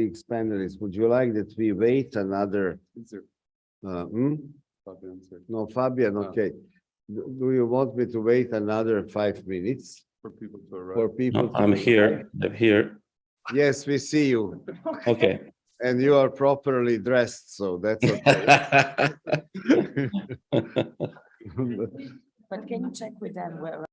colleagues, panelists, would you like that we wait another? No, Fabian, okay. Do you want me to wait another 5 minutes? For people to arrive. For people No, to I'm arrive? here. I'm here. Yes, we see you. Okay. And you are properly dressed, so that's okay. But can you check with them where?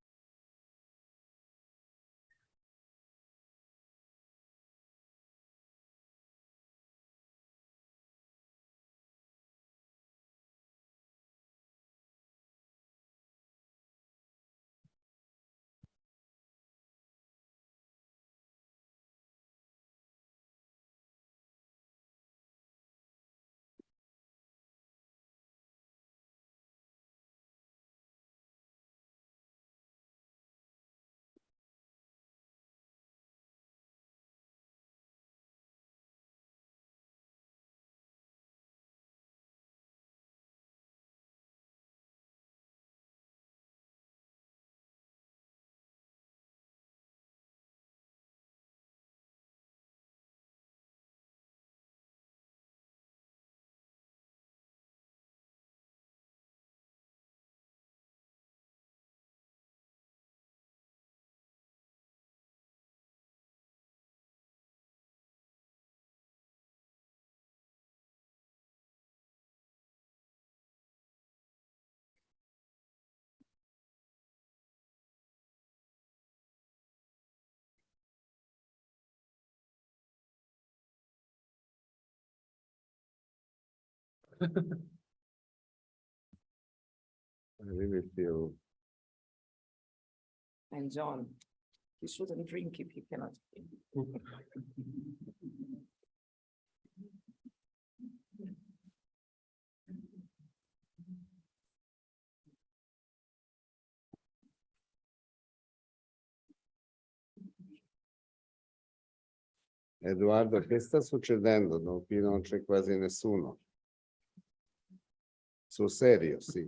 I really feel. And John, he shouldn't drink if he cannot. Edoardo, che sta succedendo? Qui non c'è quasi nessuno. Sul serio, sì.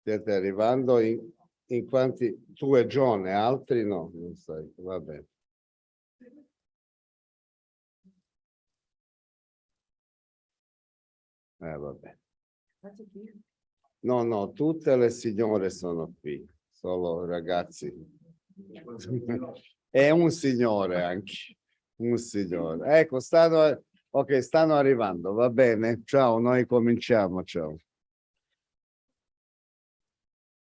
Siete arrivando in quanti? Tu e John e altri no? Non sai, va bene. Vabbè. No, no, tutte le signore sono qui, solo ragazzi. E un signore anche, un signore. Ecco, ok, stanno arrivando, va bene. Ciao, noi cominciamo, ciao.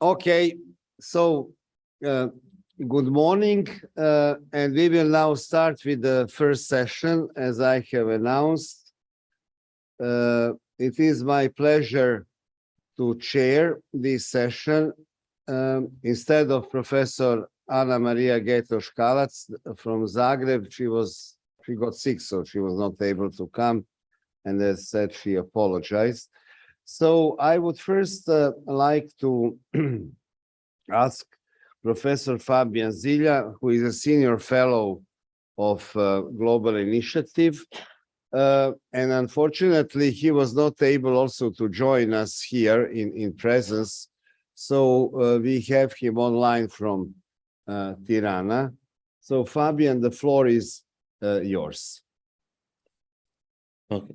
Okay, so good morning, and we will now start with the first session, as I have announced. It is my pleasure to chair this session instead of Professor Ana Maria Getoš-Kalac from Zagreb. She got sick, so she was not able to come, and as said, she apologized. So I would first like to ask Professor Fabian Zilja, who is a senior fellow of Global Initiative. And unfortunately, he was not able also to join us here in presence. So we have him online from Tirana. So Fabian, the floor is yours. Okay.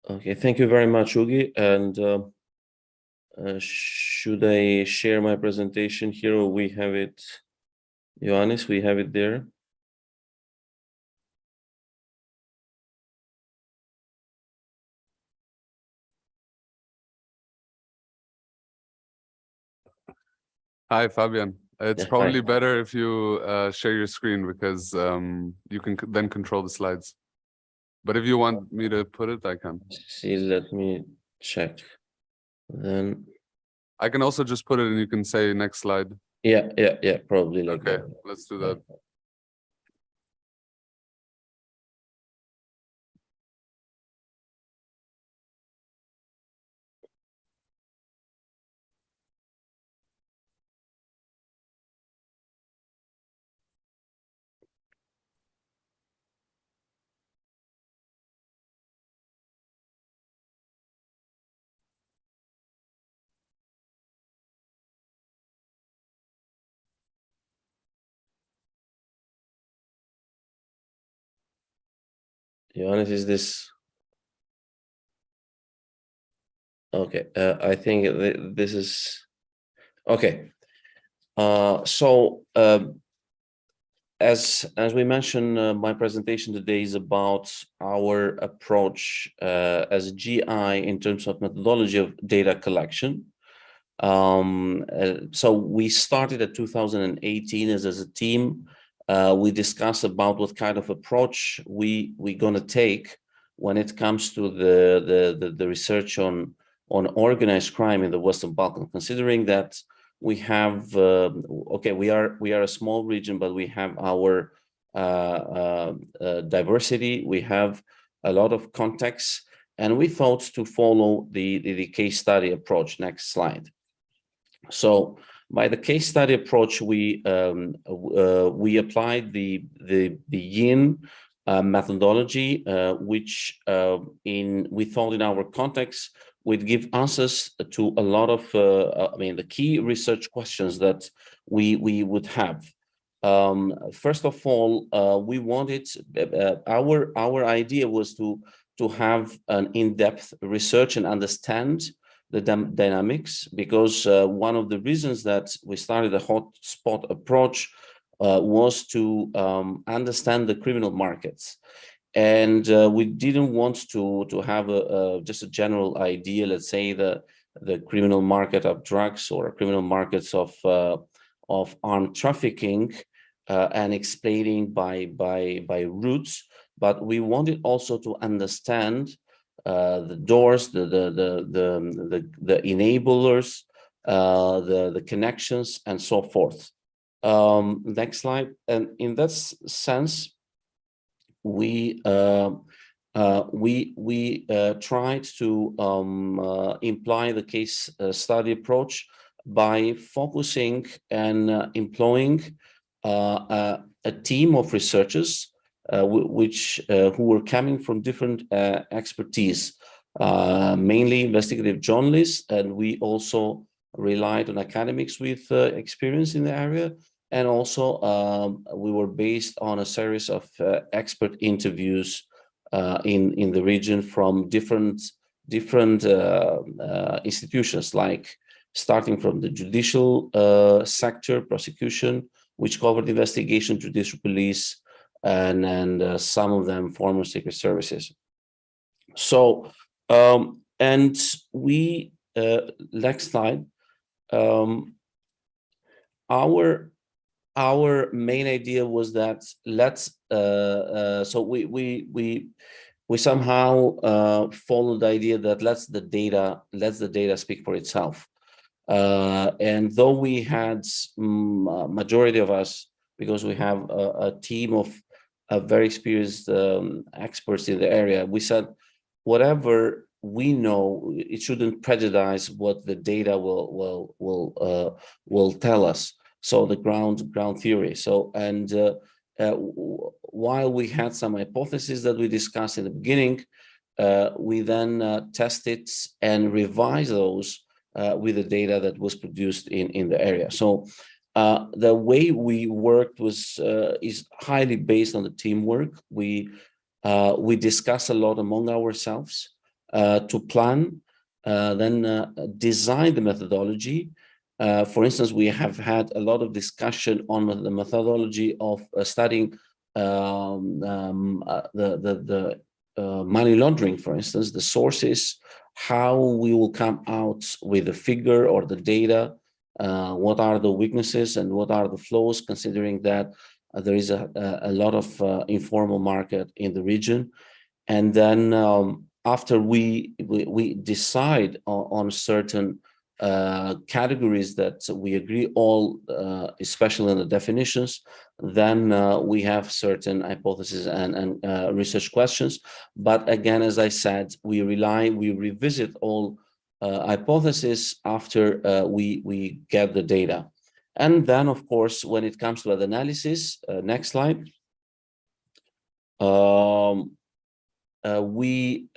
Okay, thank you very much, Ugi. And should I share my presentation here, or we have it, Ioannis, we have it there? Hi, Fabian. It's Yeah, probably hi. better if you share your screen because you can then control the slides. But if you want me to put it, I can. See, let me check. Then, I can also just put it and you can say next slide. yeah, probably like Okay, that. let's do that. Johannes, is this? Okay, I think this is, okay. As we mentioned, my presentation today is about our approach as a GI in terms of methodology of data collection. So we started at 2018 as a team. We discussed about what kind of approach we're gonna take when it comes to the research on organized crime in the Western Balkans, considering that we have okay, we are a small region, but we have our diversity. We have a lot of context, and we thought to follow the case study approach. Next slide. So by the case study approach, we applied the YIN methodology, which we thought in our context would give answers to a lot of I mean the key research questions that we would have. First of all, we wanted our idea was to have an in-depth research and understand the dynamics, because one of the reasons that we started the hotspot approach was to understand the criminal markets. And we didn't want to have just a general idea, let's say the criminal market of drugs or criminal markets of armed trafficking and explaining by routes, but we wanted also to understand the doors, the enablers, the connections, and so forth. Next slide. And in that sense, we tried to imply the case study approach by focusing and employing a team of researchers who were coming from different expertise, mainly investigative journalists, and we also relied on academics with experience in the area. And also, we were based on a series of expert interviews in the region from different institutions, like starting from the judicial sector, prosecution, which covered investigation, judicial police, and some of them former secret services. So, and we next slide. Our main idea was that so we somehow followed the idea that let the data speak for itself. And though we had majority of us, because we have a team of very experienced experts in the area, we said whatever we know, it shouldn't prejudice what the data will tell us. So the ground theory. So, and while we had some hypotheses that we discussed in the beginning, we then tested and revised those with the data that was produced in the area. So the way we worked is highly based on the teamwork. We discuss a lot among ourselves to plan, then design the methodology. For instance, we have had a lot of discussion on the methodology of studying the money laundering, for instance, the sources, how we will come out with the figure or the data, what are the weaknesses and what are the flows, considering that there is a lot of informal market in the region. And then after we decide on certain categories that we agree all, especially in the definitions, then we have certain hypotheses and research questions. But again, as I said, we revisit all hypotheses after we get the data. And then, of course, when it comes to the analysis, next slide, we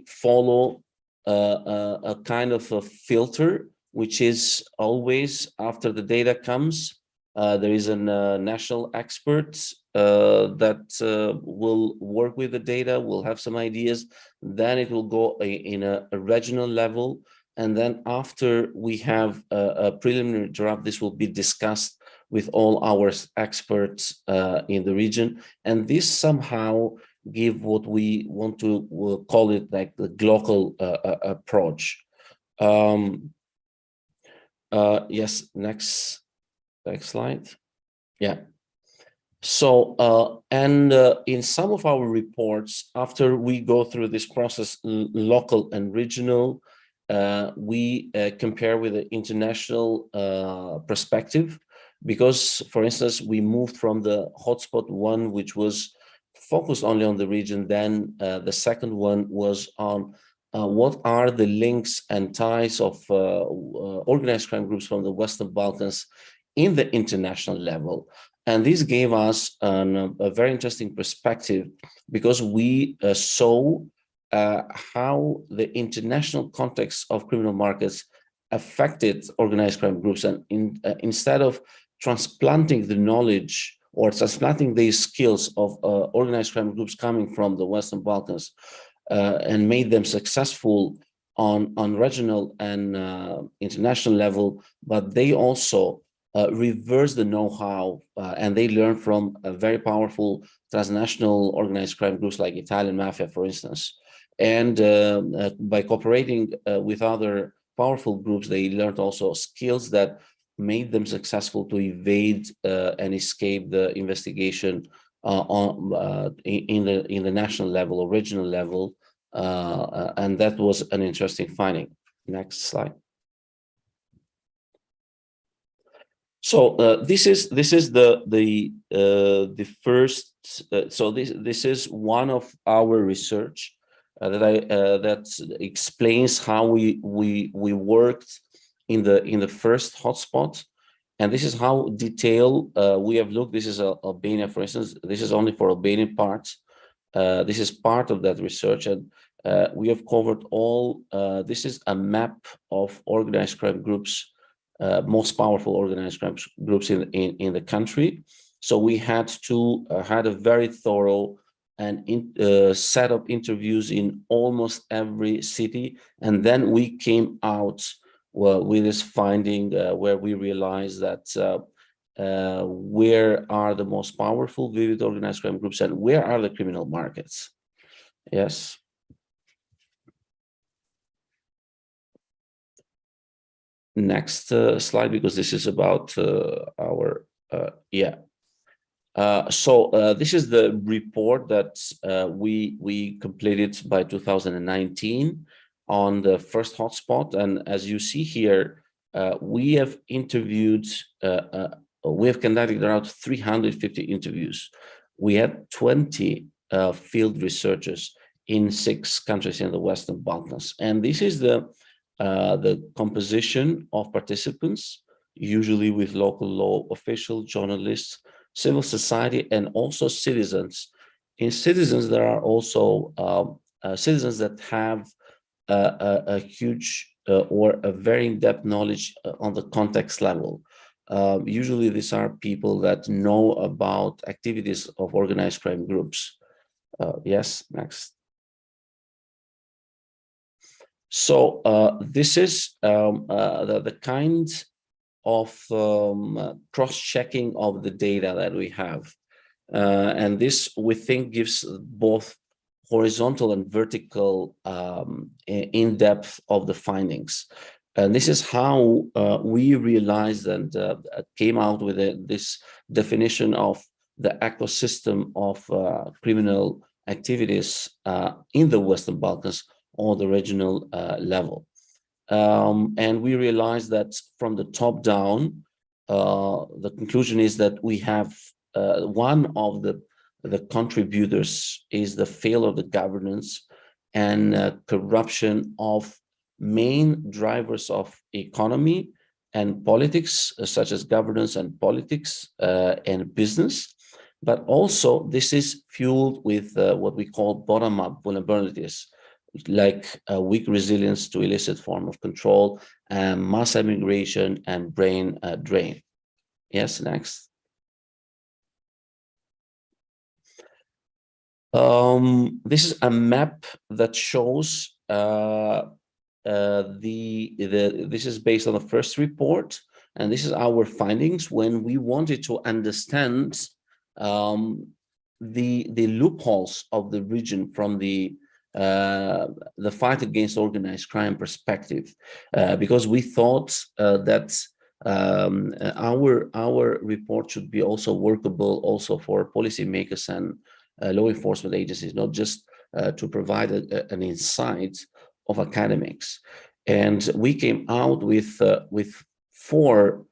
follow a kind of a filter, which is always after the data comes, there is a national expert that will work with the data, will have some ideas. Then it will go in a regional level. And then after we have a preliminary draft, this will be discussed with all our experts in the region. And this somehow give what we want to call it like the global approach. Yes, next slide. Yeah. So, in some of our reports, after we go through this process, local and regional, we compare with the international perspective, because, for instance, we moved from the hotspot one, which was focused only on the region. Then the second one was on what are the links and ties of organized crime groups from the Western Balkans in the international level. And this gave us a very interesting perspective, because we saw how the international context of criminal markets affected organized crime groups. And instead of transplanting the knowledge or transplanting these skills of organized crime groups coming from the Western Balkans and made them successful on regional and international level, but they also reverse the know-how and they learn from a very powerful transnational organized crime groups like Italian Mafia, for instance. And by cooperating with other powerful groups, they learned also skills that made them successful to evade and escape the investigation in the national level or regional level, and that was an interesting finding. Next slide. So this is the first. So this is one of our research that explains how we worked in the first hotspot, and this is how detailed we have looked. This is Albania, for instance. This is only for Albanian parts. This is part of that research, and we have covered all. This is a map of organized crime groups. Most powerful organized crime groups in the country. So we had to had a very thorough and set of interviews in almost every city, and then we came out with this finding where we realized that where are the most powerful vivid organized crime groups and where are the criminal markets. Yes. Next slide, because this is about our so this is the report that we completed by 2019 on the first hotspot, and as you see here, we have interviewed, we have conducted around 350 interviews. We had 20 field researchers in 6 countries in the Western Balkans, and this is the composition of participants, usually with local law officials, journalists, civil society, and also citizens. In citizens, there are also citizens that have a huge or a very in-depth knowledge on the context level. Usually, these are people that know about activities of organized crime groups. Yes, next. So this is the kind of cross-checking of the data that we have. And this, we think, gives both horizontal and vertical in-depth of the findings. And this is how we realized and came out with this definition of the ecosystem of criminal activities in the Western Balkans on the regional level. And we realized that from the top down, the conclusion is that we have one of the contributors is the failure of the governance and corruption of main drivers of economy and politics, such as governance and politics and business. But also this is fueled with what we call bottom-up vulnerabilities, like weak resilience to illicit form of control, and mass immigration and brain drain. Yes, next. This is a map that shows this is based on the first report, and this is our findings when we wanted to understand the loopholes of the region from the fight against organized crime perspective, because we thought that our report should be also workable also for policymakers and law enforcement agencies, not just to provide an insight of academics. And we came out with four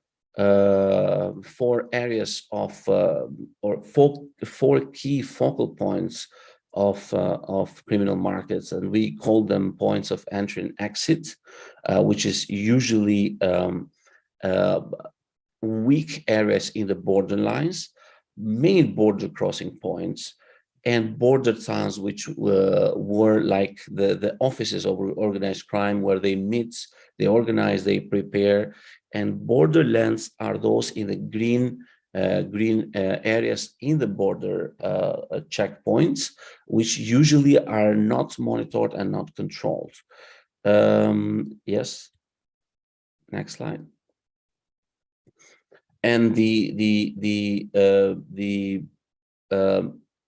areas of or four key focal points of criminal markets, and we call them points of entry and exit, which is usually weak areas in the borderlines, main border crossing points, and border towns, which were like the offices of organized crime, where they meet, they organize, they prepare. And borderlands are those in the green areas in the border checkpoints, which usually are not monitored and not controlled. Yes, next slide. And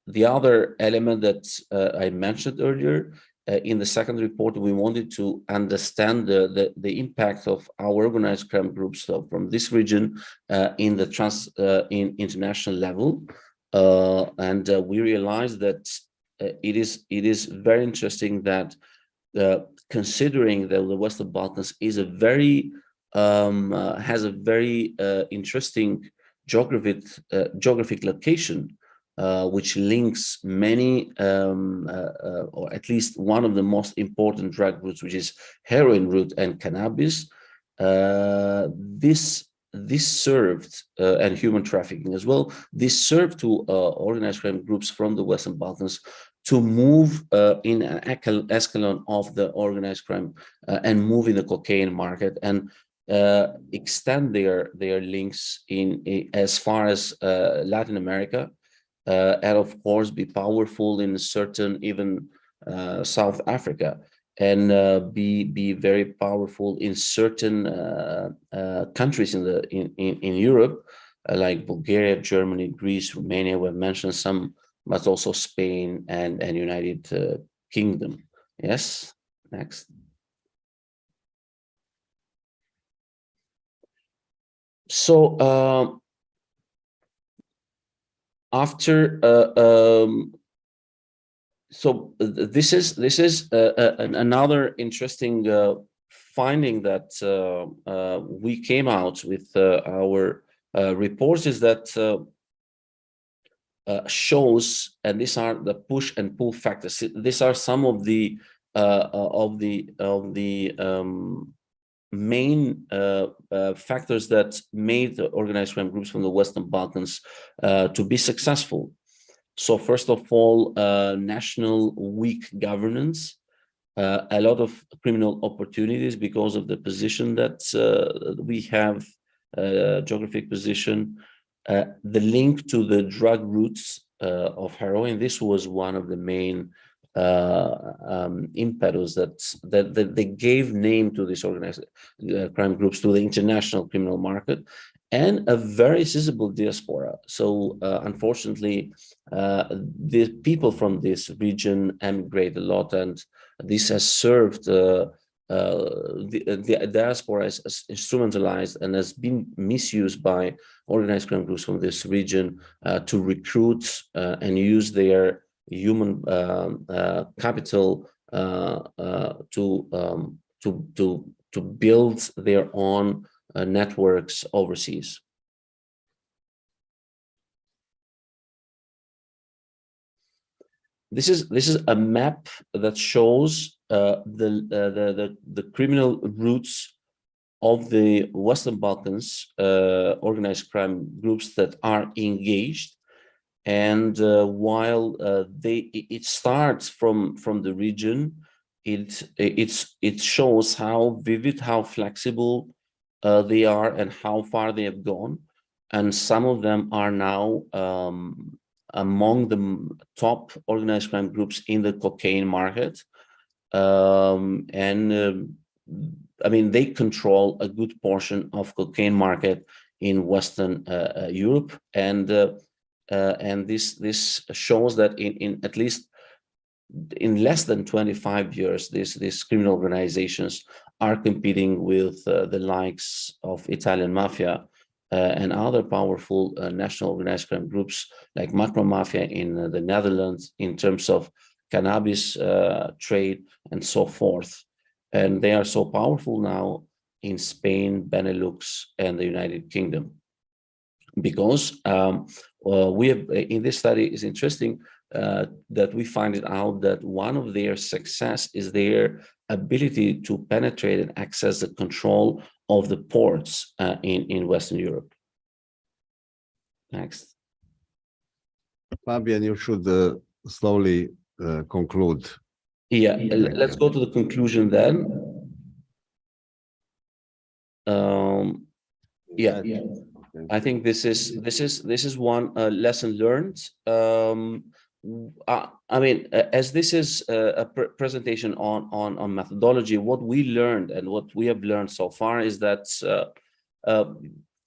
the other element that I mentioned earlier, in the second report, we wanted to understand the impact of our organized crime groups from this region in the international level, and we realized that it is very interesting that considering that the Western Balkans is a very has a very interesting geographic location, which links many, or at least one of the most important drug routes, which is heroin route and cannabis. This served, and human trafficking as well, this served to organized crime groups from the Western Balkans to move in an escalon of the organized crime and move in the cocaine market, and extend their links in as far as Latin America, and of course be powerful in certain, even South Africa, and be very powerful in certain countries in Europe, like Bulgaria, Germany, Greece, Romania. We've mentioned some, but also Spain and United Kingdom. Yes, next. So after so this is another interesting finding that we came out with our reports, is that shows, and these are the push and pull factors. These are some of the main factors that made the organized crime groups from the Western Balkans to be successful. So first of all, national weak governance, a lot of criminal opportunities because of the position that we have, geographic position, the link to the drug routes of heroin. This was one of the main impetus that they gave name to these organized crime groups, to the international criminal market, and a very sizable diaspora. So unfortunately, the people from this region emigrate a lot, and this has served the diaspora as instrumentalized and has been misused by organized crime groups from this region to recruit and use their human capital to build their own networks overseas. This is a map that shows the criminal routes of the Western Balkans organized crime groups that are engaged. And while it starts from the region, it shows how vivid, how flexible they are, and how far they have gone. And some of them are now among the top organized crime groups in the cocaine market. I mean, they control a good portion of cocaine market in Western Europe, and this shows that in at least in less than 25 years, these criminal organizations are competing with the likes of Italian mafia and other powerful national organized crime groups like Macro Mafia in the Netherlands in terms of cannabis trade and so forth. And they are so powerful now in Spain, Benelux, and the United Kingdom. Because we have, in this study, is interesting that we find it out that one of their success is their ability to penetrate and access the control of the ports in Western Europe. Next. Fabian, you should slowly conclude. Yeah, let's go to the conclusion then. Yeah. I think this is one lesson learned. I mean, as this is a presentation on methodology, what we learned and what we have learned so far is that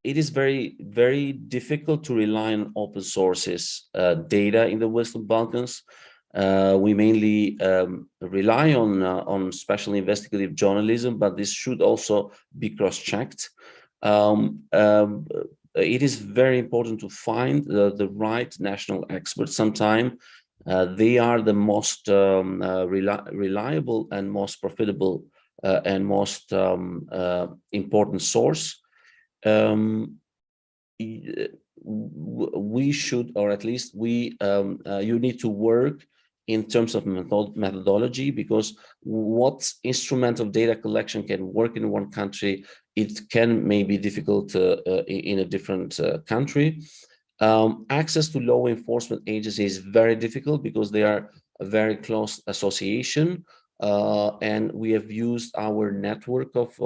it is very difficult to rely on open sources data in the Western Balkans. We mainly rely on special investigative journalism, but this should also be cross-checked. It is very important to find the right national experts sometime. They are the most reliable and most profitable and most important source. We should, or at least you need to work in terms of methodology, because what instrument of data collection can work in one country, it can maybe difficult in a different country. Access to law enforcement agencies is very difficult because they are a very close association, and we have used our network of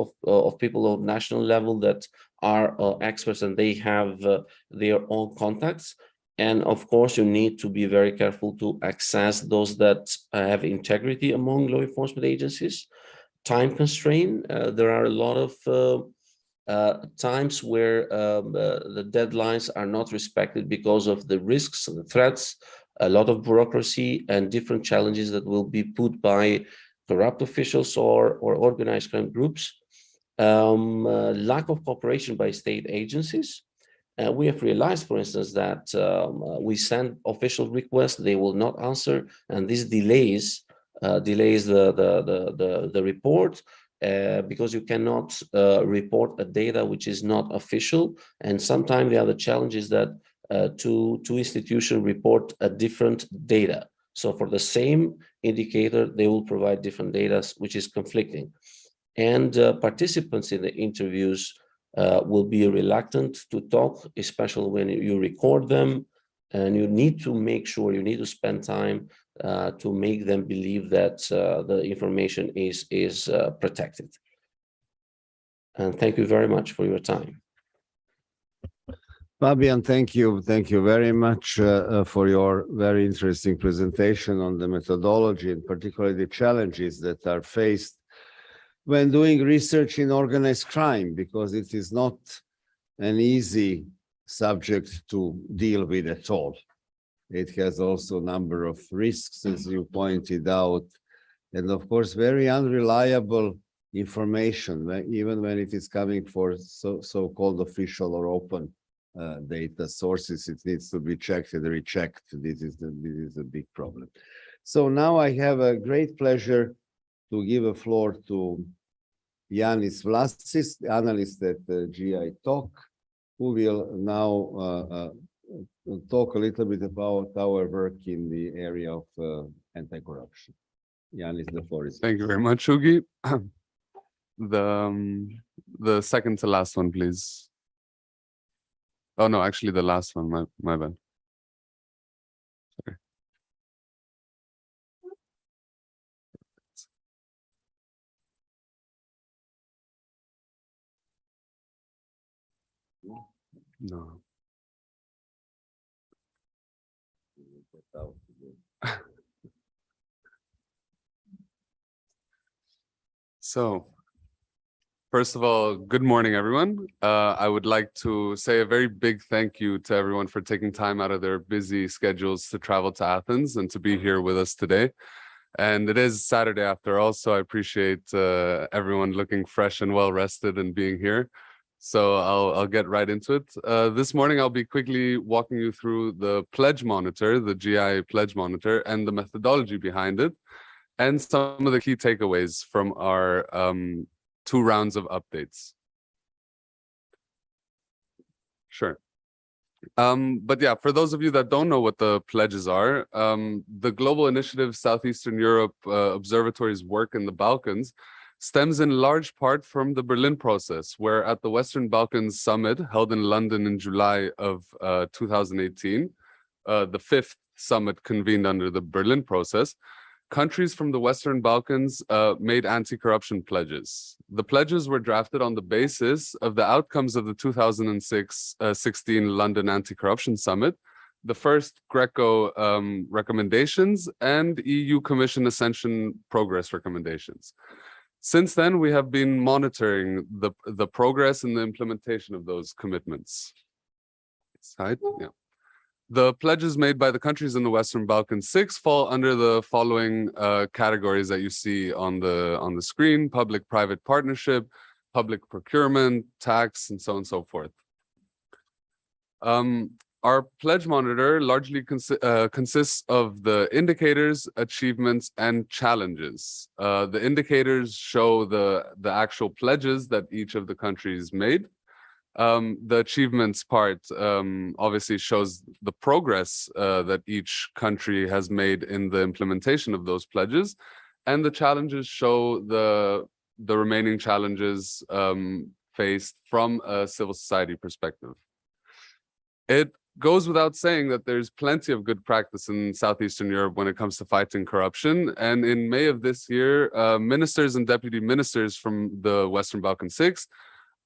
people of national level that are experts, and they have their own contacts. And of course, you need to be very careful to access those that have integrity among law enforcement agencies. Time constraint. There are a lot of times where the deadlines are not respected because of the risks, the threats, a lot of bureaucracy, and different challenges that will be put by corrupt officials or organized crime groups. Lack of cooperation by state agencies. We have realized, for instance, that we send official requests, they will not answer, and this delays the report because you cannot report a data which is not official. And sometimes the other challenge is that two institutions report a different data. So for the same indicator, they will provide different data, which is conflicting. And participants in the interviews will be reluctant to talk, especially when you record them, and you need to make sure, you need to spend time to make them believe that the information is protected. And thank you very much for your time. Fabian, thank you. Thank you very much for your very interesting presentation on the methodology, and particularly the challenges that are faced when doing research in organized crime, because it is not an easy subject to deal with at all. It has also a number of risks, as you pointed out, and of course, very unreliable information, even when it is coming for so-called official or open data sources. It needs to be checked and rechecked. This is a big problem. So now I have a great pleasure to give a floor to Yanis Vlasis, the analyst at GI Talk, who will now talk a little bit about our work in the area of anti-corruption. Yanis, the floor is yours. Thank you very much, Hugi. The second to last one, please. Oh no, actually the last one, my bad. Sorry. No. So, first of all, good morning, everyone. I would like to say a very big thank you to everyone for taking time out of their busy schedules to travel to Athens and to be here with us today. And it is Saturday after all, so I appreciate everyone looking fresh and well rested and being here. So I'll get right into it. This morning, I'll be quickly walking you through the Pledge Monitor, the GI Pledge Monitor, and the methodology behind it, and some of the key takeaways from our 2 rounds of updates. Sure. But yeah, for those of you that don't know what the pledges are, the Global Initiative Southeastern Europe Observatory's work in the Balkans stems in large part from the Berlin process, where at the Western Balkans Summit held in London in July of 2018, the 5th summit convened under the Berlin process, countries from the Western Balkans made anti-corruption pledges. The pledges were drafted on the basis of the outcomes of the 2016 London Anti-Corruption Summit, the first Greco recommendations, and EU Commission Ascension Progress recommendations. Since then, we have been monitoring the progress and the implementation of those commitments. Slide, yeah. The pledges made by the countries in the Western Balkans 6 fall under the following categories that you see on the screen: public-private partnership, public procurement, tax, and so on and so forth. Our pledge monitor largely consists of the indicators, achievements, and challenges. The indicators show the actual pledges that each of the countries made. The achievements part obviously shows the progress that each country has made in the implementation of those pledges, and the challenges show the remaining challenges faced from a civil society perspective. It goes without saying that there's plenty of good practice in Southeastern Europe when it comes to fighting corruption, and in May of this year, ministers and deputy ministers from the Western Balkan 6,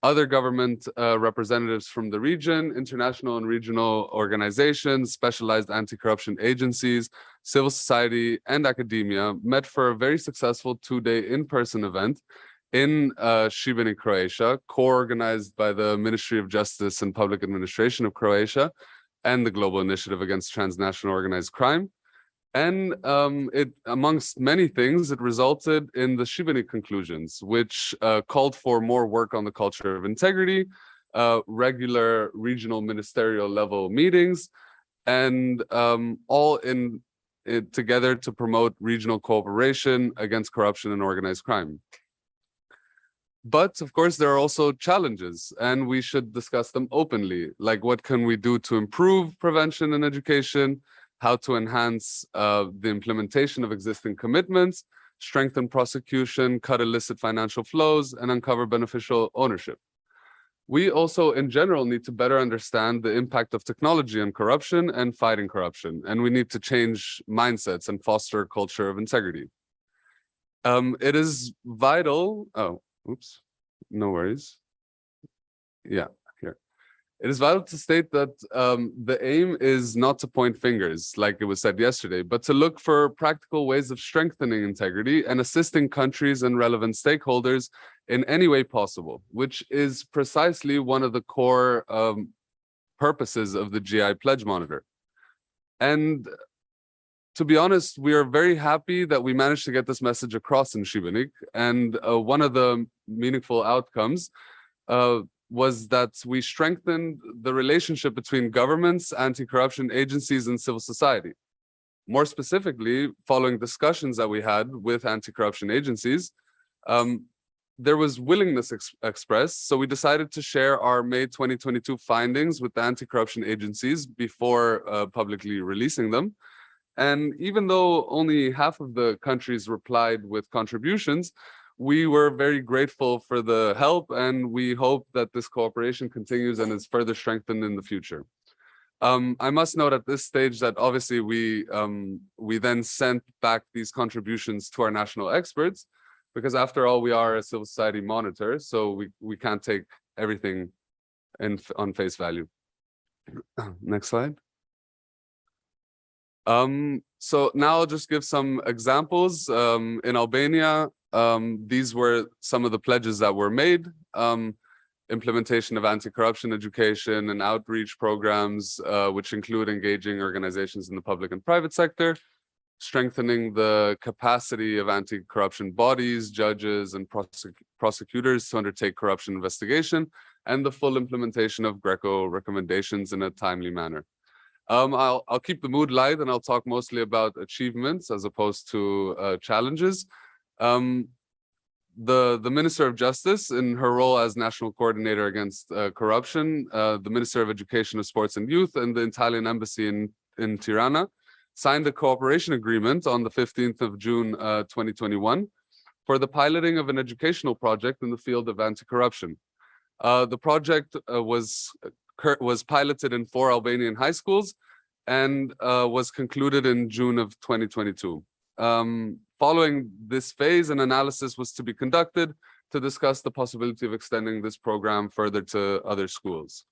other government representatives from the region, international and regional organizations, specialized anti-corruption agencies, civil society, and academia met for a very successful 2-day in-person event in Šibenik, Croatia, co-organized by the Ministry of Justice and Public Administration of Croatia and the Global Initiative Against Transnational Organized Crime. And amongst many things, it resulted in the Šibenik conclusions, which called for more work on the culture of integrity, regular regional ministerial level meetings, and all together to promote regional cooperation against corruption and organized crime. But of course, there are also challenges, and we should discuss them openly. Like, what can we do to improve prevention and education? How to enhance the implementation of existing commitments, strengthen prosecution, cut illicit financial flows, and uncover beneficial ownership. We also, in general, need to better understand the impact of technology on corruption and fighting corruption, and we need to change mindsets and foster a culture of integrity. It is vital. Oh, oops, no worries. Yeah. It is vital to state that the aim is not to point fingers, like it was said yesterday, but to look for practical ways of strengthening integrity and assisting countries and relevant stakeholders in any way possible, which is precisely one of the core purposes of the GI Pledge Monitor. And to be honest, we are very happy that we managed to get this message across in Šibenik. And one of the meaningful outcomes was that we strengthened the relationship between governments, anti-corruption agencies, and civil society. More specifically, following discussions that we had with anti-corruption agencies, there was willingness expressed, so we decided to share our May 2022 findings with the anti-corruption agencies before publicly releasing them. And even though only half of the countries replied with contributions, we were very grateful for the help, and we hope that this cooperation continues and is further strengthened in the future. I must note at this stage that obviously we then sent back these contributions to our national experts, because after all, we are a civil society monitor, so we can't take everything on face value. Next slide. So now I'll just give some examples. In Albania, these were some of the pledges that were made. Implementation of anti-corruption education and outreach programs, which include engaging organizations in the public and private sector, strengthening the capacity of anti-corruption bodies, judges, and prosecutors to undertake corruption investigation, and the full implementation of GRECO recommendations in a timely manner. I'll keep the mood light and I'll talk mostly about achievements as opposed to challenges. The Minister of Justice, in her role as National Coordinator Against Corruption, the Minister of Education, of Sports and Youth, and the Italian Embassy in Tirana signed a cooperation agreement on the 15th of June 2021 for the piloting of an educational project in the field of anti-corruption. The project was piloted in 4 Albanian high schools and was concluded in June of 2022. Following this phase, an analysis was to be conducted to discuss the possibility of extending this program further to other schools.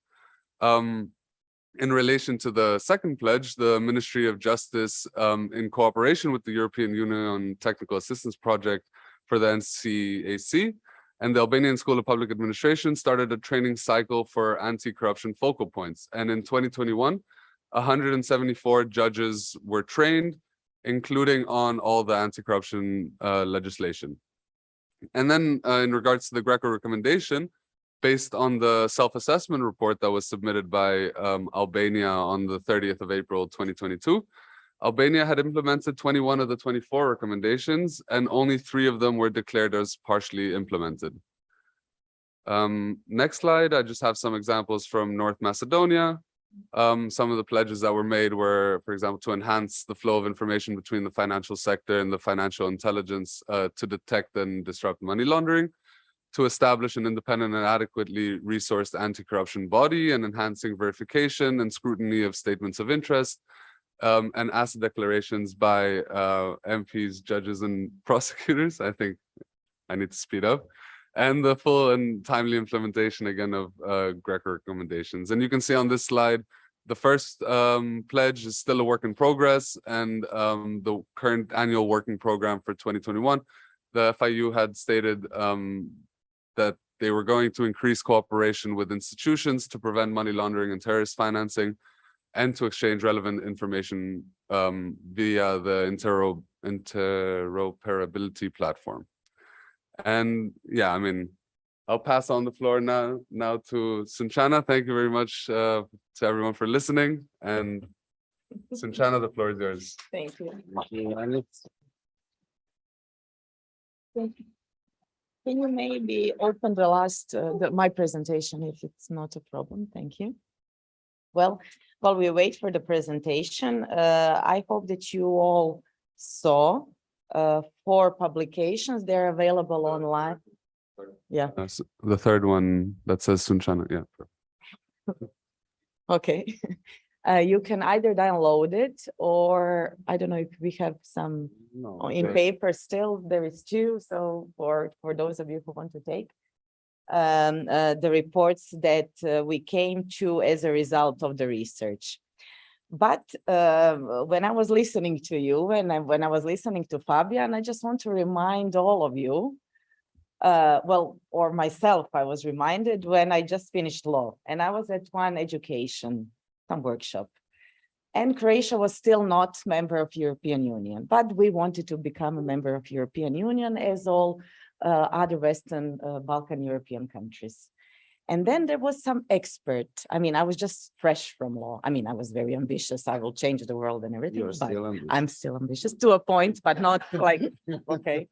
In relation to the second pledge, the Ministry of Justice, in cooperation with the European Union on Technical Assistance Project for the NCAC and the Albanian School of Public Administration, started a training cycle for anti-corruption focal points. And in 2021, 174 judges were trained, including on all the anti-corruption legislation. And then in regards to the GRECO recommendation, based on the self-assessment report that was submitted by Albania on the 30th of April, 2022, Albania had implemented 21 of the 24 recommendations, and only 3 of them were declared as partially implemented. Next slide, I just have some examples from North Macedonia. Some of the pledges that were made were, for example, to enhance the flow of information between the financial sector and the financial intelligence to detect and disrupt money laundering, to establish an independent and adequately resourced anti-corruption body, and enhancing verification and scrutiny of statements of interest, and asset declarations by MPs, judges, and prosecutors. I think I need to speed up. And the full and timely implementation, again, of GRECO recommendations. And you can see on this slide, the first pledge is still a work in progress, and the current annual working program for 2021, the FIU had stated that they were going to increase cooperation with institutions to prevent money laundering and terrorist financing, and to exchange relevant information via the interoperability platform. And yeah, I mean, I'll pass on the floor now to Sunchana. Thank you very much to everyone for listening. And Sunchana, the floor is yours. Thank you. Can you maybe open the last, my presentation, if it's not a problem? Thank you. Well, while we wait for the presentation, I hope that you all saw 4 publications. They're available online. Yeah. The third one that says Sunchana, yeah. Okay. You can either download it, or I don't know if we have some in paper still. There is 2. So for those of you who want to take the reports that we came to as a result of the research. But when I was listening to you, when I was listening to Fabian, I just want to remind all of you, well, or myself, I was reminded when I just finished law, and I was at one education, some workshop, and Croatia was still not member of European Union, but we wanted to become a member of European Union as all other Western Balkan European countries. And then there was some expert. I mean, I was just fresh from law. I mean, I was very ambitious. I will change the world and everything. You're still ambitious. I'm still ambitious to a point, but not like, okay.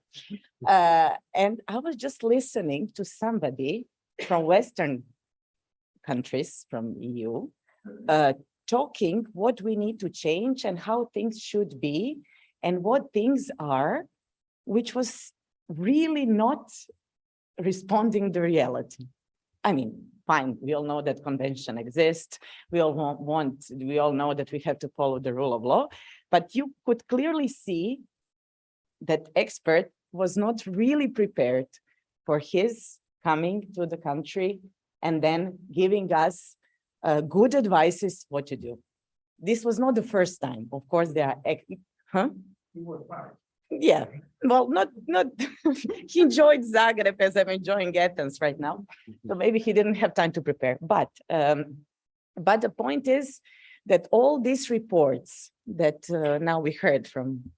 And I was just listening to somebody from Western countries, from EU, talking what we need to change and how things should be and what things are, which was really not responding to reality. I mean, fine, we all know that convention exists. We all we all know that we have to follow the rule of law, but you could clearly see that expert was not really prepared for his coming to the country and then giving us good advices what to do. this was not the first time. Of course, there are, huh? Yeah, well, not, he enjoyed Zagreb as I'm enjoying Athens right now. So maybe he didn't have time to prepare, but the point is that all these reports that now we heard from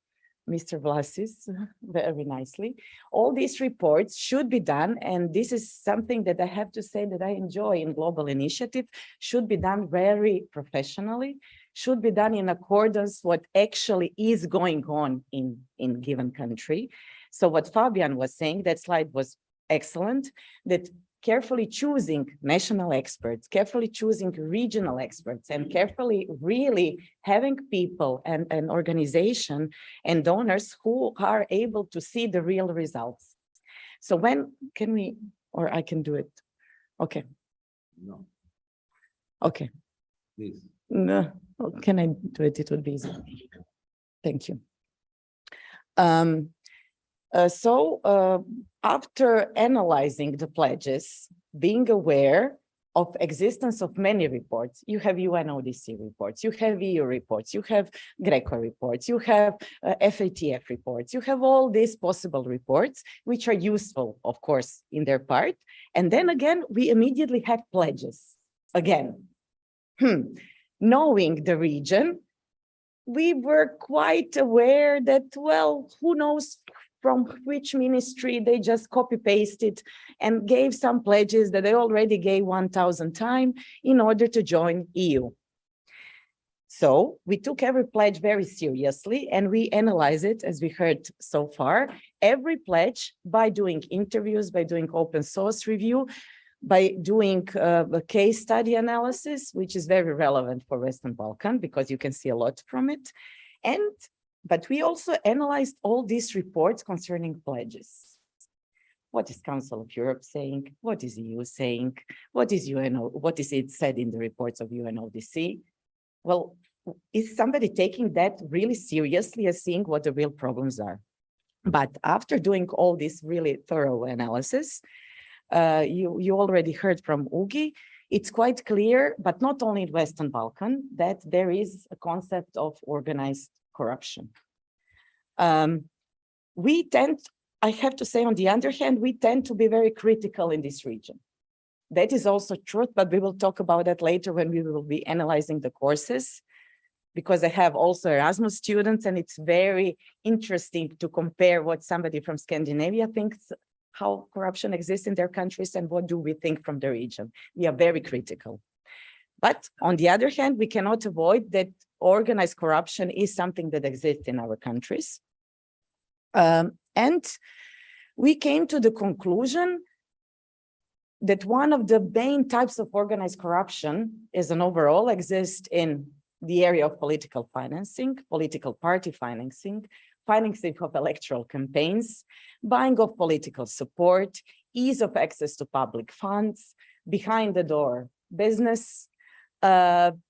Mr. Vlasis very nicely, all these reports should be done. And this is something that I have to say that I enjoy in Global Initiative, should be done very professionally, should be done in accordance what actually is going on in given country. So what Fabian was saying, that slide was excellent, that carefully choosing national experts, carefully choosing regional experts, and carefully really having people and an organization and donors who are able to see the real results. So when can we, or I can do it? Okay. No, Okay. please. No, can I do it? It would be easy. Thank you. After analyzing the pledges, being aware of existence of many reports, you have UNODC reports, you have EU reports, you have GRECO reports, you have FATF reports, you have all these possible reports, which are useful, of course, in their part. And then again, we immediately have pledges. Again, knowing the region, we were quite aware that, well, who knows from which ministry they just copy-pasted and gave some pledges that they already gave 1,000 times in order to join EU. So we took every pledge very seriously and we analyzed it, as we heard so far, every pledge by doing interviews, by doing open source review, by doing a case study analysis, which is very relevant for Western Balkan because you can see a lot from it. But we also analyzed all these reports concerning pledges. What is Council of Europe saying? What is EU saying? What is what is it said in the reports of UNODC? Well, is somebody taking that really seriously as seeing what the real problems are? But after doing all this really thorough analysis, you already heard from Ugi, it's quite clear, but not only in Western Balkan, that there is a concept of organized corruption. We tend, I have to say, on the other hand, we tend to be very critical in this region. That is also true, but we will talk about that later when we will be analyzing the courses, because I have also Erasmus students, and it's very interesting to compare what somebody from Scandinavia thinks, how corruption exists in their countries, and what do we think from the region. We are very critical. But on the other hand, we cannot avoid that organized corruption is something that exists in our countries. And we came to the conclusion that one of the main types of organized corruption is an overall exists in the area of political financing, political party financing, financing of electoral campaigns, buying of political support, ease of access to public funds, behind the door business,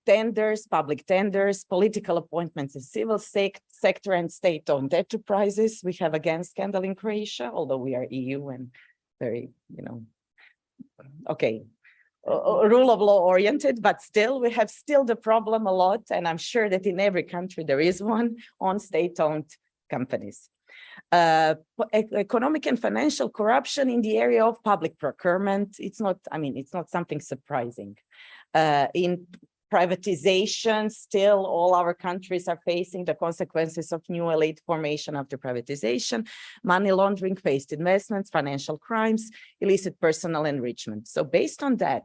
tenders, public tenders, political appointments in civil sector and state-owned enterprises. We have again scandal in Croatia, although we are EU and very, okay, rule of law oriented, but still we have the problem a lot. And I'm sure that in every country there is one on state-owned companies. Economic and financial corruption in the area of public procurement. It's not something surprising. In privatization, still all our countries are facing the consequences of new elite formation after privatization, money laundering, faced investments, financial crimes, illicit personal enrichment. So based on that,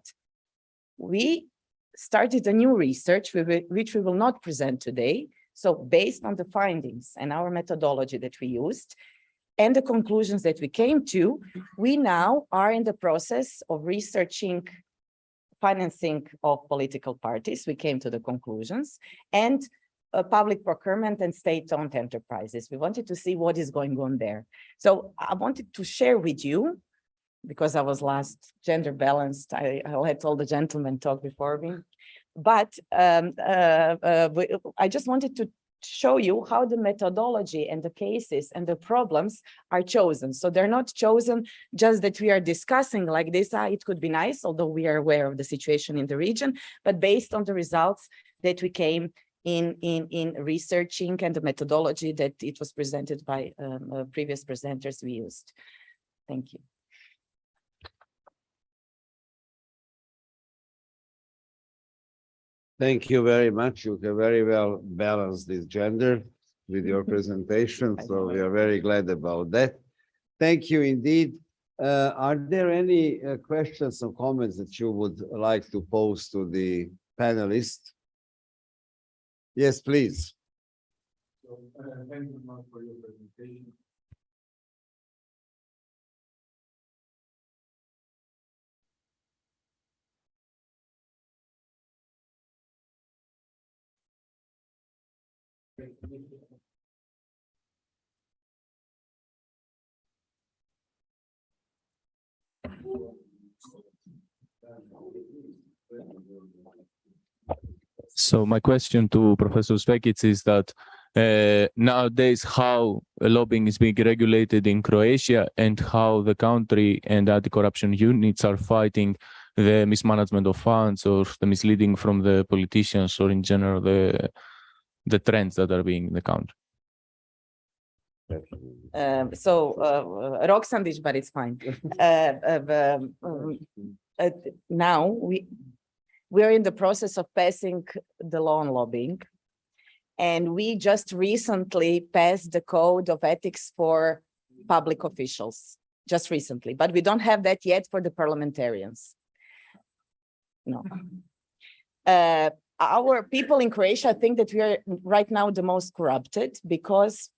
we started a new research, which we will not present today. So based on the findings and our methodology that we used and the conclusions that we came to, we now are in the process of researching financing of political parties. We came to the conclusions, and public procurement and state-owned enterprises. We wanted to see what is going on there. So I wanted to share with you, because I was last gender balanced, I let all the gentlemen talk before me. But I just wanted to show you how the methodology and the cases and the problems are chosen. So they're not chosen just that we are discussing like this, it could be nice, although we are aware of the situation in the region, but based on the results that we came in researching and the methodology that it was presented by previous presenters we used. Thank you. Thank you very much. You have very well balanced this gender with your presentation, so we are very glad about that. Thank you indeed. Are there any questions or comments that you would like to pose to the panelists? Yes, please. Thank you much for your presentation. So my question to Professor Švekic is that nowadays how lobbying is being regulated in Croatia and how the country and anti-corruption units are fighting the mismanagement of funds or the misleading from the politicians or in general the trends that are being in the country. Roxandish, but it's fine. Now we are in the process of passing the law on lobbying, and we just recently passed the code of ethics for public officials, just recently, but we don't have that yet for the parliamentarians. No. Our people in Croatia think that we are right now the most corrupted because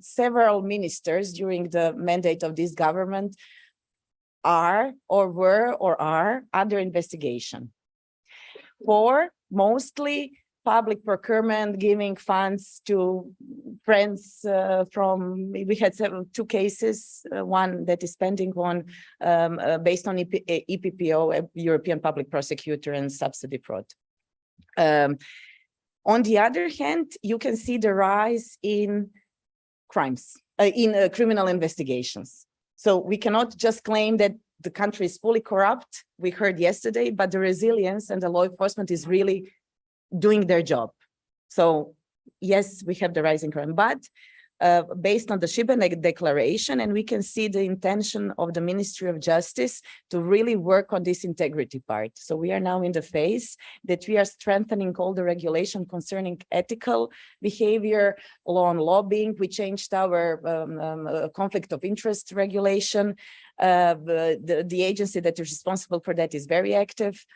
several ministers during the mandate of this government are or were or are under investigation for mostly public procurement, giving funds to friends we had two cases, one that is pending on based on EPPO, European Public Prosecutor, and subsidy fraud. On the other hand, you can see the rise in crimes, in criminal investigations. So we cannot just claim that the country is fully corrupt, we heard yesterday, but the resilience and the law enforcement is really doing their job. So yes, we have the rising crime, but based on the Šibenik Declaration, and we can see the intention of the Ministry of Justice to really work on this integrity part. So we are now in the phase that we are strengthening all the regulation concerning ethical behavior, law on lobbying. We changed our conflict of interest regulation. The agency that is responsible for that is very active.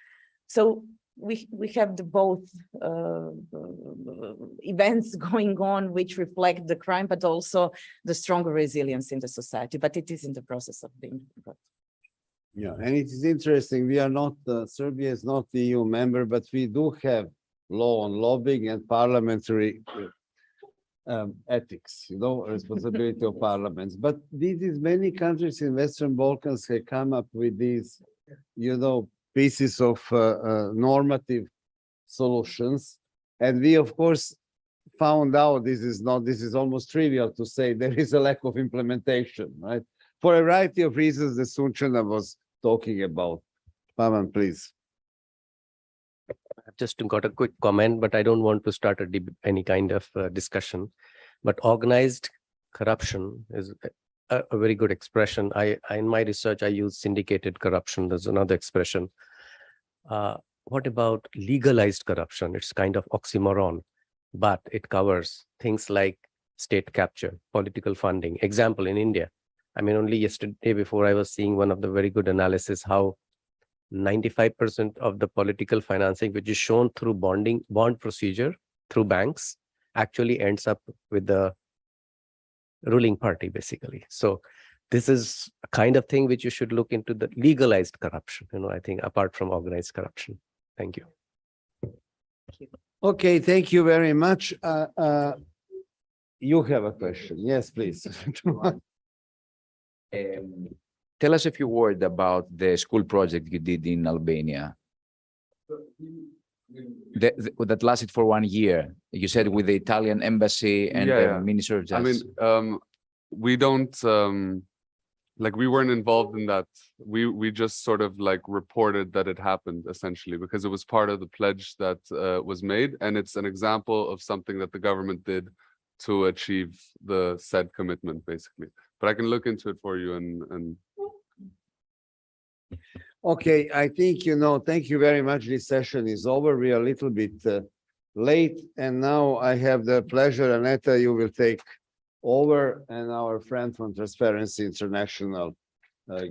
So we have both events going on which reflect the crime, but also the stronger resilience in the society. But it is in the process of being. Yeah, and it is interesting. We are not, Serbia is not the EU member, but we do have law on lobbying and parliamentary ethics, responsibility of parliaments. But this is many countries in Western Balkans have come up with these, pieces of normative solutions. And we, of course, found out this is almost trivial to say there is a lack of implementation, right? For a variety of reasons that Sunčana was talking about. Pavan, please. I've just got a quick comment, but I don't want to start any kind of discussion. But organized corruption is a very good expression. In my research, I use syndicated corruption. There's another expression. What about legalized corruption? It's kind of oxymoron, but it covers things like state capture, political funding. Example, in India, I mean, only yesterday before I was seeing one of the very good analysis how 95% of the political financing, which is shown through bond procedure through banks, actually ends up with the ruling party, basically. So this is a kind of thing which you should look into, the legalized corruption, I think, apart from organized corruption. Thank you. Okay, thank you very much. You have a question. Yes, please. Tell us a few words about the school project you did in Albania. That lasted for 1 year. You said with the Italian embassy and the Minister of Justice. I mean, we don't like we weren't involved in that. We just sort of like reported that it happened essentially because it was part of the pledge that was made, and it's an example of something that the government did to achieve the said commitment, basically. But I can look into it for you and Okay, I think, thank you very much. This session is over. We are a little bit late, and now I have the pleasure, Aneta, you will take over, and our friend from Transparency International,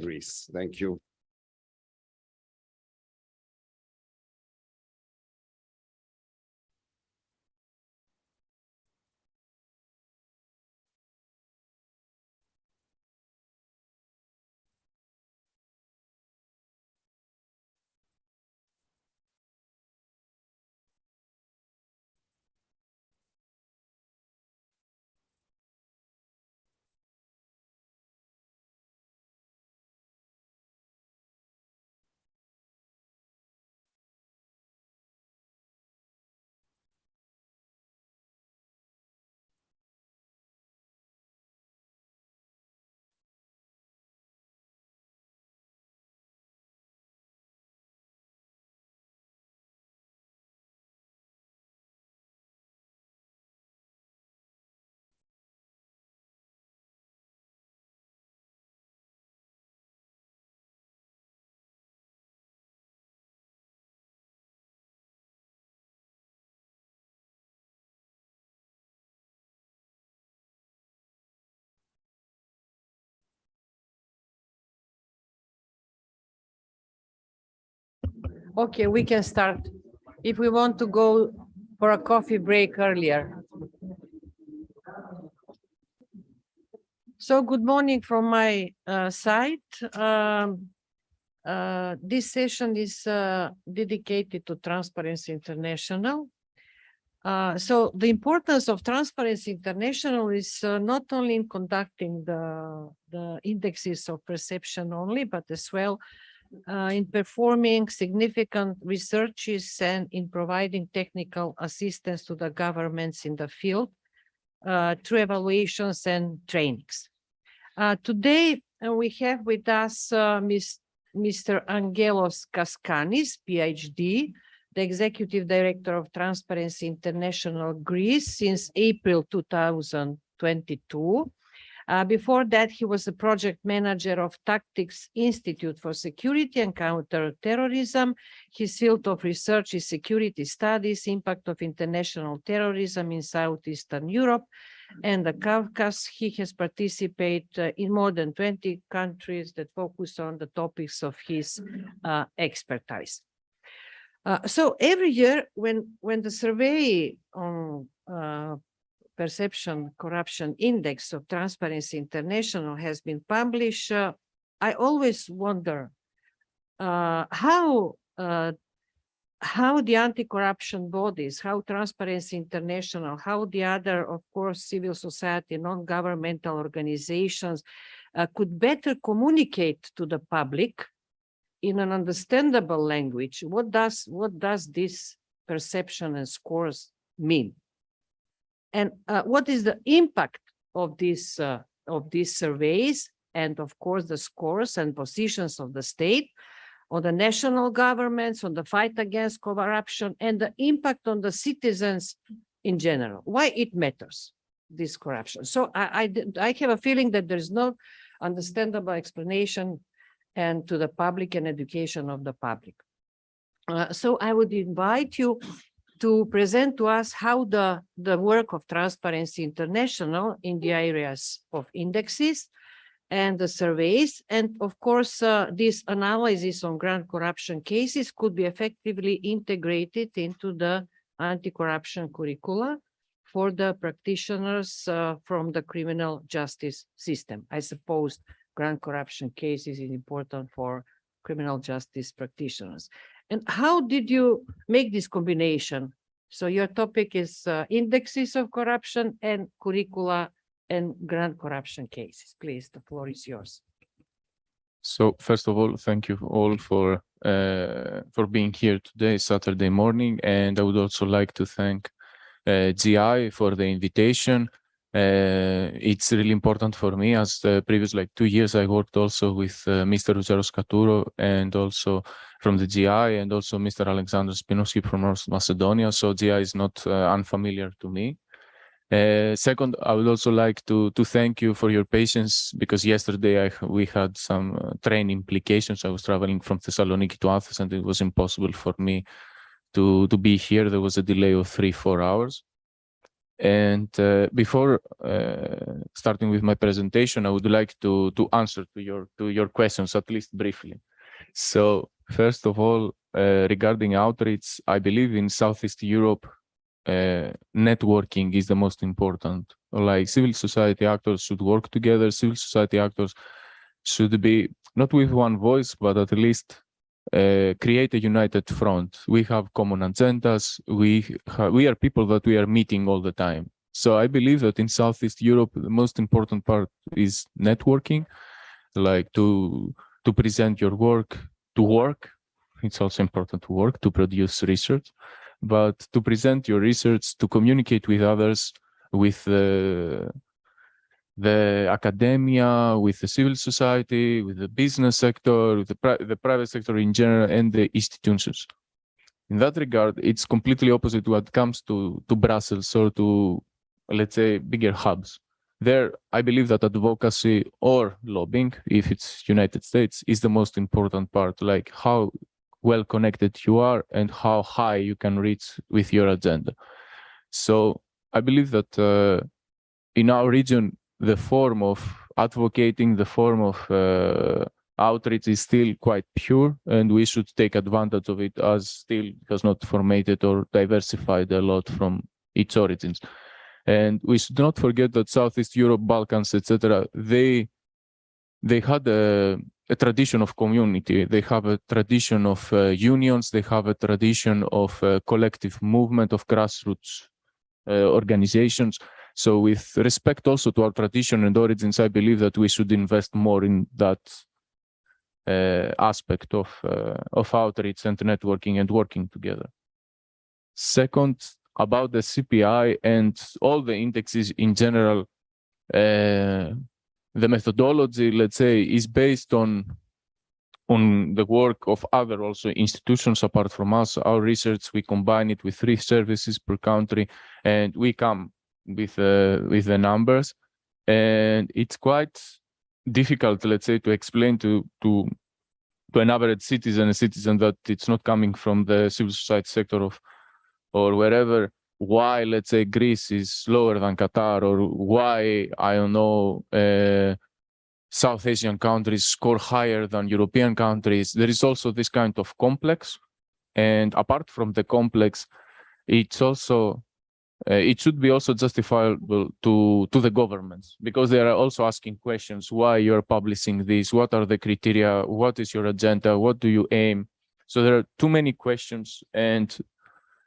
Greece. Thank you. Okay, we can start. If we want to go for a coffee break earlier. So good morning from my side. This session is dedicated to Transparency International. So the importance of Transparency International is not only in conducting the indexes of perception only, but as well in performing significant researches and in providing technical assistance to the governments in the field through evaluations and trainings. Today, we have with us Mr. Angelos Kaskanis, PhD, the Executive Director of Transparency International Greece since April 2022. Before that, he was the project manager of Tactics Institute for Security and Counterterrorism. His field of research is security studies, impact of international terrorism in Southeastern Europe and the Caucasus. He has participated in more than 20 countries that focus on the topics of his expertise. So every year when the survey on Perception Corruption Index of Transparency International has been published, I always wonder how the anti-corruption bodies, how Transparency International, how the other, of course, civil society, non-governmental organizations could better communicate to the public in an understandable language. What does this perception and scores mean? And what is the impact of these surveys and, of course, the scores and positions of the state on the national governments, on the fight against corruption, and the impact on the citizens in general? Why it matters, this corruption? So I have a feeling that there's no understandable explanation and to the public and education of the public. So I would invite you to present to us how the work of Transparency International in the areas of indexes and the surveys, and of course, this analysis on grand corruption cases could be effectively integrated into the anti-corruption curricula for the practitioners from the criminal justice system. I suppose grand corruption cases is important for criminal justice practitioners. And how did you make this combination? So your topic is indexes of corruption and curricula and grand corruption cases. Please, the floor is yours. So first of all, thank you all for being here today, Saturday morning, and I would also like to thank GI for the invitation. It's really important for me. As the previous 2 years, I worked also with Mr. Ruggero Scaturo and also from the GI, and also Mr. Alexander Spinoski from North Macedonia. So GI is not unfamiliar to me. Second, I would also like to thank you for your patience, because yesterday we had some train implications. I was traveling from Thessaloniki to Athens, and it was impossible for me to be here. There was a delay of 3-4 hours. And before starting with my presentation, I would like to answer to your questions, at least briefly. So first of all, regarding outreach, I believe in Southeast Europe, networking is the most important. Like civil society actors should work together. Civil society actors should be not with one voice, but at least create a united front. We have common agendas. We are people that we are meeting all the time. So I believe that in Southeast Europe, the most important part is networking, like to present your work, to work. It's also important to work, to produce research, but to present your research, to communicate with others, with the academia, with the civil society, with the business sector, with the private sector in general, and the institutions. In that regard, it's completely opposite to what comes to Brussels or to, let's say, bigger hubs. There, I believe that advocacy or lobbying, if it's United States, is the most important part, like how well connected you are and how high you can reach with your agenda. So I believe that in our region, the form of advocating, the form of outreach is still quite pure, and we should take advantage of it, as still has not formatted or diversified a lot from its origins. And we should not forget that Southeast Europe, Balkans, etc., they had a tradition of community. They have a tradition of unions. They have a tradition of collective movement, of grassroots organizations. So with respect also to our tradition and origins, I believe that we should invest more in that aspect of outreach and networking and working together. Second, about the CPI and all the indexes in general, the methodology, let's say, is based on the work of other also institutions apart from us. Our research, we combine it with 3 services per country, and we come with the numbers, and it's quite difficult, let's say, to explain to an average citizen, a citizen that it's not coming from the civil society sector or wherever, why, let's say, Greece is lower than Qatar, or why, I don't know, South Asian countries score higher than European countries. There is also this kind of complex, and apart from the complex, it's also it should be also justifiable to the governments, because they are also asking questions: why you are publishing this? What are the criteria? What is your agenda? What do you aim? So there are too many questions and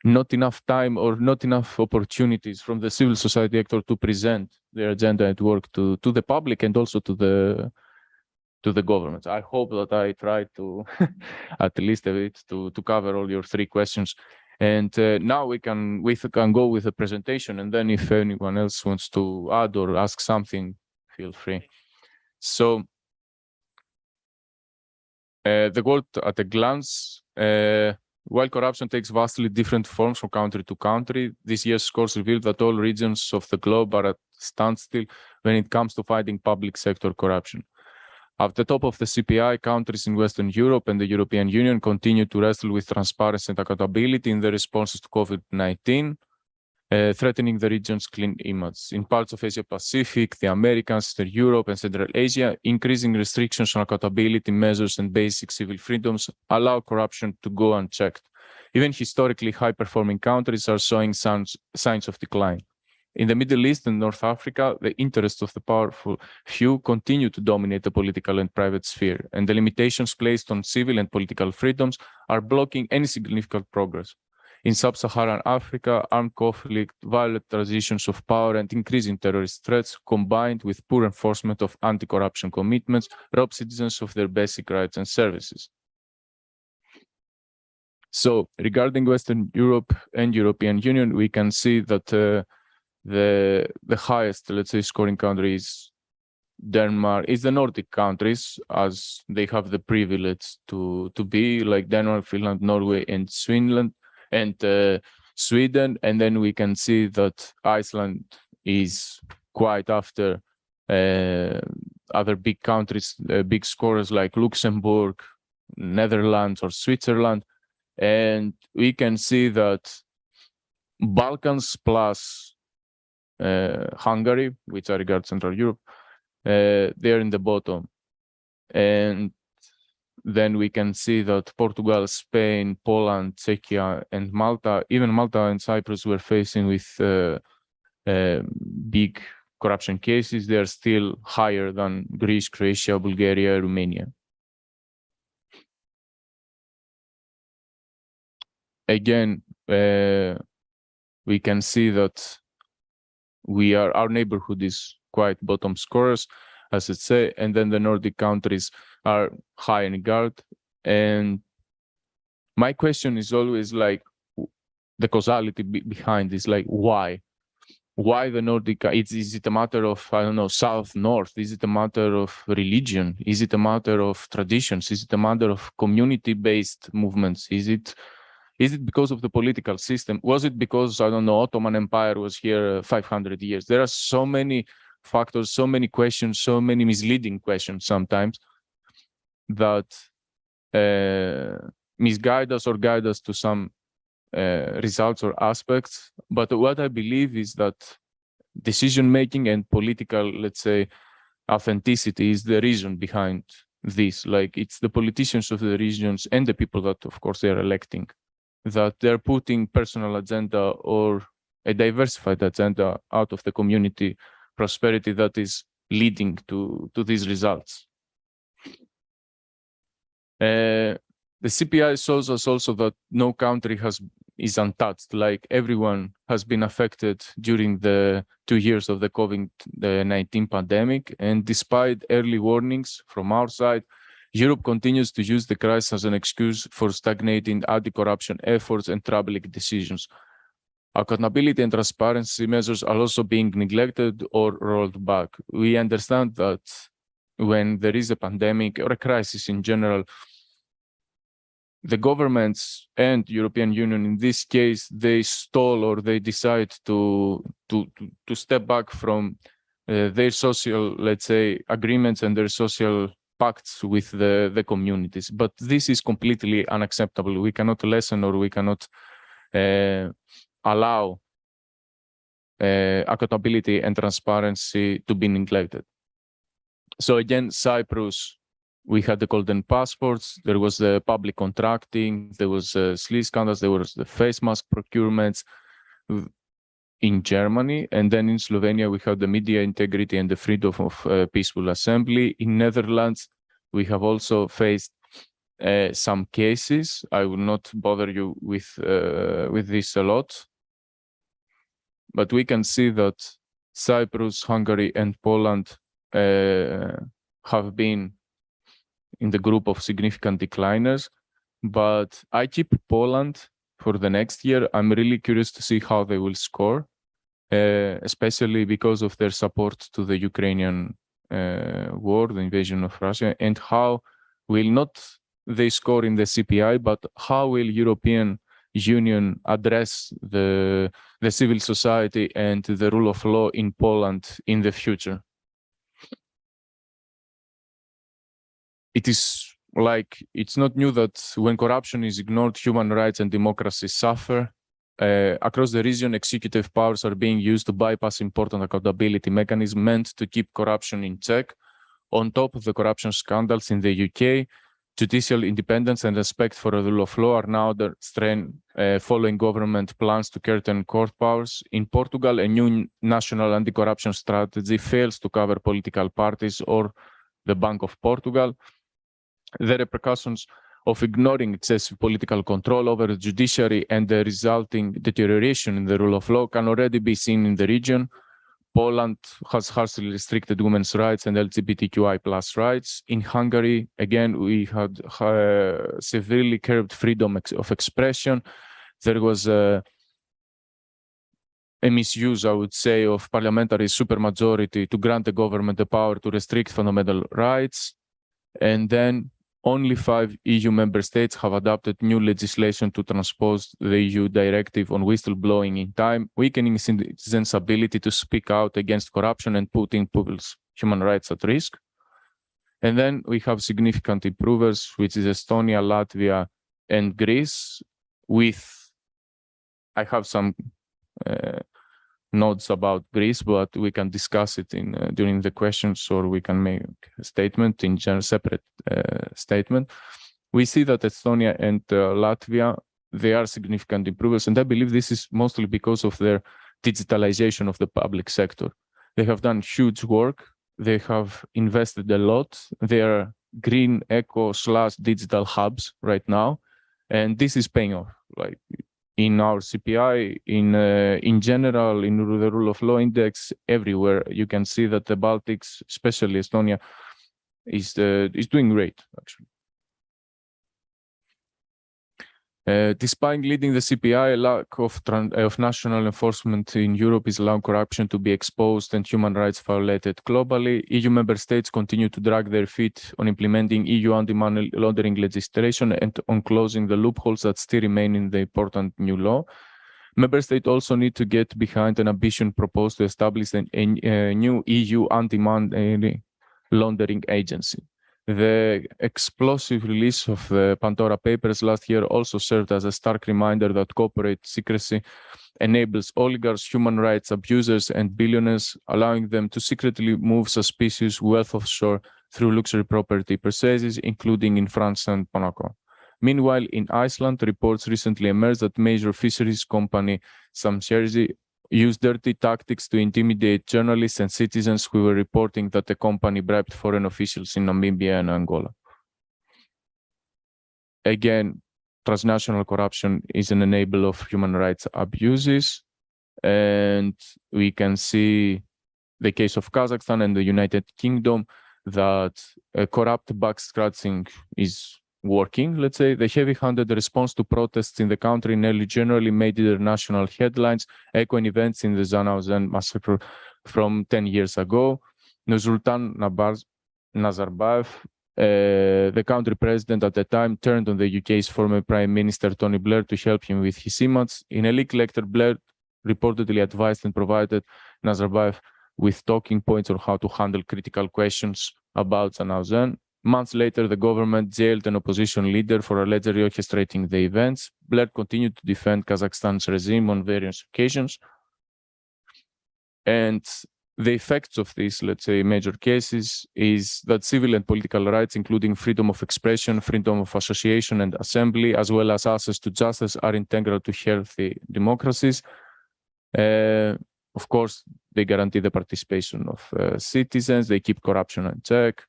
not enough time or not enough opportunities from the civil society actor to present their agenda and work to the public and also to the governments. I hope that I tried to at least a bit to cover all your 3 questions. And now we can go with the presentation, and then if anyone else wants to add or ask something, feel free. So the world at a glance. While corruption takes vastly different forms from country to country, this year's scores revealed that all regions of the globe are at standstill when it comes to fighting public sector corruption. At the top of the CPI, countries in Western Europe and the European Union continue to wrestle with transparency and accountability in their responses to COVID-19, threatening the region's clean image. In parts of Asia Pacific, the Americas, Eastern Europe, and Central Asia, increasing restrictions on accountability measures and basic civil freedoms allow corruption to go unchecked. Even historically high-performing countries are showing signs of decline. In the Middle East and North Africa, the interests of the powerful few continue to dominate the political and private sphere, and the limitations placed on civil and political freedoms are blocking any significant progress. In sub-Saharan Africa, armed conflict, violent transitions of power, and increasing terrorist threats, combined with poor enforcement of anti-corruption commitments, rob citizens of their basic rights and services. So, regarding Western Europe and European Union, we can see that the highest, let's say, scoring country is Denmark, is the Nordic countries, as they have the privilege to be like Denmark, Finland, Norway, and Sweden, and then we can see that Iceland is quite after other big countries, big scorers like Luxembourg, Netherlands, or Switzerland, and we can see that Balkans plus Hungary, which I regard Central Europe, they're in the bottom. And then we can see that Portugal, Spain, Poland, Czechia, and Malta, even Malta and Cyprus were facing with big corruption cases. They are still higher than Greece, Croatia, Bulgaria, Romania. Again, we can see that our neighborhood is quite bottom scorers, as it say, and then the Nordic countries are high in regard. And my question is always like the causality behind this, like why the Nordic? Is it a matter of, I don't know, south, north? Is it a matter of religion? Is it a matter of traditions? Is it a matter of community-based movements? Is it because of the political system? Was it because, I don't know, Ottoman Empire was here 500 years? There are so many factors, so many questions, so many misleading questions sometimes that misguide us or guide us to some results or aspects. But what I believe is that decision-making and political, let's say, authenticity is the reason behind this. Like, it's the politicians of the regions and the people that, of course, they are electing, that they're putting personal agenda or a diversified agenda out of the community prosperity that is leading to these results. The CPI shows us also that no country is untouched. Like, everyone has been affected during the 2 years of the COVID-19 pandemic, and despite early warnings from our side, Europe continues to use the crisis as an excuse for stagnating anti-corruption efforts and troubling decisions. Accountability and transparency measures are also being neglected or rolled back. We understand that when there is a pandemic or a crisis in general, the governments and European Union, in this case, they stall or they decide to step back from their social, let's say, agreements and their social pacts with the communities. But this is completely unacceptable. We cannot lessen or we cannot allow accountability and transparency to be neglected. So again, Cyprus, we had the golden passports, there was the public contracting, there was sleeve scandals, there was the face mask procurements in Germany, and then in Slovenia we have the media integrity and the freedom of peaceful assembly. In Netherlands, we have also faced some cases. I will not bother you with this a lot, but we can see that Cyprus, Hungary, and Poland have been in the group of significant decliners, but I keep Poland for the next year. I'm really curious to see how they will score, especially because of their support to the Ukrainian war, the invasion of Russia, and how will not they score in the CPI, but how will European Union address the civil society and the rule of law in Poland in the future. It is like, it's not new that when corruption is ignored, human rights and democracy suffer. Across the region, executive powers are being used to bypass important accountability mechanisms meant to keep corruption in check. On top of the corruption scandals in the UK, judicial independence and respect for the rule of law are now the strain following government plans to curtail court powers. In Portugal, a new national anti-corruption strategy fails to cover political parties or the Bank of Portugal. The repercussions of ignoring excessive political control over the judiciary and the resulting deterioration in the rule of law can already be seen in the region. Poland has harshly restricted women's rights and LGBTQI+ rights. In Hungary, again, we had severely curbed freedom of expression. There was a misuse, I would say, of parliamentary supermajority to grant the government the power to restrict fundamental rights. And then only 5 EU member states have adopted new legislation to transpose the EU directive on whistleblowing in time, weakening citizens' ability to speak out against corruption and putting people's human rights at risk. And then we have significant improvers, which is Estonia, Latvia, and Greece. I have some notes about Greece, but we can discuss it during the questions, or we can make a statement in general, separate statement. We see that Estonia and Latvia, they are significant improvers, and I believe this is mostly because of their digitalization of the public sector. They have done huge work. They have invested a lot. They are green eco/digital hubs right now, and this is paying off. Like in our CPI, in general, in the rule of law index, everywhere you can see that the Baltics, especially Estonia, is doing great actually. Despite leading the CPI, a lack of national enforcement in Europe is allowing corruption to be exposed and human rights violated globally. EU member states continue to drag their feet on implementing EU anti-money laundering legislation and on closing the loopholes that still remain in the important new law. Member states also need to get behind an ambition proposed to establish a new EU anti-money laundering agency. The explosive release of the Pandora Papers last year also served as a stark reminder that corporate secrecy enables oligarchs, human rights abusers, and billionaires, allowing them to secretly move suspicious wealth offshore through luxury property purchases, including in France and Monaco. Meanwhile, in Iceland, reports recently emerged that major fisheries company Samsjörði used dirty tactics to intimidate journalists and citizens who were reporting that the company bribed foreign officials in Namibia and Angola. Again, transnational corruption is an enabler of human rights abuses. And we can see the case of Kazakhstan and the United Kingdom that corrupt backscratching is working, let's say. The heavy-handed response to protests in the country in early January made international headlines, echoing events in the Zhanaozen massacre from 10 years ago. Nursultan Nazarbayev, the country president at the time, turned on the UK's former Prime Minister Tony Blair to help him with his image. In a leaked letter, Blair reportedly advised and provided Nazarbayev with talking points on how to handle critical questions about Zhanaozen. Months later, the government jailed an opposition leader for allegedly orchestrating the events. Blair continued to defend Kazakhstan's regime on various occasions. And the effects of these, let's say, major cases is that civil and political rights, including freedom of expression, freedom of association and assembly, as well as access to justice, are integral to healthy democracies. Of course, they guarantee the participation of citizens. They keep corruption in check.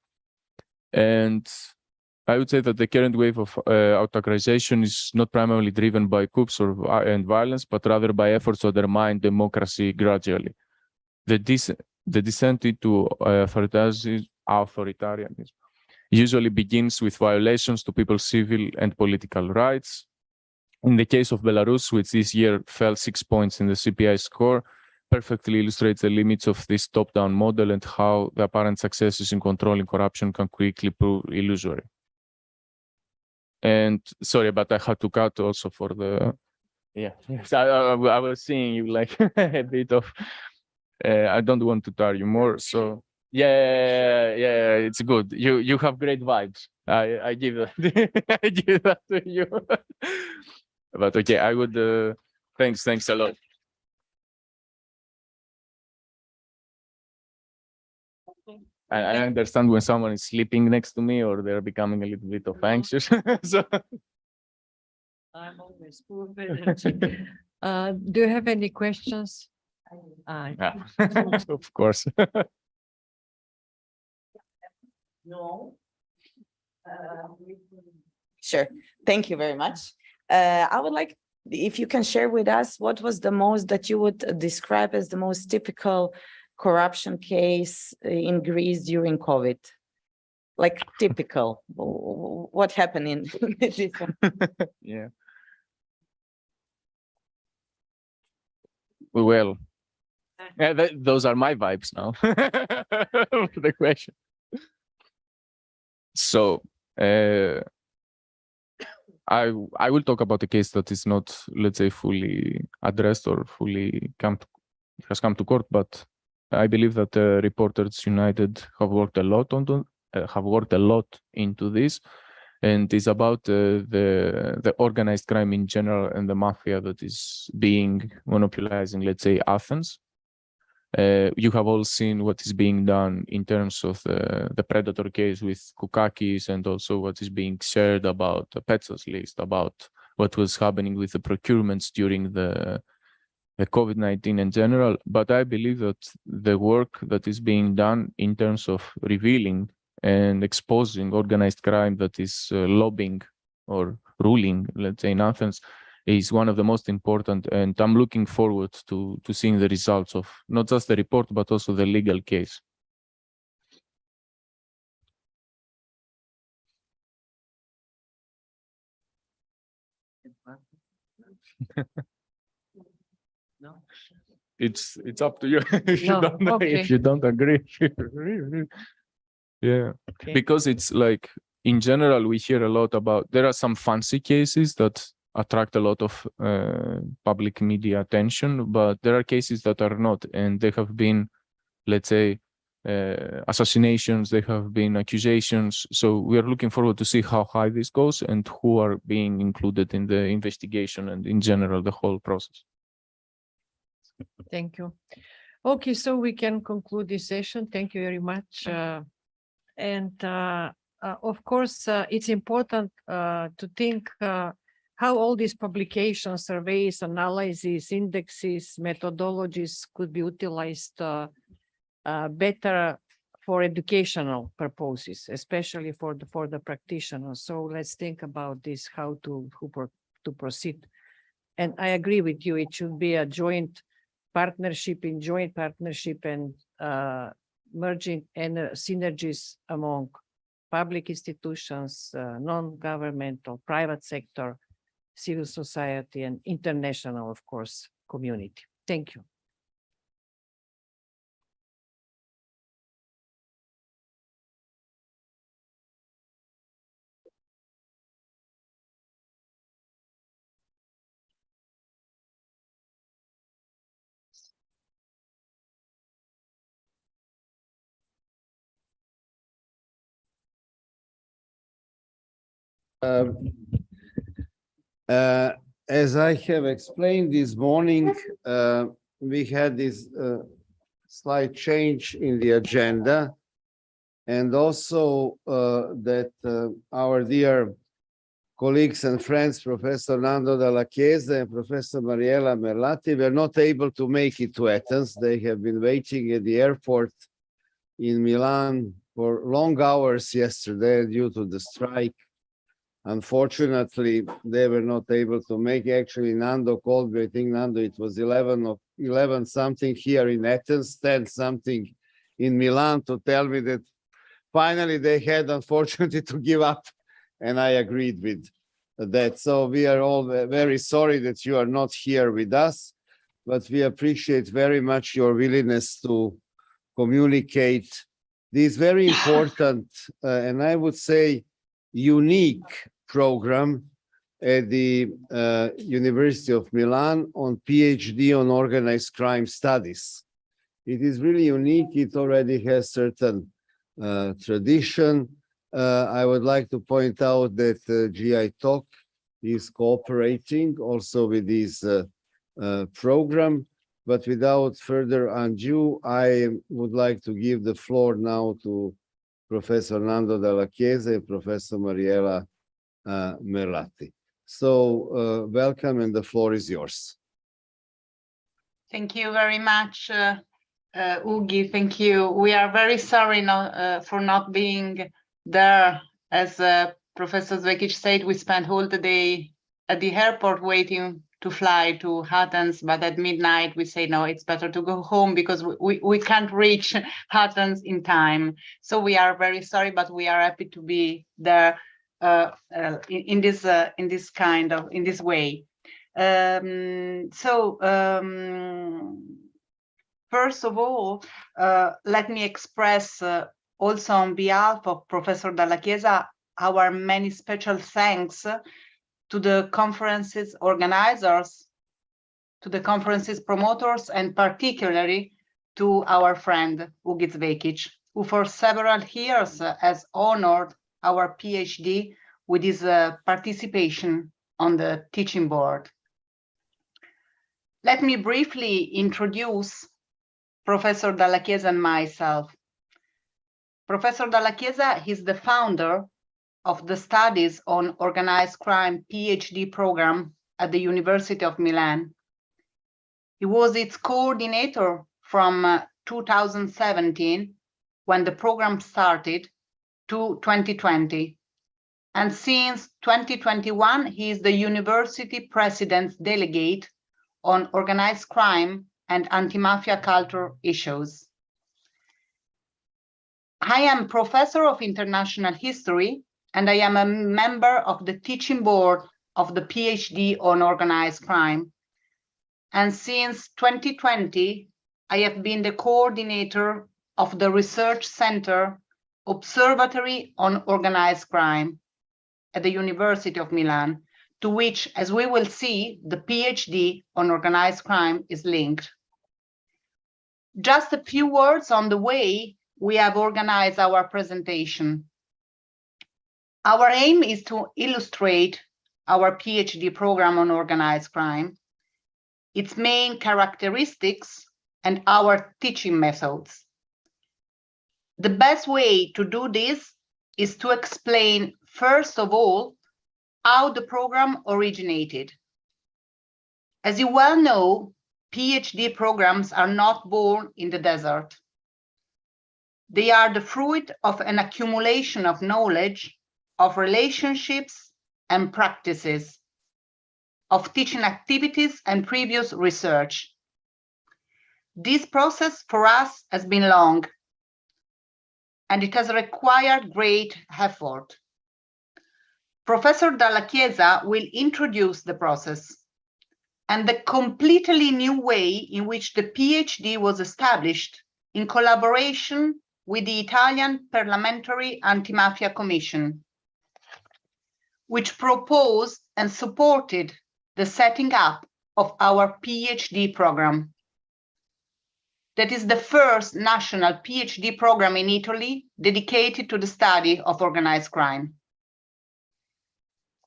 And I would say that the current wave of autocratization is not primarily driven by coups and violence, but rather by efforts to undermine democracy gradually. The descent into authoritarianism usually begins with violations to people's civil and political rights. In the case of Belarus, which this year fell 6 points in the CPI score, perfectly illustrates the limits of this top-down model and how the apparent successes in controlling corruption can quickly prove illusory. And sorry, but I had to cut also for the, I was seeing you like a bit of, I don't want to tire you more, so yeah, it's good. You have great vibes. I give that, I give that to you. But okay, I would, thanks a lot. I understand when someone is sleeping next to me or they're becoming a little bit of anxious. So. I'm always full of energy. Do you have any questions? Yeah. Of course. No. Sure. Thank you very much. I would like, if you can share with us, what was the most that you would describe as the most typical corruption case in Greece during COVID? Like typical, what happened in this one? Yeah. Well, yeah, those are my vibes now. The question. So I will talk about a case that is not, let's say, fully addressed or fully has come to court, but I believe that Reporters United have worked a lot into this, and it's about the organized crime in general and the mafia that is monopolizing, let's say, Athens. You have all seen what is being done in terms of the Predator case with Koukakis, and also what is being shared about the Petsos list, about what was happening with the procurements during the COVID-19 in general. But I believe that the work that is being done in terms of revealing and exposing organized crime that is lobbying or ruling, let's say, in Athens, is one of the most important, and I'm looking forward to seeing the results of not just the report, but also the legal case. No. It's up to you if you No, don't okay. if you don't agree. Yeah, Okay. because it's like in general we hear a lot about, there are some fancy cases that attract a lot of public media attention, but there are cases that are not, and they have been, let's say, assassinations, they have been accusations. So we are looking forward to see how high this goes and who are being included in the investigation and in general the whole process. Thank you. Okay, so we can conclude this session. Thank you very much. Of course, it's important to think how all these publications, surveys, analyses, indexes, methodologies could be utilized better for educational purposes, especially for the practitioners. So let's think about this, how to proceed. And I agree with you, it should be a joint partnership and merging and synergies among public institutions, non-governmental, private sector, civil society, and international, of course, community. Thank you. As I have explained this morning, we had this slight change in the agenda, and also that our dear colleagues and friends, Professor Nando Dalla Chiesa and Professor Mariela Merlati, were not able to make it to Athens. They have been waiting at the airport in Milan for long hours yesterday due to the strike. Unfortunately, they were not able to make it. Actually, Nando called me. I think, Nando, it was 11 something here in Athens, 10 something in Milan, to tell me that finally they had, unfortunately, to give up. And I agreed with that. So we are all very sorry that you are not here with us, but we appreciate very much your willingness to communicate this very important, and I would say unique program at the University of Milan on PhD on organized crime studies. It is really unique. It already has certain tradition. I would like to point out that GI Talk is cooperating also with this program. But without further ado, I would like to give the floor now to Professor Nando Dalla Chiesa and Professor Mariela Merlati. So welcome, and the floor is yours. Thank you very much, Ugi. Thank you. We are very sorry for not being there. As Professor Zvekic said, we spent all the day at the airport waiting to fly to Athens, but at midnight we say, no, it's better to go home because we can't reach Athens in time. So we are very sorry, but we are happy to be there in this way. First of all, let me express also on behalf of Professor Dalla Chiesa our many special thanks to the conference's organizers, to the conference's promoters, and particularly to our friend Ugi Zvekic, who for several years has honored our PhD with his participation on the teaching board. Let me briefly introduce Professor Dalla Chiesa and myself. Professor Dalla Chiesa is the founder of the Studies on Organized Crime PhD program at the University of Milan. He was its coordinator from 2017, when the program started, to 2020. And since 2021, he is the university president's delegate on organized crime and anti-mafia culture issues. I am professor of international history, and I am a member of the teaching board of the PhD on organized crime. And since 2020, I have been the coordinator of the Research Center Observatory on Organized Crime at the University of Milan, to which, as we will see, the PhD on organized crime is linked. Just a few words on the way we have organized our presentation. Our aim is to illustrate our PhD program on organized crime, its main characteristics, and our teaching methods. The best way to do this is to explain, first of all, how the program originated. As you well know, PhD programs are not born in the desert. They are the fruit of an accumulation of knowledge, of relationships and practices, of teaching activities and previous research. This process for us has been long, and it has required great effort. Professor Dalla Chiesa will introduce the process and the completely new way in which the PhD was established in collaboration with the Italian Parliamentary Anti-Mafia Commission, which proposed and supported the setting up of our PhD program. That is the first national PhD program in Italy dedicated to the study of organized crime.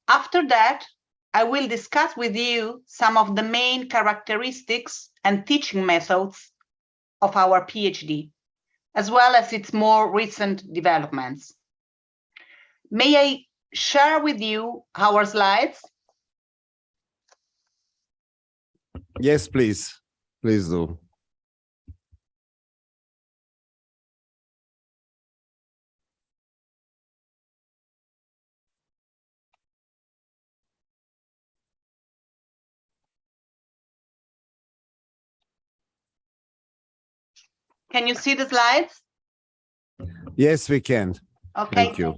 After that, I will discuss with you some of the main characteristics and teaching methods of our PhD, as well as its more recent developments. May I share with you our slides? Yes, please. Please do. Can you see the slides? Yes, we can. Okay. Thank you.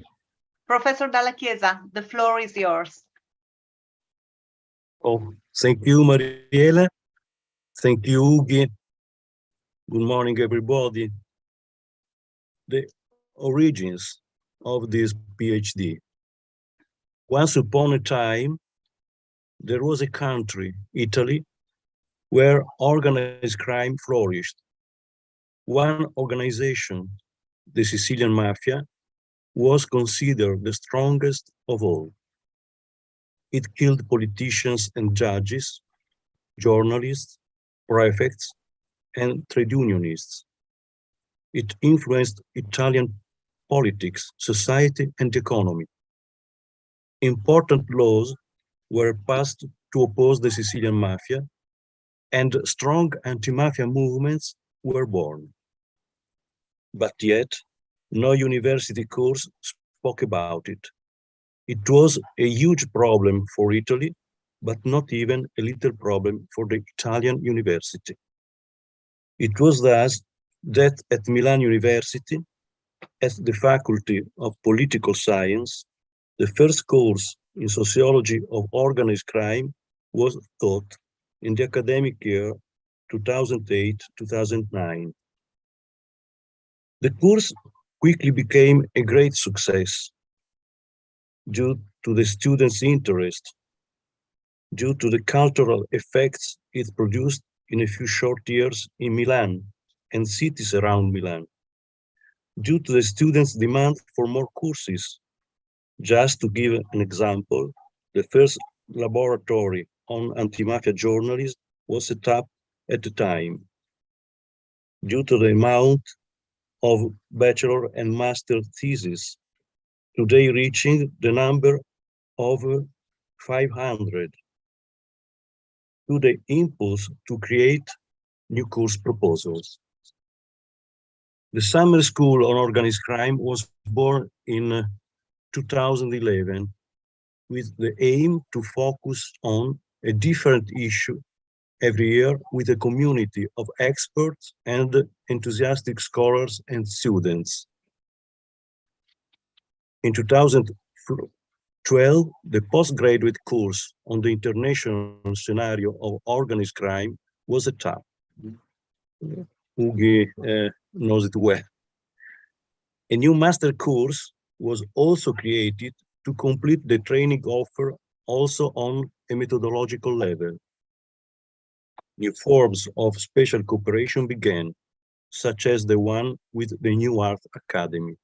Professor Dalla Chiesa, the floor is yours. Oh, thank you, Mariela. Thank you, Ugi. Good morning, everybody. The origins of this PhD. Once upon a time, there was a country, Italy, where organized crime flourished. One organization, the Sicilian Mafia, was considered the strongest of all. It killed politicians and judges, journalists, prefects, and trade unionists. It influenced Italian politics, society, and economy. Important laws were passed to oppose the Sicilian Mafia, and strong anti-mafia movements were born. But yet, no university course spoke about it. It was a huge problem for Italy, but not even a little problem for the Italian university. It was thus that at Milan University, at the Faculty of Political Science, the first course in sociology of organized crime was taught in the academic year 2008-2009. The course quickly became a great success due to the students' interest, due to the cultural effects it produced in a few short years in Milan and cities around Milan, due to the students' demand for more courses. Just to give an example, the first laboratory on anti-mafia journalism was set up at the time. Due to the amount of bachelor and master theses, today reaching the number of 500, to the impulse to create new course proposals. The Summer School on Organized Crime was born in 2011 with the aim to focus on a different issue every year with a community of experts and enthusiastic scholars and students. In 2012, the postgraduate course on the international scenario of organized crime was set up. Ugi knows it well. A new master course was also created to complete the training offer also on a methodological level. New forms of special cooperation began, such as the one with the New Art Academy.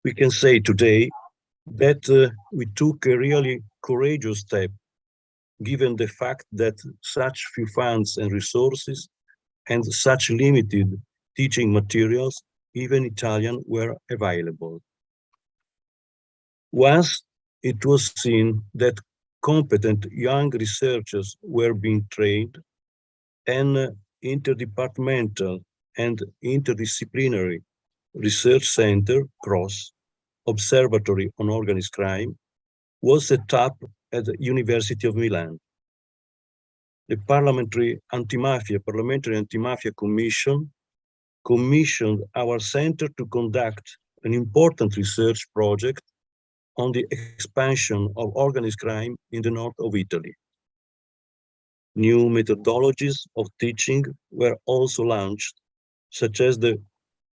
We can say today that we took a really courageous step, given the fact that such few funds and resources and such limited teaching materials, even Italian, were available. Once it was seen that competent young researchers were being trained, an interdepartmental and interdisciplinary research center, CROSS, Observatory on Organized Crime, was set up at the University of Milan. The Parliamentary Anti-Mafia Commission commissioned our center to conduct an important research project on the expansion of organized crime in the north of Italy. New methodologies of teaching were also launched, such as the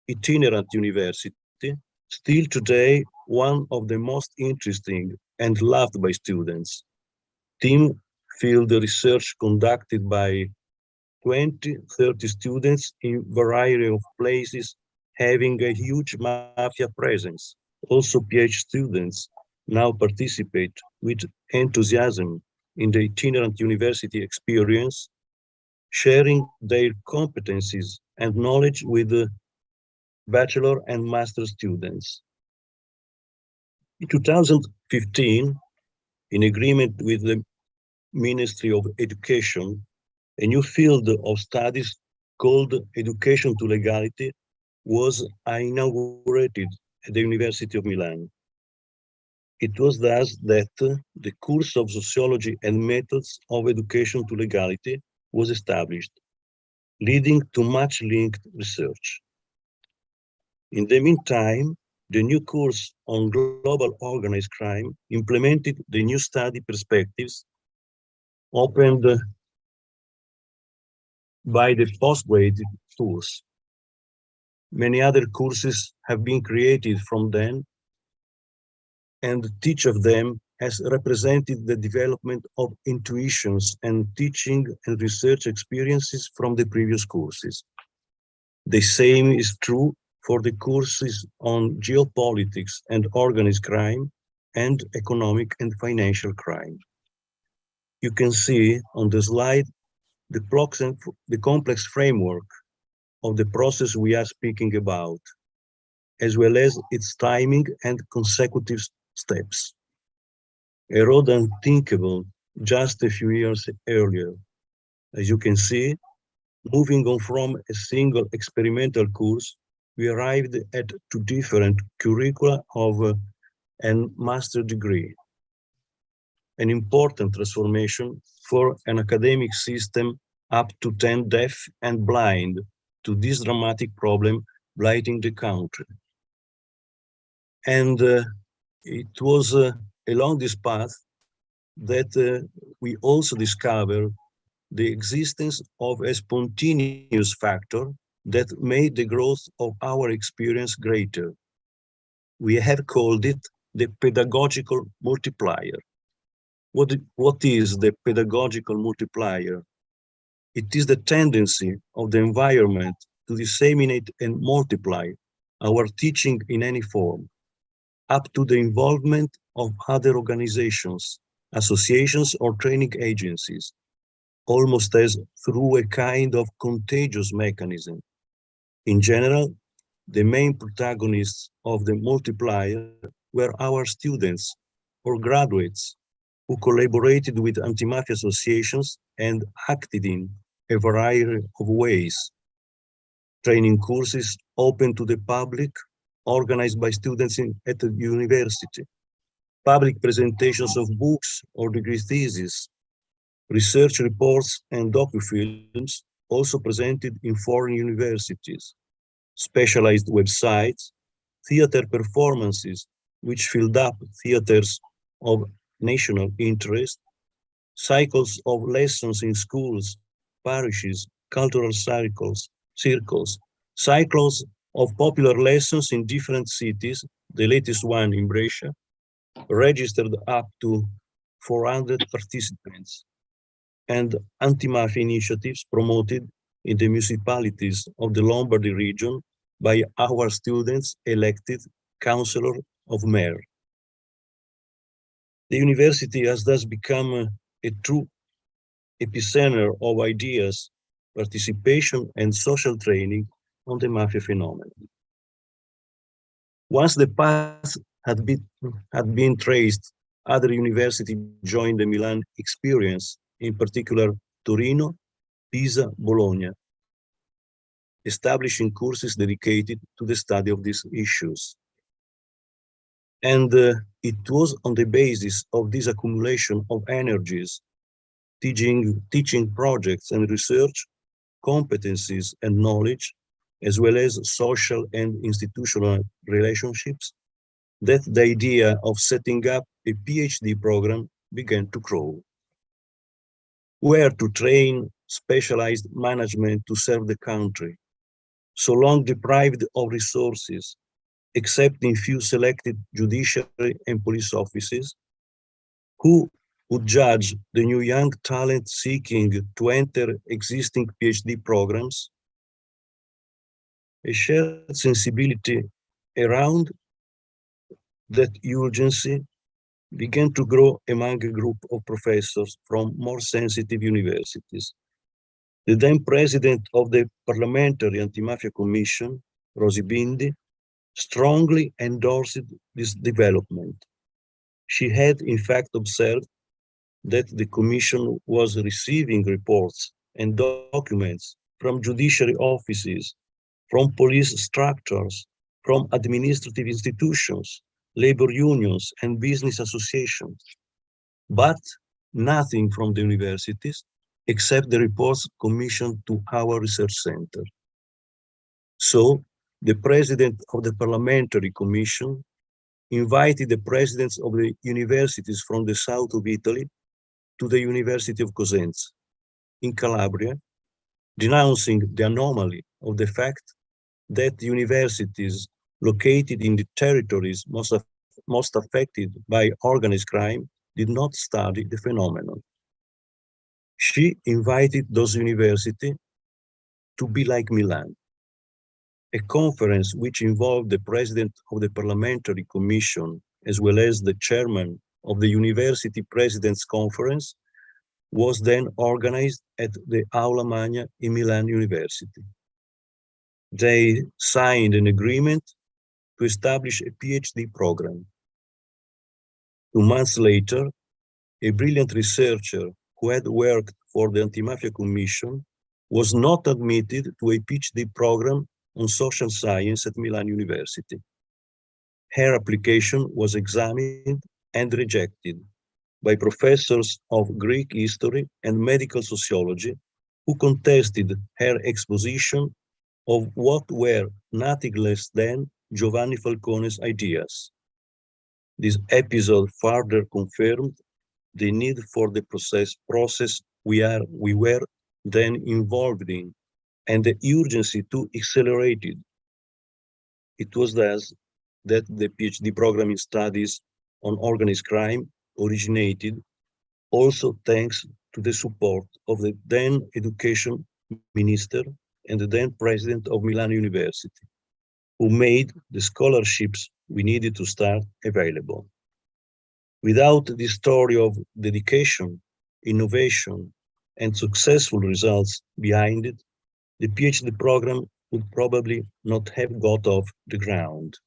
itinerant university, still today one of the most interesting and loved by students. Team field research conducted by 20-30 students in variety of places having a huge mafia presence. Also PhD students now participate with enthusiasm in the itinerant university experience, sharing their competencies and knowledge with the bachelor and master students. In 2015, in agreement with the Ministry of Education, a new field of studies called Education to Legality was inaugurated at the University of Milan. It was thus that the course of Sociology and Methods of Education to Legality was established, leading to much linked research. In the meantime, the new course on global organized crime implemented the new study perspectives opened by the postgraduate course. Many other courses have been created from then, and each of them has represented the development of intuitions and teaching and research experiences from the previous courses. The same is true for the courses on geopolitics and organized crime and economic and financial crime. You can see on the slide the complex framework of the process we are speaking about, as well as its timing and consecutive steps. A road unthinkable just a few years earlier. As you can see, moving on from a single experimental course, we arrived at two different curricula of a master degree. An important transformation for an academic system up to 10 deaf and blind to this dramatic problem blighting the country. And it was along this path that we also discover the existence of a spontaneous factor that made the growth of our experience greater. We have called it the pedagogical multiplier. What is the pedagogical multiplier? It is the tendency of the environment to disseminate and multiply our teaching in any form, up to the involvement of other organizations, associations, or training agencies, almost as through a kind of contagious mechanism. In general, the main protagonists of the multiplier were our students or graduates who collaborated with anti-mafia associations and acted in a variety of ways. Training courses open to the public, organized by students at the university, public presentations of books or degree theses, research reports and docufilms also presented in foreign universities, specialized websites, theater performances which filled up theaters of national interest, cycles of lessons in schools, parishes, cultural circles, cycles of popular lessons in different cities, the latest one in Brescia, registered up to 400 participants, and anti-mafia initiatives promoted in the municipalities of the Lombardy region by our students elected councillor of mayor. The university has thus become a true epicenter of ideas, participation, and social training on the mafia phenomenon. Once the path had been traced, other universities joined the Milan experience, in particular Torino, Pisa, Bologna, establishing courses dedicated to the study of these issues. And it was on the basis of this accumulation of energies, teaching projects and research, competencies and knowledge, as well as social and institutional relationships, that the idea of setting up a PhD program began to grow. Where to train specialized management to serve the country, so long deprived of resources, except in few selected judiciary and police offices, who would judge the new young talent seeking to enter existing PhD programs? A shared sensibility around that urgency began to grow among a group of professors from more sensitive universities. The then president of the Parliamentary Anti-Mafia Commission, Rosy Bindi, strongly endorsed this development. She had in fact observed that the commission was receiving reports and documents from judiciary offices, from police structures, from administrative institutions, labor unions, and business associations, but nothing from the universities except the reports commissioned to our research center. So the president of the Parliamentary Commission invited the presidents of the universities from the south of Italy to the University of Cosenza in Calabria, denouncing the anomaly of the fact that the universities located in the territories most affected by organized crime did not study the phenomenon. She invited those universities to be like Milan. A conference which involved the president of the Parliamentary Commission as well as the chairman of the University President's Conference was then organized at the Aula Magna in Milan University. They signed an agreement to establish a PhD program. 2 months later, a brilliant researcher who had worked for the Anti-Mafia Commission was not admitted to a PhD program on social science at Milan University. Her application was examined and rejected by professors of Greek history and medical sociology who contested her exposition of what were nothing less than Giovanni Falcone's ideas. This episode further confirmed the need for the process we were then involved in, and the urgency to accelerate it. It was thus that the PhD program in studies on organized crime originated, also thanks to the support of the then education minister and the then president of Milan University, who made the scholarships we needed to start available. Without this story of dedication, innovation, and successful results behind it, the PhD program would probably not have got off the ground.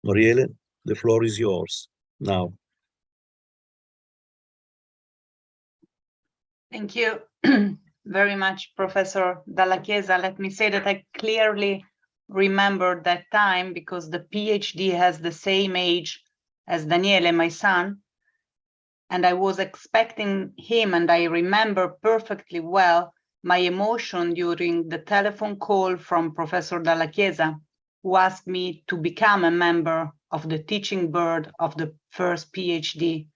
Mariele, the floor is yours now. Thank you very much, Professor Dalla Chiesa. Let me say that I clearly remember that time because the PhD has the same age as Daniele, my son, and I was expecting him, and I remember perfectly well my emotion during the telephone call from Professor Dalla Chiesa, who asked me to become a member of the teaching board of the first PhD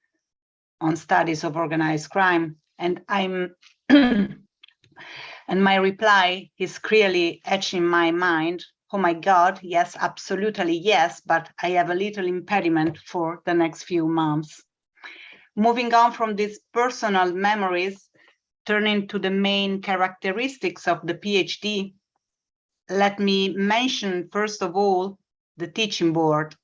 on studies of organized crime. And and my reply is clearly etched in my mind. Oh my God, yes, absolutely yes, but I have a little impediment for the next few months. Moving on from these personal memories, turning to the main characteristics of the PhD, let me mention first of all the teaching board.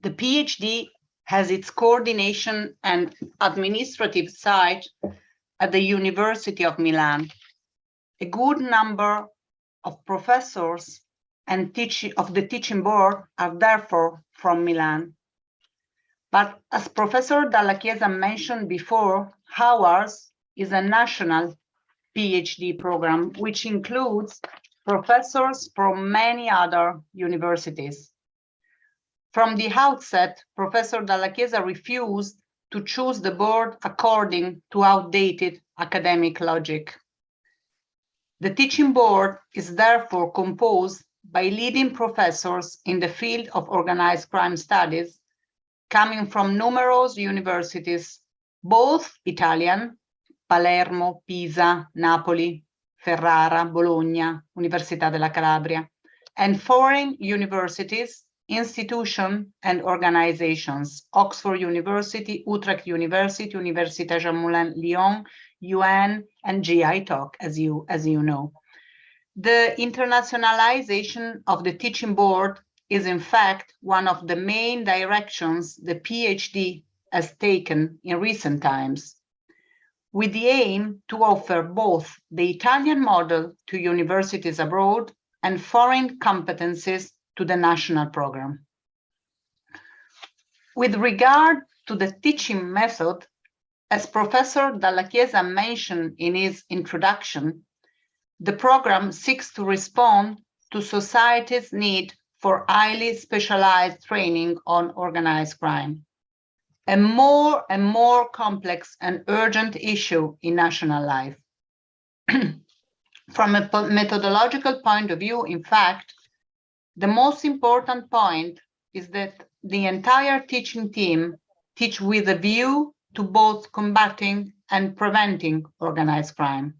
The PhD has its coordination and administrative site at the University of Milan. A good number of professors and of the teaching board are therefore from Milan. But as Professor Dalla Chiesa mentioned before, ours is a national PhD program, which includes professors from many other universities. From the outset, Professor Dalla Chiesa refused to choose the board according to outdated academic logic. The teaching board is therefore composed by leading professors in the field of organized crime studies, coming from numerous universities, both Italian, Palermo, Pisa, Napoli, Ferrara, Bologna, Università della Calabria, and foreign universities, institutions, and organizations, Oxford University, Utrecht University, Université Jean Moulin Lyon, UN, and GI Talk, as you know. The internationalization of the teaching board is in fact one of the main directions the PhD has taken in recent times, with the aim to offer both the Italian model to universities abroad and foreign competencies to the national program. With regard to the teaching method, as Professor Dalla Chiesa mentioned in his introduction, the program seeks to respond to society's need for highly specialized training on organized crime, a more and more complex and urgent issue in national life. From a methodological point of view, in fact, the most important point is that the entire teaching team teach with a view to both combating and preventing organized crime.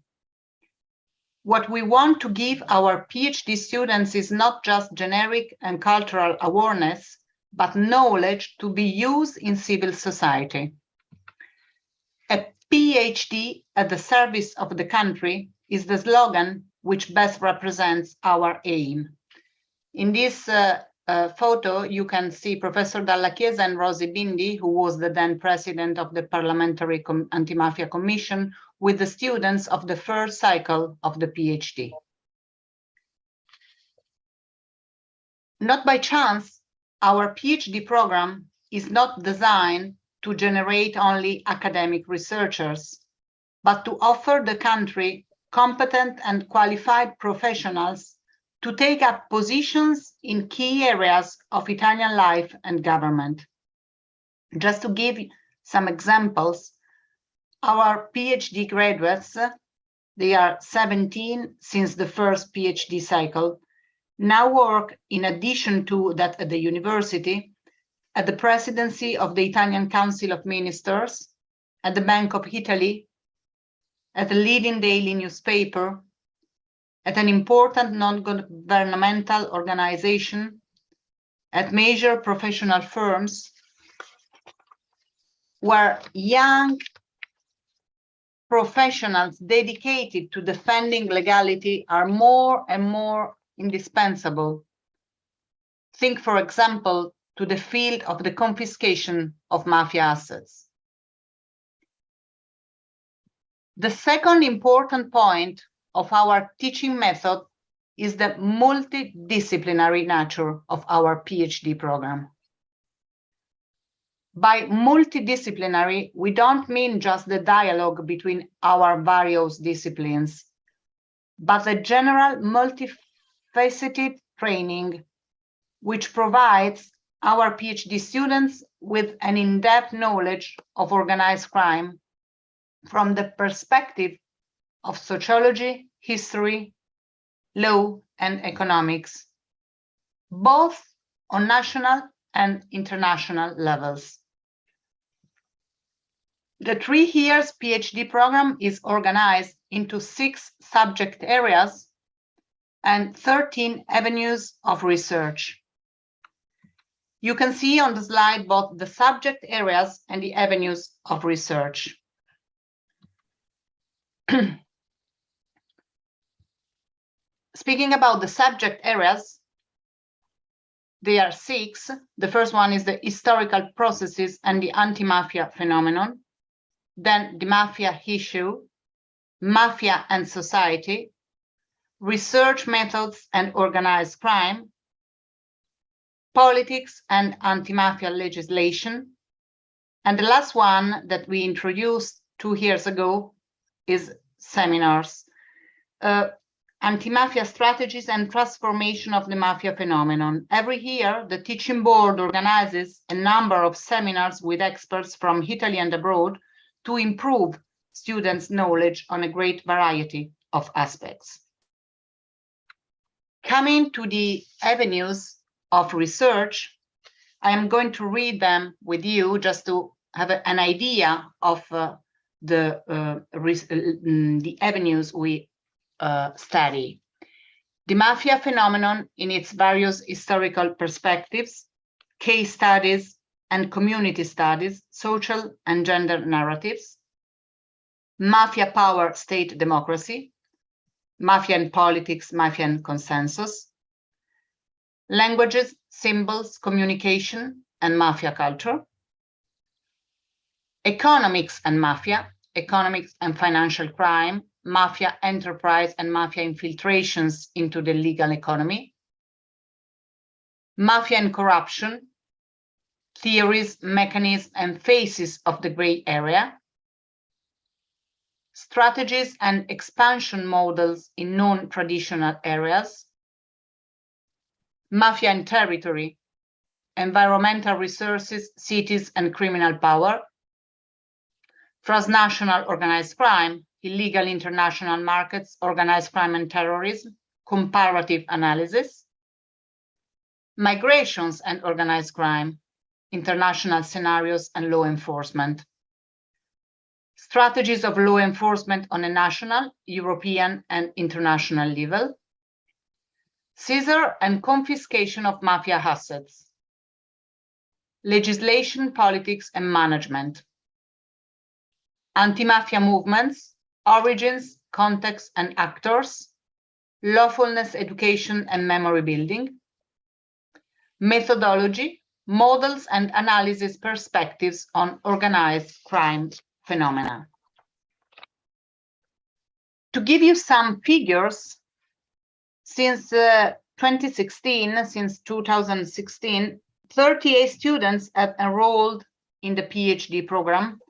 What we want to give our PhD students is not just generic and cultural awareness, but knowledge to be used in civil society. A PhD at the service of the country is the slogan which best represents our aim. In this photo, you can see Professor Dalla Chiesa and Rosy Bindi, who was the then president of the Parliamentary Anti-Mafia Commission, with the students of the first cycle of the PhD. Not by chance, our PhD program is not designed to generate only academic researchers, but to offer the country competent and qualified professionals to take up positions in key areas of Italian life and government. Just to give some examples, our PhD graduates, they are 17 since the first PhD cycle, now work in addition to that at the university at the presidency of the Italian Council of Ministers, at the Bank of Italy, at a leading daily newspaper, at an important non-governmental organization, at major professional firms, where young professionals dedicated to defending legality are more and more indispensable. Think, for example, to the field of the confiscation of mafia assets. The second important point of our teaching method is the multidisciplinary nature of our PhD program. By multidisciplinary, we don't mean just the dialogue between our various disciplines, but the general multifaceted training which provides our PhD students with an in-depth knowledge of organized crime from the perspective of sociology, history, law, and economics, both on national and international levels. The 3 years PhD program is organized into 6 subject areas and 13 avenues of research. You can see on the slide both the subject areas and the avenues of research. Speaking about the subject areas, there are 6. The first one is the historical processes and the anti-mafia phenomenon. Then the mafia issue, mafia and society, research methods and organized crime, politics and anti-mafia legislation. And the last one that we introduced 2 years ago is seminars. Anti-mafia strategies and transformation of the mafia phenomenon. Every year, the teaching board organizes a number of seminars with experts from Italy and abroad to improve students' knowledge on a great variety of aspects. Coming to the avenues of research, I am going to read them with you just to have an idea of the avenues we study. The mafia phenomenon in its various historical perspectives, case studies and community studies, social and gender narratives, mafia power state democracy, mafia and politics, mafia and consensus, languages, symbols, communication and mafia culture, economics and mafia, economics and financial crime, mafia enterprise and mafia infiltrations into the legal economy, mafia and corruption, theories, mechanisms, and phases of the gray area, strategies and expansion models in non-traditional areas, mafia and territory, environmental resources, cities, and criminal power, transnational organized crime, illegal international markets, organized crime and terrorism, comparative analysis, migrations and organized crime, international scenarios and law enforcement, strategies of law enforcement on a national, European, and international level, seizure and confiscation of mafia assets, legislation, politics, and management, anti-mafia movements, origins, context, and actors, lawfulness education and memory building, methodology, models and analysis perspectives on organized crime phenomena. To give you some figures, since 2016, 38 students have enrolled in the PhD program,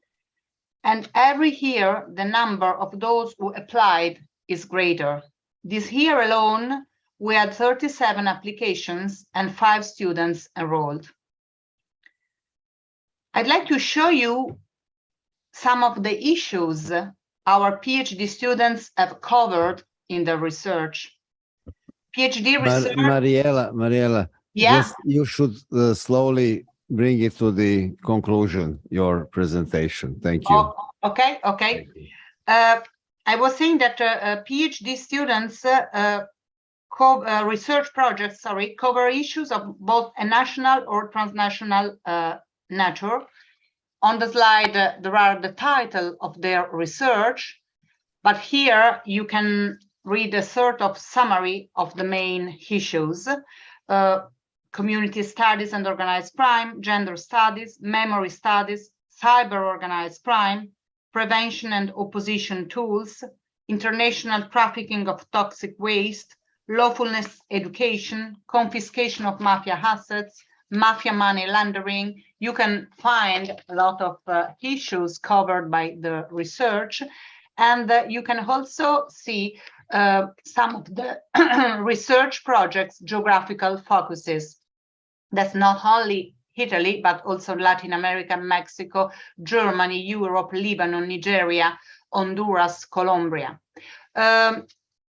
and every year the number of those who applied is greater. This year alone, we had 37 applications and 5 students enrolled. I'd like to show you some of the issues our PhD students have covered in their research. PhD research. Mariela, Yeah. just you should slowly bring it to the conclusion, your presentation. Thank you. Oh, okay. I was saying that PhD students research projects, cover issues of both a national or transnational nature. On the slide, there are the title of their research, but here you can read a sort of summary of the main issues. Community studies and organized crime, gender studies, memory studies, cyber organized crime, prevention and opposition tools, international trafficking of toxic waste, lawfulness education, confiscation of mafia assets, mafia money laundering. You can find a lot of issues covered by the research, and you can also see some of the research projects' geographical focuses. That's not only Italy, but also Latin America, Mexico, Germany, Europe, Lebanon, Nigeria, Honduras, Colombia.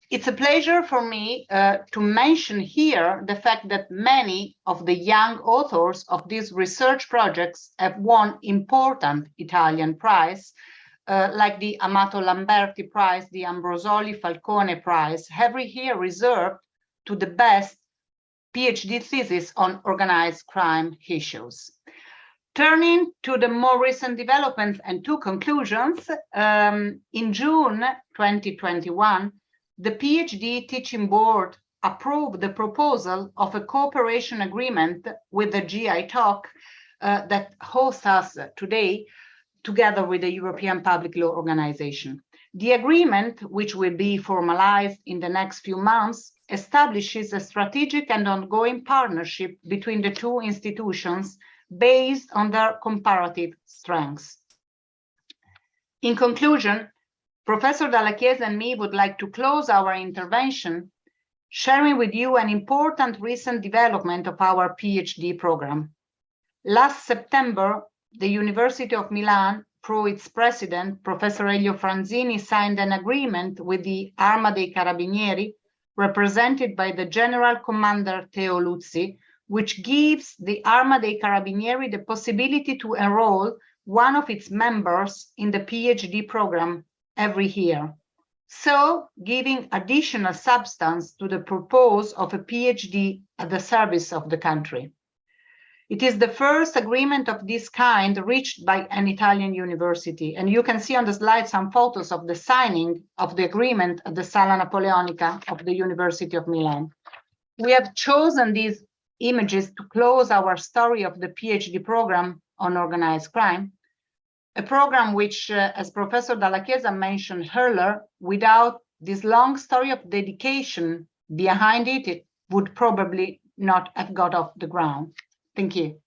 It's a pleasure for me to mention here the fact that many of the young authors of these research projects have won important Italian prizes, like the Amato Lamberti Prize, the Ambrosoli Falcone Prize, every year reserved to the best PhD thesis on organized crime issues. Turning to the more recent developments and two conclusions, in June 2021, the PhD Teaching Board approved the proposal of a cooperation agreement with the GI Talk that hosts us today, together with the European Public Law Organization. The agreement, which will be formalized in the next few months, establishes a strategic and ongoing partnership between the two institutions based on their comparative strengths. In conclusion, Professor Dalla Chiesa and me would like to close our intervention sharing with you an important recent development of our PhD program. Last September, the University of Milan, through its president, Professor Elio Franzini, signed an agreement with the Arma dei Carabinieri, represented by the General Commander Teo Luzzi, which gives the Arma dei Carabinieri the possibility to enroll one of its members in the PhD program every year, so giving additional substance to the purpose of a PhD at the service of the country. It is the first agreement of this kind reached by an Italian university, and you can see on the slide some photos of the signing of the agreement at the Sala Napoleonica of the University of Milan. We have chosen these images to close our story of the PhD program on organized crime, a program which, as Professor Dalla Chiesa mentioned earlier, without this long story of dedication behind it, it would probably not have got off the ground. Thank you.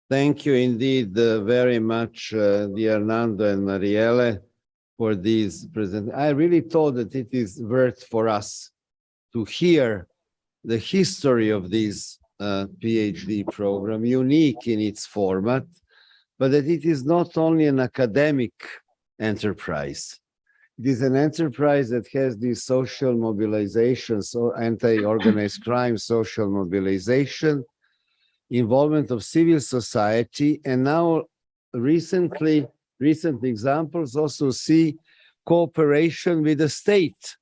Thank you indeed very much, dear Nando and Marielle, for these present. I really thought that it is worth for us to hear the history of this PhD program, unique in its format, but that it is not only an academic enterprise. It is an enterprise that has this social mobilization, so anti-organized crime, social mobilization, involvement of civil society, and now recent examples also see cooperation with the state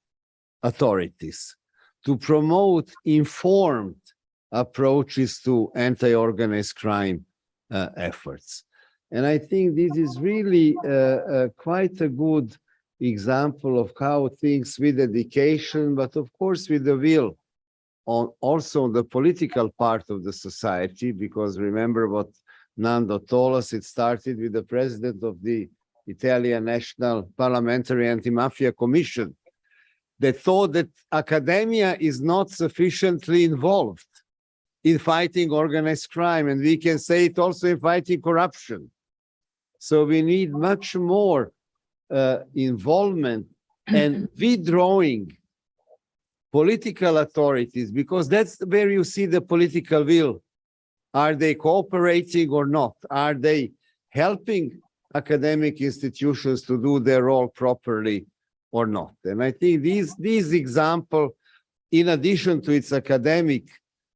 authorities to promote informed approaches to anti-organized crime efforts. And I think this is really quite a good example of how things with dedication, but of course with the will, also on the political part of the society, because remember what Nando told us, it started with the president of the Italian National Parliamentary Anti-Mafia Commission, that thought that academia is not sufficiently involved in fighting organized crime, and we can say it also in fighting corruption. So we need much more involvement and withdrawing political authorities, because that's where you see the political will. Are they cooperating or not? Are they helping academic institutions to do their role properly or not. And I think this example, in addition to its academic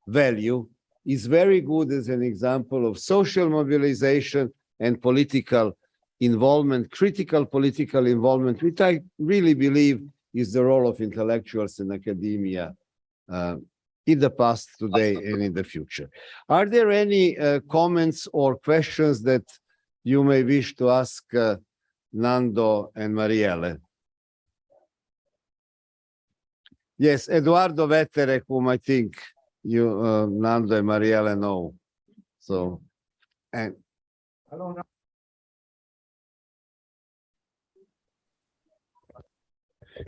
value, is very good as an example of social mobilization and political involvement, critical political involvement, which I really believe is the role of intellectuals in academia in the past, today, and in the future. Are there any comments or questions that you may wish to ask Nando and Marielle? Yes, Eduardo Vettere, whom I think you, Nando and Marielle know. So, and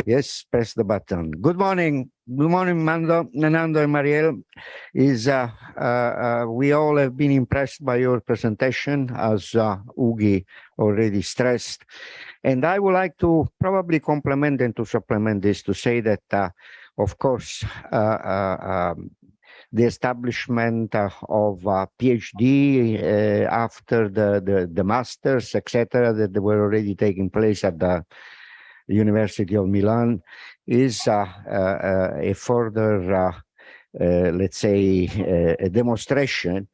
yes, press the button. Good morning. Good morning, Nando and Marielle. We all have been impressed by your presentation, as Ugi already stressed. And I would like to probably complement and to supplement this to say that, of course, the establishment of PhD after the masters, etc., that were already taking place at the University of Milan is a further, let's say, a demonstration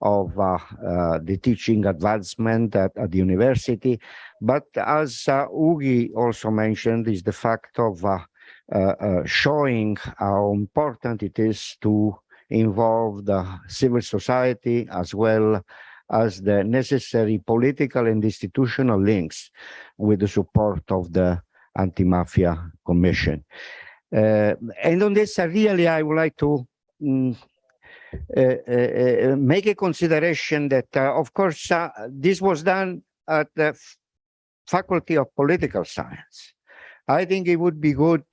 of the teaching advancement at the university. But as Ugi also mentioned, is the fact of showing how important it is to involve the civil society as well as the necessary political and institutional links with the support of the Anti-Mafia Commission. And on this, I would like to make a consideration that, of course, this was done at the Faculty of Political Science. I think it would be good,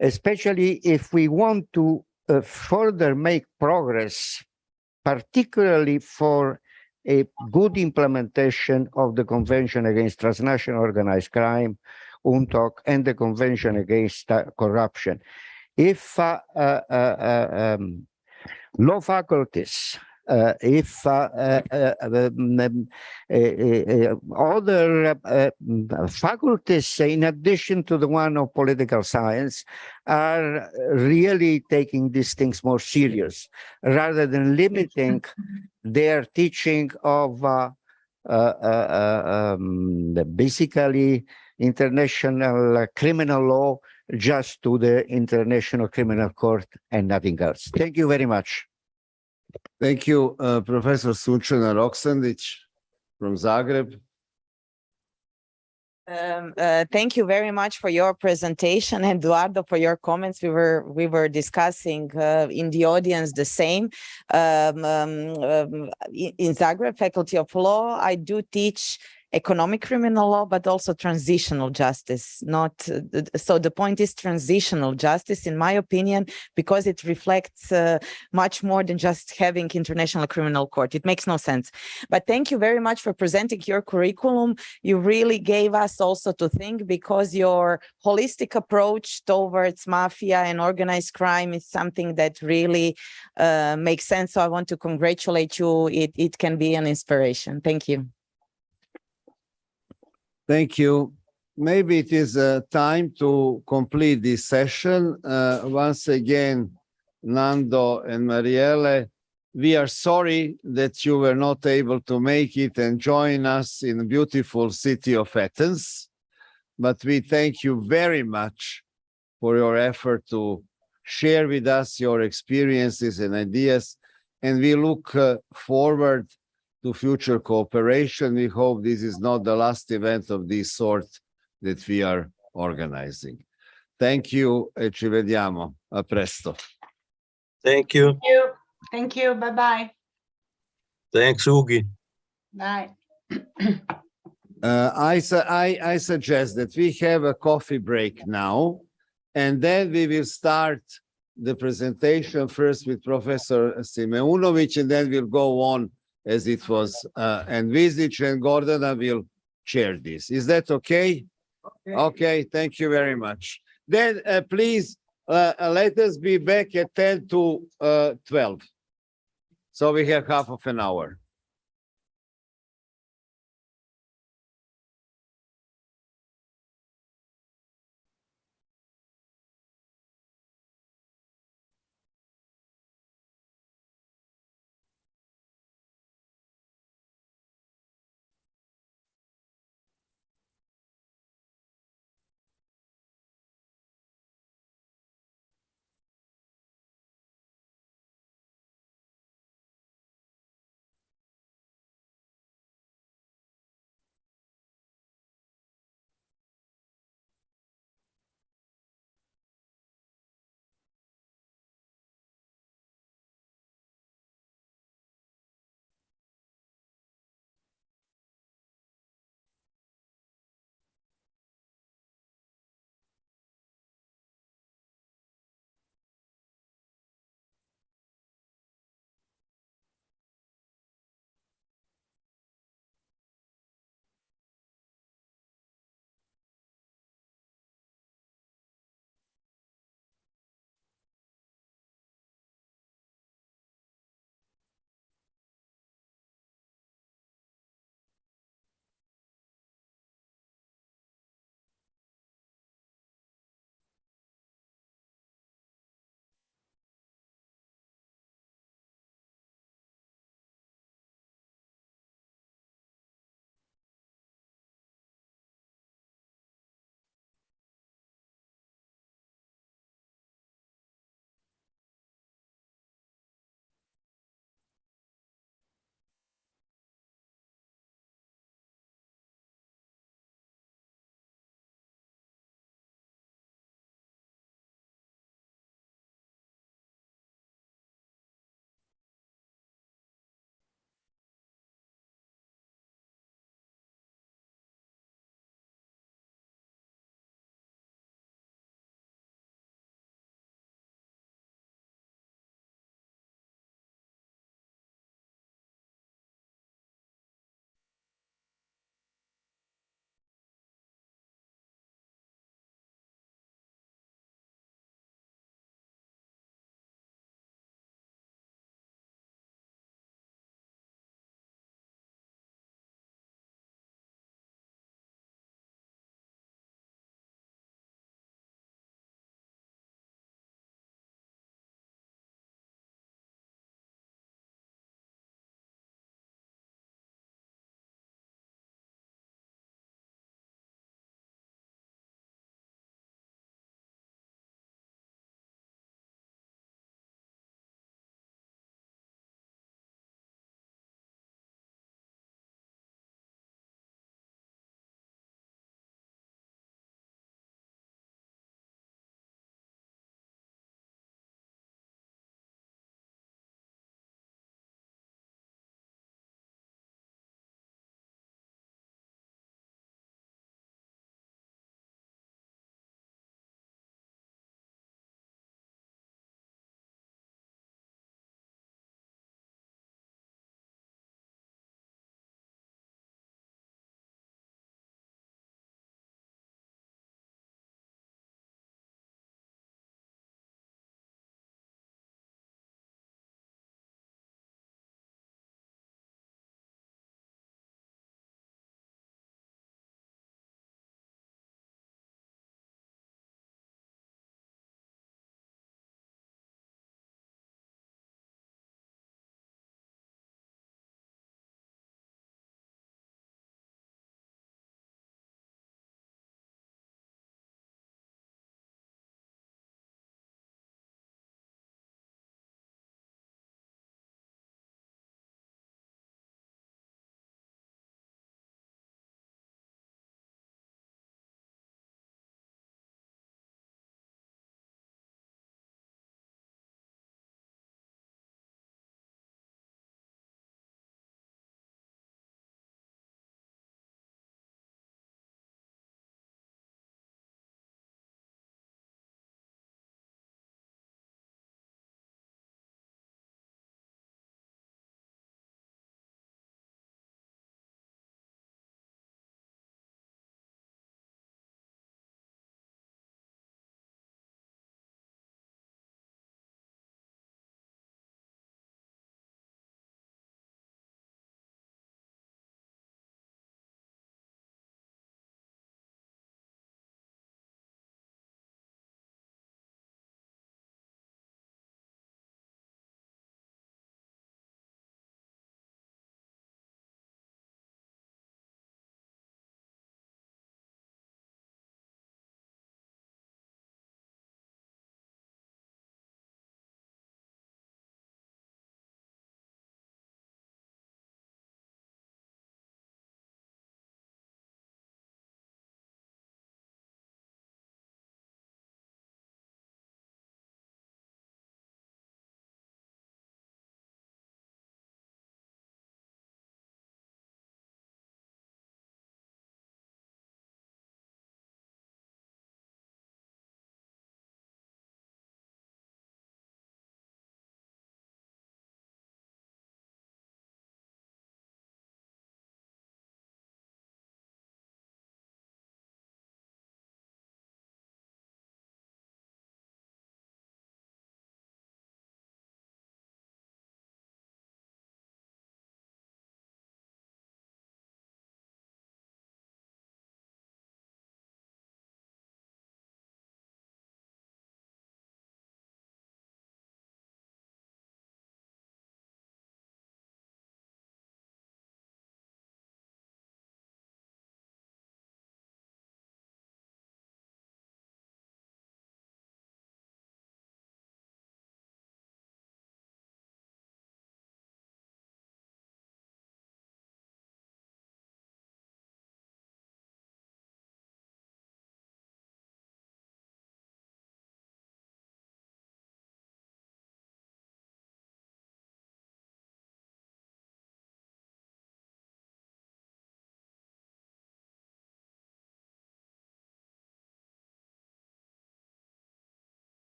especially if we want to further make progress, particularly for a good implementation of the Convention Against Transnational Organized Crime, UNTOC, and the Convention Against Corruption. If law faculties, if other faculties, in addition to the one of political science, are really taking these things more serious, rather than limiting their teaching of basically international criminal law just to the International Criminal Court and nothing else. Thank you very much. Thank you, Professor Sunčana Roksandić from Zagreb. Thank you very much for your presentation, Eduardo, for your comments. We were discussing in the audience the same. In Zagreb, Faculty of Law, I do teach economic criminal law, but also transitional justice. So the point is transitional justice, in my opinion, because it reflects much more than just having International Criminal Court. It makes no sense. But thank you very much for presenting your curriculum. You really gave us also to think, because your holistic approach towards mafia and organized crime is something that really makes sense. So I want to congratulate you. It can be an inspiration. Thank you. Thank you. Maybe it is time to complete this session. Once again, Nando and Marielle, we are sorry that you were not able to make it and join us in the beautiful city of Athens. But we thank you very much for your effort to share with us your experiences and ideas. And we look forward to future cooperation. We hope this is not the last event of this sort that we are organizing. Thank you e ci vediamo. A presto. Thank you. Thank you. Bye-bye. Thanks, Ugi. Bye. I suggest that we have a coffee break now, and then we will start the presentation first with Professor Simeunovic, and then we'll go on as it was envisaged, and Gordana will chair this. Is that okay? Okay, thank you very much. Then please let us be back at 10 to 12. So we have half of an hour.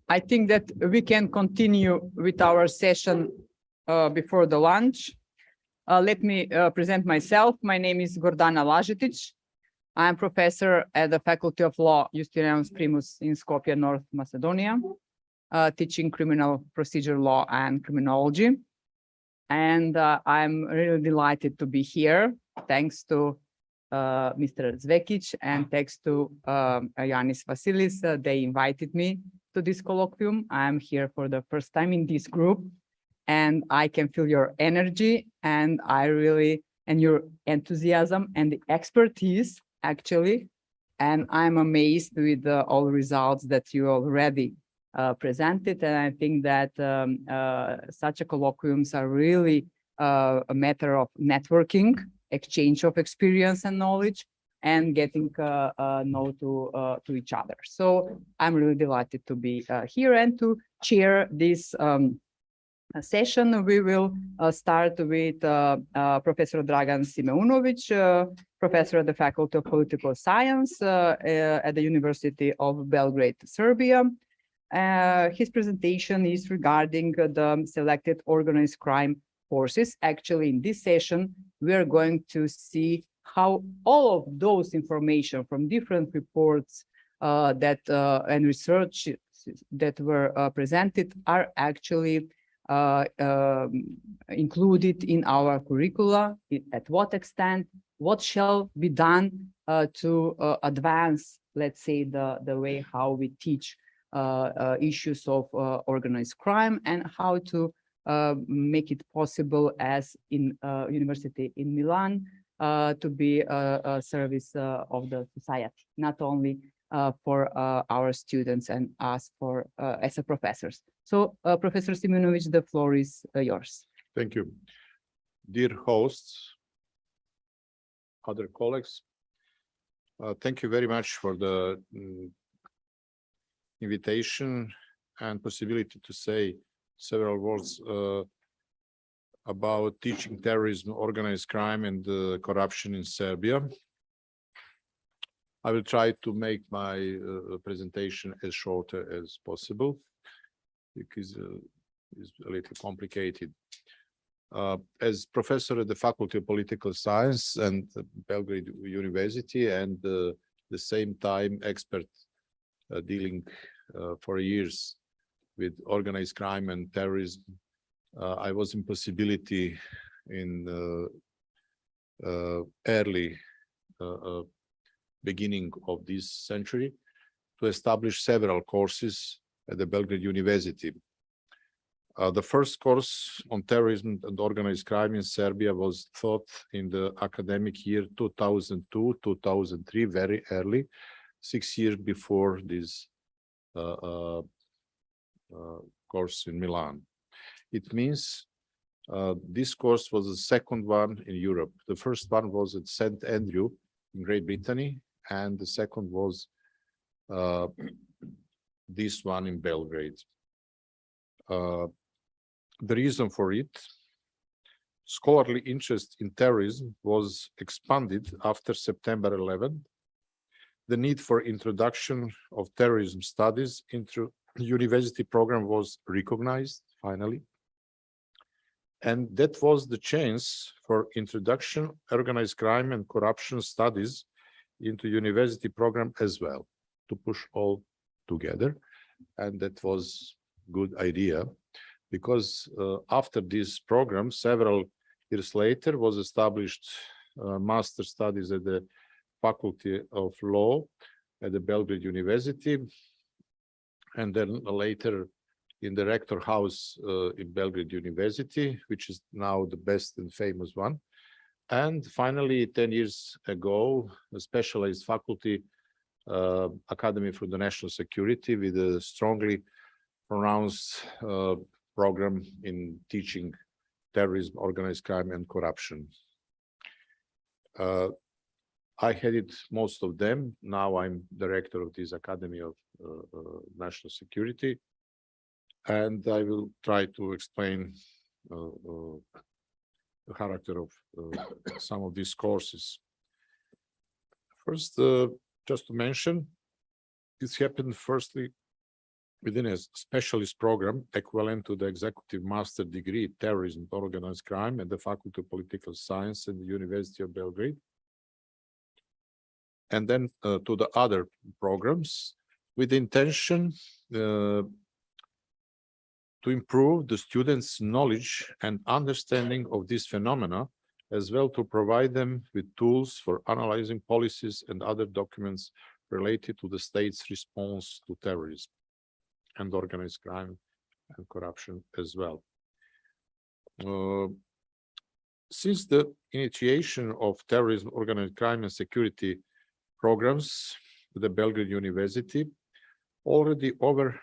I think that we can continue with our session before the lunch. Let me present myself. My name is Gordana Lažetić. I am professor at the Faculty of Law, Justinianus Primus in Skopje, North Macedonia, teaching criminal procedure law and criminology. And I'm really delighted to be here, thanks to Mr. Zvekic and thanks to Yanis Vasilis. They invited me to this colloquium. I'm here for the first time in this group, and I can feel your energy and your enthusiasm and the expertise, actually. And I'm amazed with all the results that you already presented. And I think that such a colloquiums are really a matter of networking, exchange of experience and knowledge, and getting know to each other. So I'm really delighted to be here and to chair this session. We will start with Professor Dragan Simeunovic, professor at the Faculty of Political Science at the University of Belgrade, Serbia. His presentation is regarding the selected organized crime courses. Actually, in this session, we are going to see how all of those information from different reports and research that were presented are actually included in our curricula, at what extent, what shall be done to advance, let's say, the way how we teach issues of organized crime, and how to make it possible, as in University in Milan, to be a service of the society, not only for our students and us for as a professors. So, Professor Simeunovic, the floor is yours. Thank you. Dear hosts, other colleagues, thank you very much for the invitation and possibility to say several words about teaching terrorism, organized crime, and corruption in Serbia. I will try to make my presentation as short as possible, because it's a little complicated. As professor at the Faculty of Political Science and Belgrade University, and the same time expert dealing for years with organized crime and terrorism, I was in possibility in early beginning of this century to establish several courses at the Belgrade University. The first course on terrorism and organized crime in Serbia was taught in the academic year 2002-2003, very early, 6 years before this course in Milan. It means this course was the second one in Europe. The first one was at St. Andrew in Great Britain, and the second was this one in Belgrade. The reason for it, scholarly interest in terrorism was expanded after September 11. The need for introduction of terrorism studies into university program was recognized finally. And that was the chance for introduction organized crime and corruption studies into university program as well, to push all together. And that was good idea, because after this program, several years later, was established master studies at the Faculty of Law at the Belgrade University, and then later in the Rector House in Belgrade University, which is now the best and famous one. And finally, 10 years ago, a specialized faculty, Academy for the National Security, with a strongly pronounced program in teaching terrorism, organized crime, and corruption. I headed most of them. Now I'm director of this Academy of National Security, and I will try to explain the character of some of these courses. First, just to mention, this happened firstly within a specialist program equivalent to the executive master degree terrorism and organized crime at the Faculty of Political Science and the University of Belgrade. And then to the other programs with the intention to improve the students' knowledge and understanding of these phenomena, as well to provide them with tools for analyzing policies and other documents related to the state's response to terrorism and organized crime and corruption as well. Since the initiation of terrorism, organized crime and security programs at the Belgrade University, already over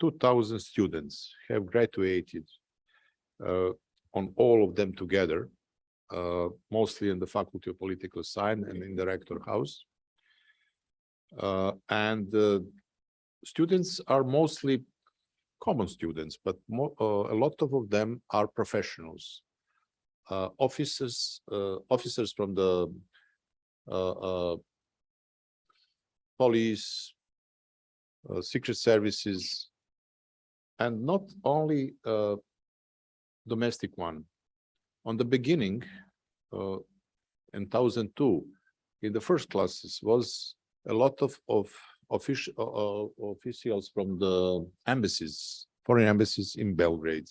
2,000 students have graduated on all of them together, mostly in the Faculty of Political Science and in the Rector House. Students are mostly common students, but a lot of them are professionals, officers from the police, secret services, and not only domestic one. On the beginning, in 2002, in the first classes was a lot of officials from the embassies, foreign embassies in Belgrade.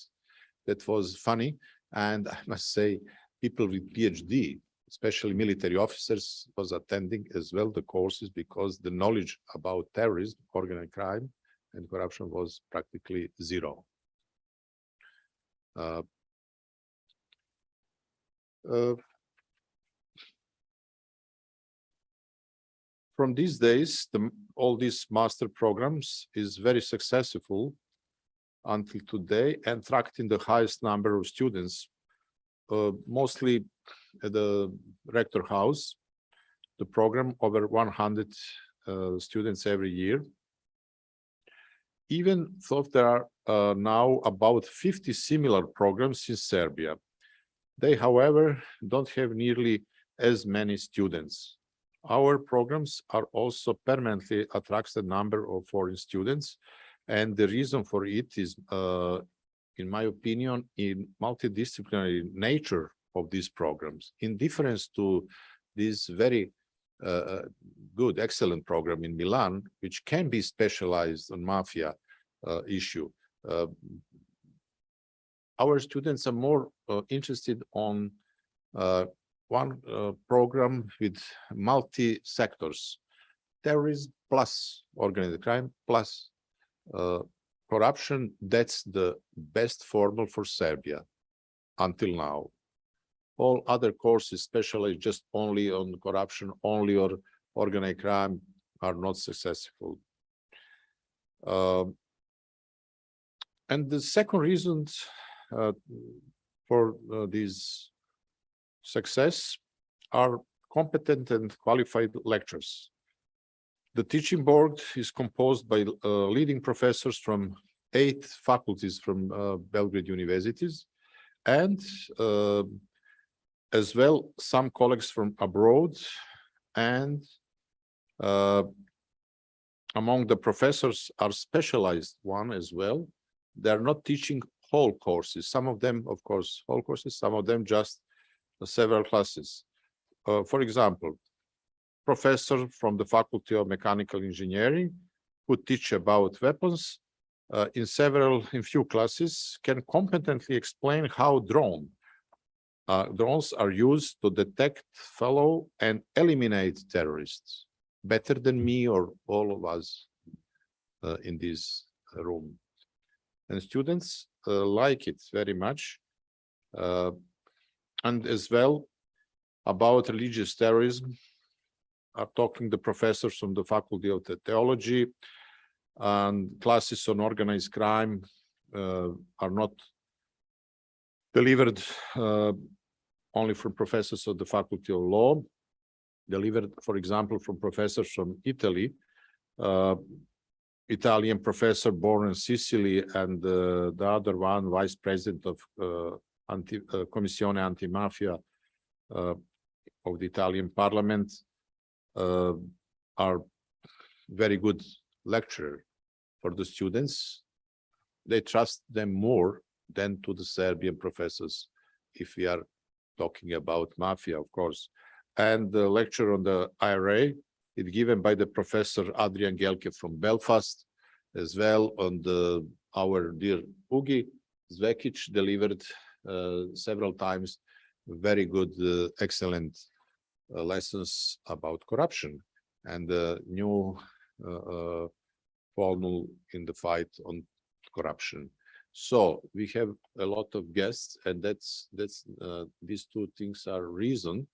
That was funny, and I must say, people with PhD, especially military officers, was attending as well the courses because the knowledge about terrorism, organized crime, and corruption was practically zero. From these days, all these master programs is very successful until today, and attracting the highest number of students, mostly at the Rector House, the program over 100 students every year. Even though there are now about 50 similar programs in Serbia, they, however, don't have nearly as many students. Our programs are also permanently attracts a number of foreign students, and the reason for it is, in my opinion, in multidisciplinary nature of these programs, in difference to this very good, excellent program in Milan, which can be specialized on mafia issue. Our students are more interested on one program with multi-sectors, terrorism plus organized crime plus corruption. That's the best formula for Serbia until now. All other courses specialize just only on corruption, only on organized crime, are not successful. And the second reason for this success are competent and qualified lecturers. The teaching board is composed by leading professors from 8 faculties from Belgrade universities, and as well some colleagues from abroad, and among the professors are specialized one as well. They're not teaching whole courses. Some of them, of course, whole courses, some of them just several classes. For example, professor from the Faculty of Mechanical Engineering who teach about weapons in few classes can competently explain how drones are used to detect, follow, and eliminate terrorists better than me or all of us in this room. And students like it very much. And as well, about religious terrorism, are talking the professors from the Faculty of Theology, and classes on organized crime are not delivered only from professors of the Faculty of Law, delivered, for example, from professors from Italy, Italian professor born in Sicily, and the other one, vice president of Commissione Antimafia of the Italian Parliament, are very good lecturer for the students. They trust them more than to the Serbian professors, if we are talking about mafia, of course. And the lecture on the IRA is given by the professor Adrian Gelke from Belfast, as well on our dear Ugi Zvekic delivered several times very good, excellent lessons about corruption and the new formula in the fight on corruption. So we have a lot of guests, and these two things are reason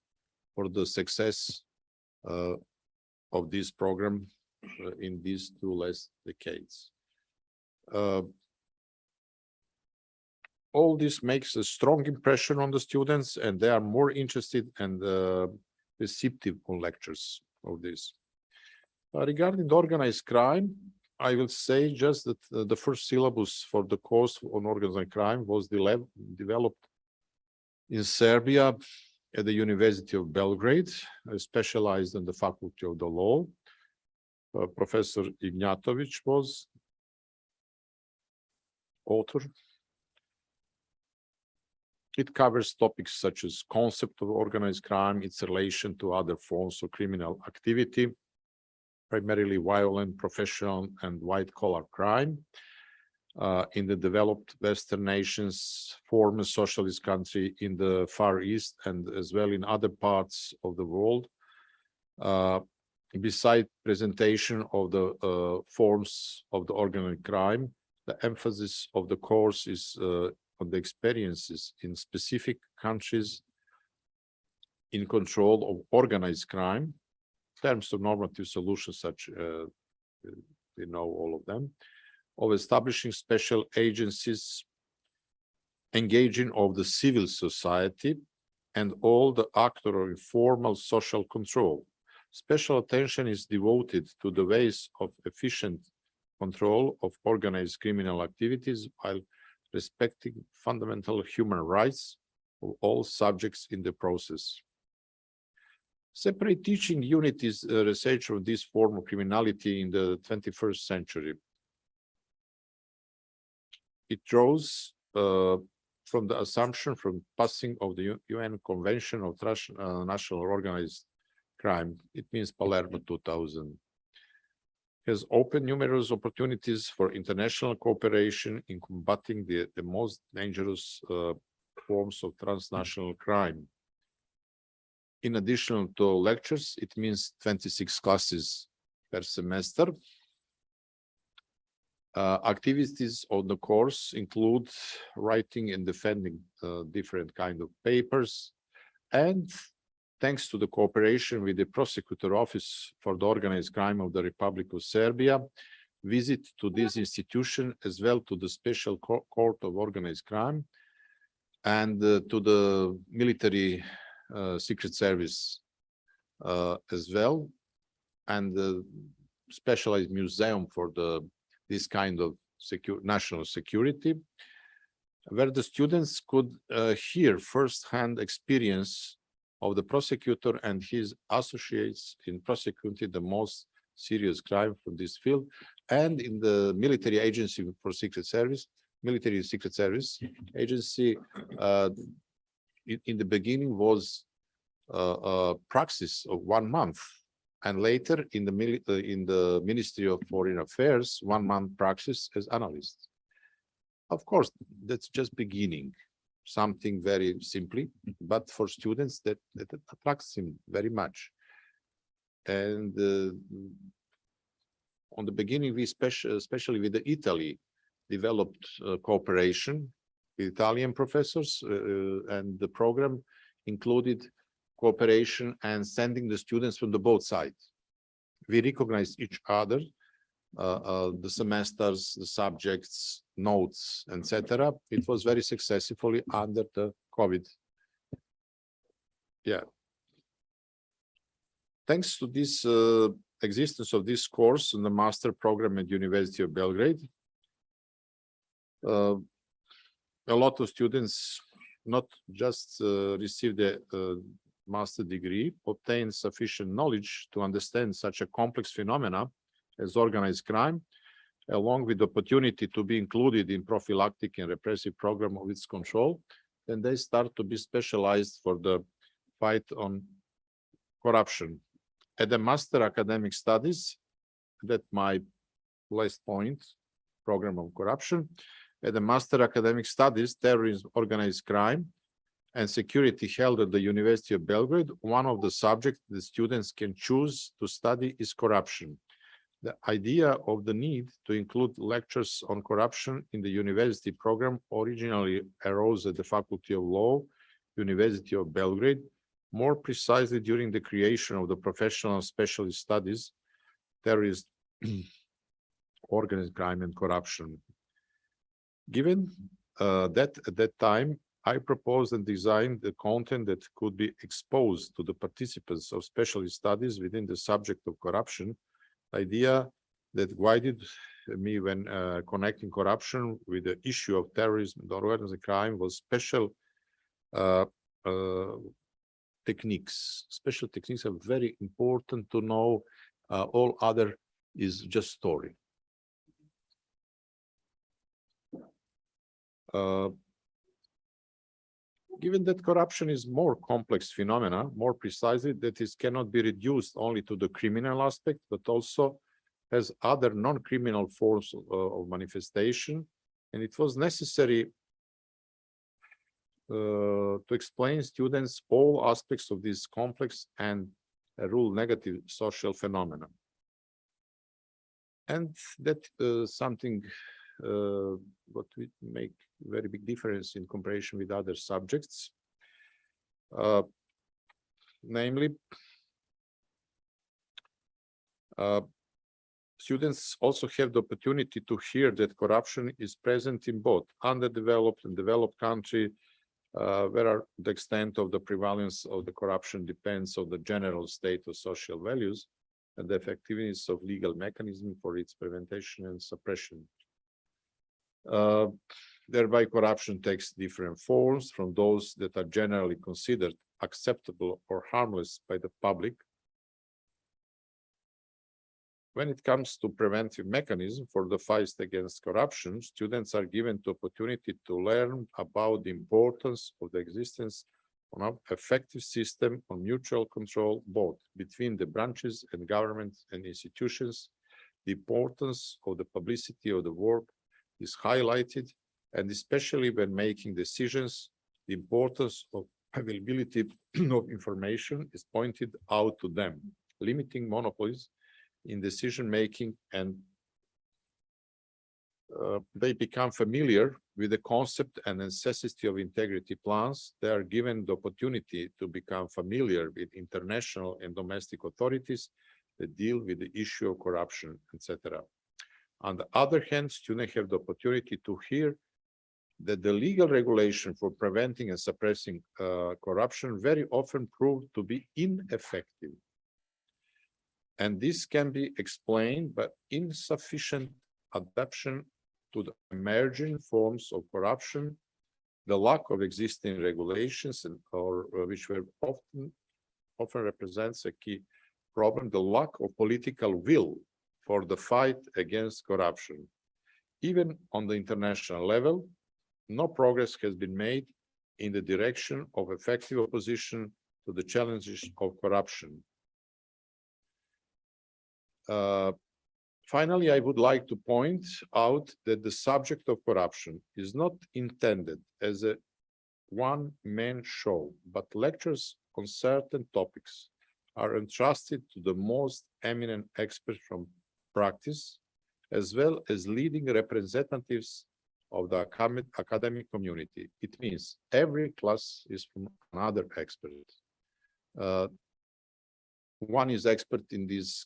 for the success of this program in these 2 last decades. All this makes a strong impression on the students, and they are more interested and receptive on lectures of this. Regarding the organized crime, I will say just that the first syllabus for the course on organized crime was developed in Serbia at the University of Belgrade, specialized in the Faculty of the Law. Professor Ignjatovic was author. It covers topics such as concept of organized crime, its relation to other forms of criminal activity, primarily violent, professional, and white-collar crime in the developed Western nations, former socialist country in the Far East, and as well in other parts of the world. Beside presentation of the forms of the organized crime, the emphasis of the course is on the experiences in specific countries in control of organized crime, in terms of normative solutions, such we know all of them, of establishing special agencies, engaging of the civil society, and all the actors of informal social control. Special attention is devoted to the ways of efficient control of organized criminal activities while respecting fundamental human rights of all subjects in the process. Separate teaching unit is research of this form of criminality in the 21st century. It draws from the assumption from passing of the UN Convention of National Organized Crime. It means Palermo 2000. Has opened numerous opportunities for international cooperation in combating the most dangerous forms of transnational crime. In addition to lectures, it means 26 classes per semester. Activities on the course include writing and defending different kinds of papers, and thanks to the cooperation with the Prosecutor Office for the Organized Crime of the Republic of Serbia, visit to this institution as well to the Special Court of Organized Crime and to the military secret service as well, and the specialized museum for this kind of national security, where the students could hear first-hand experience of the prosecutor and his associates in prosecuting the most serious crime from this field, and in the military agency for secret service, military secret service agency. In the beginning was a praxis of 1 month, and later in the Ministry of Foreign Affairs, 1 month praxis as analyst. Of course, that's just beginning. Something very simply, but for students that attracts him very much. And on the beginning, we especially with Italy, developed cooperation with Italian professors, and the program included cooperation and sending the students from the both sides. We recognized each other, the semesters, the subjects, notes, etc. It was very successfully under the COVID. Yeah. Thanks to this existence of this course in the master program at University of Belgrade, a lot of students not just received a master degree, obtained sufficient knowledge to understand such a complex phenomena as organized crime, along with the opportunity to be included in prophylactic and repressive program of its control, then they start to be specialized for the fight on corruption. At the Master Academic Studies, that my last point, program on corruption. At the Master Academic Studies, Terrorism, Organized Crime, and Security held at the University of Belgrade, one of the subjects the students can choose to study is corruption. The idea of the need to include lectures on corruption in the university program originally arose at the Faculty of Law, University of Belgrade, more precisely during the creation of the Professional Specialist Studies, Terrorism, Organized Crime and Corruption. Given that at that time, I proposed and designed the content that could be exposed to the participants of specialist studies within the subject of corruption, idea that guided me when connecting corruption with the issue of terrorism and organized crime was special techniques. Special techniques are very important to know. All other is just story. Given that corruption is more complex phenomena, more precisely, that it cannot be reduced only to the criminal aspect, but also has other non-criminal forms of manifestation. And it was necessary to explain students all aspects of this complex and rule negative social phenomena. And that something what we make very big difference in comparison with other subjects. Namely, students also have the opportunity to hear that corruption is present in both underdeveloped and developed country, where the extent of the prevalence of the corruption depends on the general state of social values and the effectiveness of legal mechanism for its prevention and suppression. Thereby, corruption takes different forms from those that are generally considered acceptable or harmless by the public. When it comes to preventive mechanism for the fight against corruption, students are given the opportunity to learn about the importance of the existence of an effective system of mutual control, both between the branches and government and institutions. The importance of the publicity of the work is highlighted, and especially when making decisions, the importance of availability of information is pointed out to them, limiting monopolies in decision-making, and they become familiar with the concept and necessity of integrity plans. They are given the opportunity to become familiar with international and domestic authorities that deal with the issue of corruption, etc. On the other hand, students have the opportunity to hear that the legal regulation for preventing and suppressing corruption very often proved to be ineffective. And this can be explained by insufficient adaptation to the emerging forms of corruption, the lack of existing regulations, which were often represents a key problem, the lack of political will for the fight against corruption. Even on the international level, no progress has been made in the direction of effective opposition to the challenges of corruption. Finally, I would like to point out that the subject of corruption is not intended as a one-man show, but lectures on certain topics are entrusted to the most eminent experts from practice, as well as leading representatives of the academic community. It means every class is from another expert. One is expert in this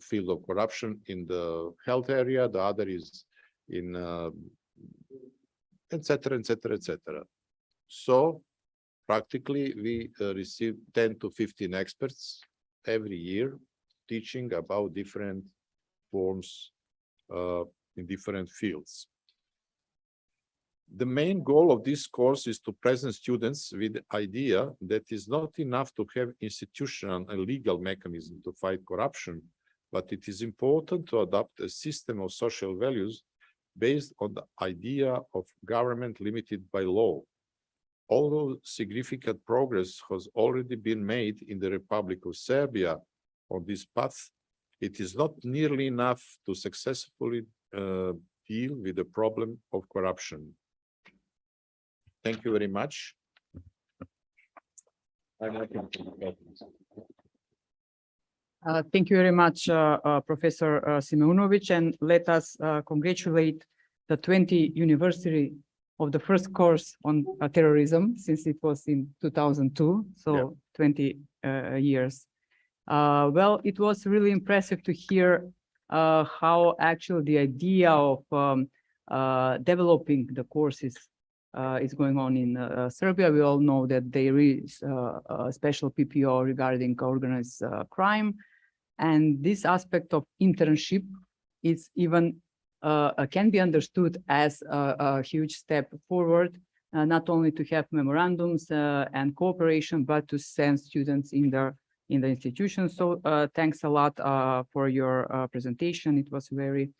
field of corruption in the health area, the other is in etc., etc., etc. So practically we receive 10 to 15 experts every year teaching about different forms in different fields. The main goal of this course is to present students with the idea that it's not enough to have institutional and legal mechanism to fight corruption, but it is important to adopt a system of social values based on the idea of government limited by law. Although significant progress has already been made in the Republic of Serbia on this path, it is not nearly enough to successfully deal with the problem of corruption. Thank you very much. Thank you very much, Professor Simeunovic, and let us congratulate the 20th anniversary of the first course on terrorism, since it was in 2002, so 20 years. Well, it was really impressive to hear how actually the idea of developing the courses is going on in Serbia. We all know that there is a special PPO regarding organized crime. And this aspect of internship is even can be understood as a huge step forward, not only to have memorandums and cooperation, but to send students in the institution. So thanks a lot for your presentation. It was very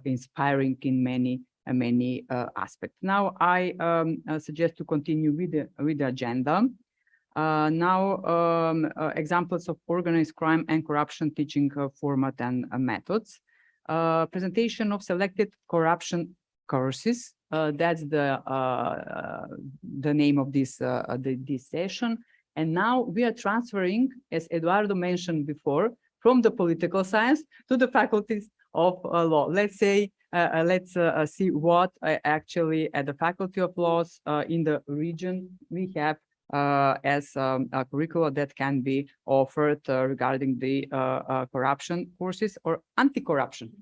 inspiring in many aspects. Now I suggest to continue with the agenda. Now examples of organized crime and corruption teaching format and methods. Presentation of selected corruption courses. That's the name of this session. And now we are transferring, as Eduardo mentioned before, from the political science to the faculties of law. Let's say, let's see what actually at the Faculty of Laws in the region we have as a curricula that can be offered regarding the corruption courses or anti-corruption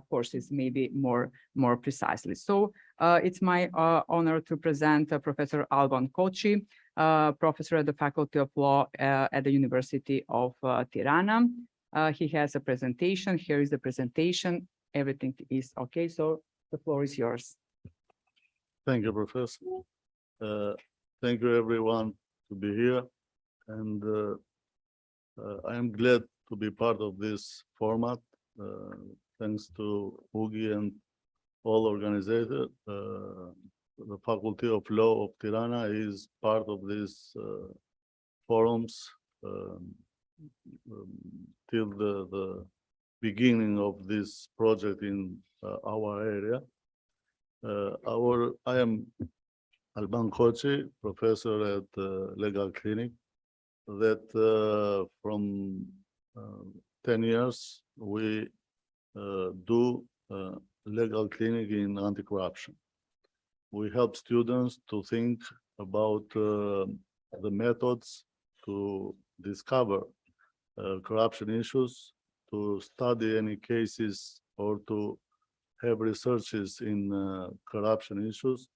courses, maybe more precisely. So it's my honor to present Professor Alban Koci, professor at the Faculty of Law at the University of Tirana. He has a presentation. Here is the presentation. Everything is okay. So the floor is yours. Thank you, Professor. Thank you, everyone, to be here. And I am glad to be part of this format. Thanks to Ugi and all organizers. The Faculty of Law of Tirana is part of these forums till the beginning of this project in our area. I am Alban Koci, professor at Legal Clinic, that from 10 years we do legal clinic in anti-corruption. We help students to think about the methods to discover corruption issues, to study any cases, or to have researches in corruption issues,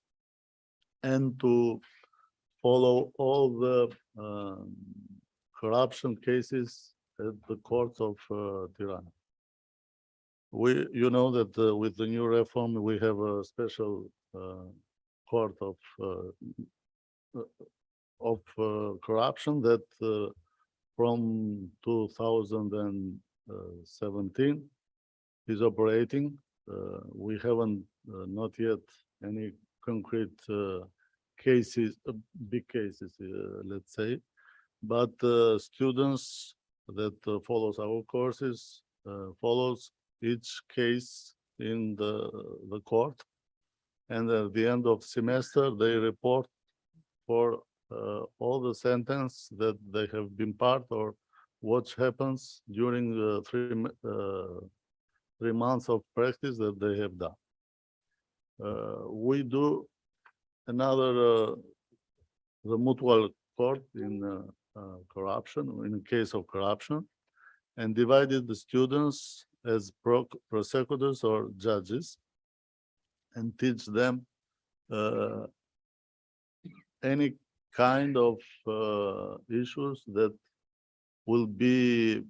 and to follow all the corruption cases at the courts of Tirana. You know that with the new reform, we have a special court of corruption that from 2017 is operating. We haven't not yet any concrete cases, big cases, let's say, but students that follows our courses follows each case in the court, and at the end of semester they report for all the sentence that they have been part or what happens during the 3 months of practice that they have done. We do another the mutual court in corruption, in case of corruption, and divided the students as prosecutors or judges, and teach them any kind of issues that will be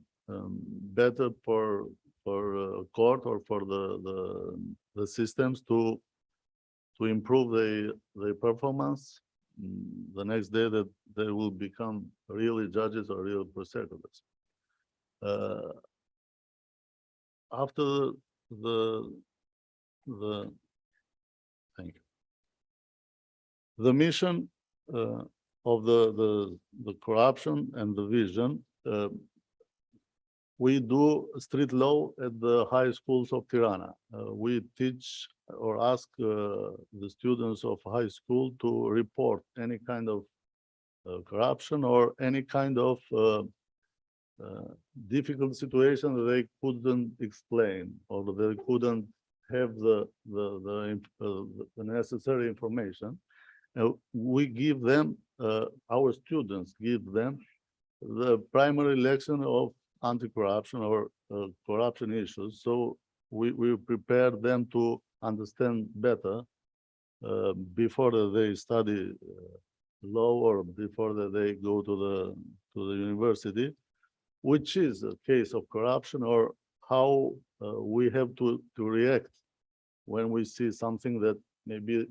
better for court or for the systems to improve their performance the next day, that they will become really judges or real prosecutors. after the thank you. The mission of the corruption and the vision. We do street law at the high schools of Tirana. We teach or ask the students of high school to report any kind of corruption or any kind of difficult situation that they couldn't explain or they couldn't have the necessary information. We give them, our students give them the primary lesson of anti-corruption or corruption issues. So we prepare them to understand better before they study law or before they go to the university, which is a case of corruption or how we have to react when we see something that maybe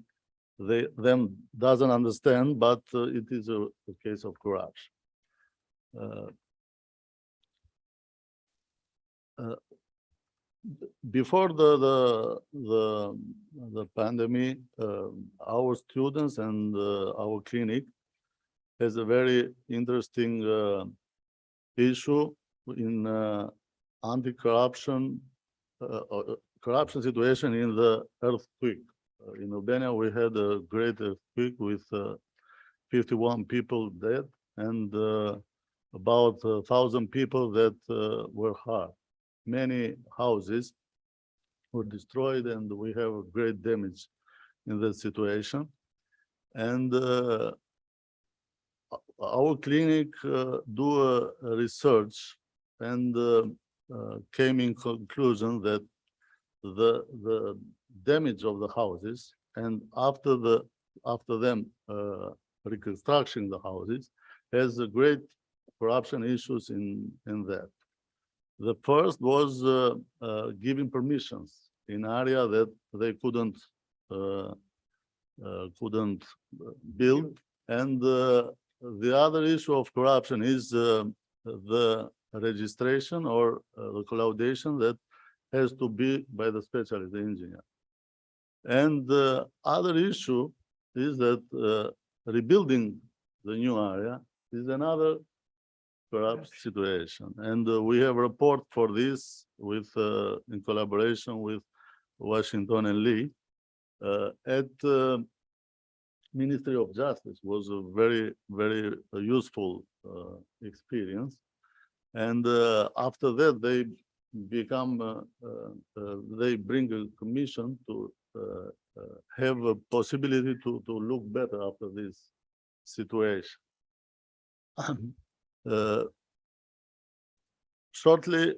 them doesn't understand, but it is a case of corruption. Before the pandemic, our students and our clinic has a very interesting issue in anti-corruption corruption situation in the earthquake. In Albania, we had a great earthquake with 51 people dead and about 1,000 people that were harmed. Many houses were destroyed and we have great damage in that situation. And our clinic do a research and came in conclusion that the damage of the houses and after them reconstructing the houses has a great corruption issues in that. The first was giving permissions in area that they couldn't build, and the other issue of corruption is the registration or the collaudation that has to be by the specialist engineer. And the other issue is that rebuilding the new area is another corrupt situation. And we have a report for this with in collaboration with Washington and Lee at Ministry of Justice. Was a very, very useful experience. And after that, they become, they bring a commission to have a possibility to look better after this situation. Shortly,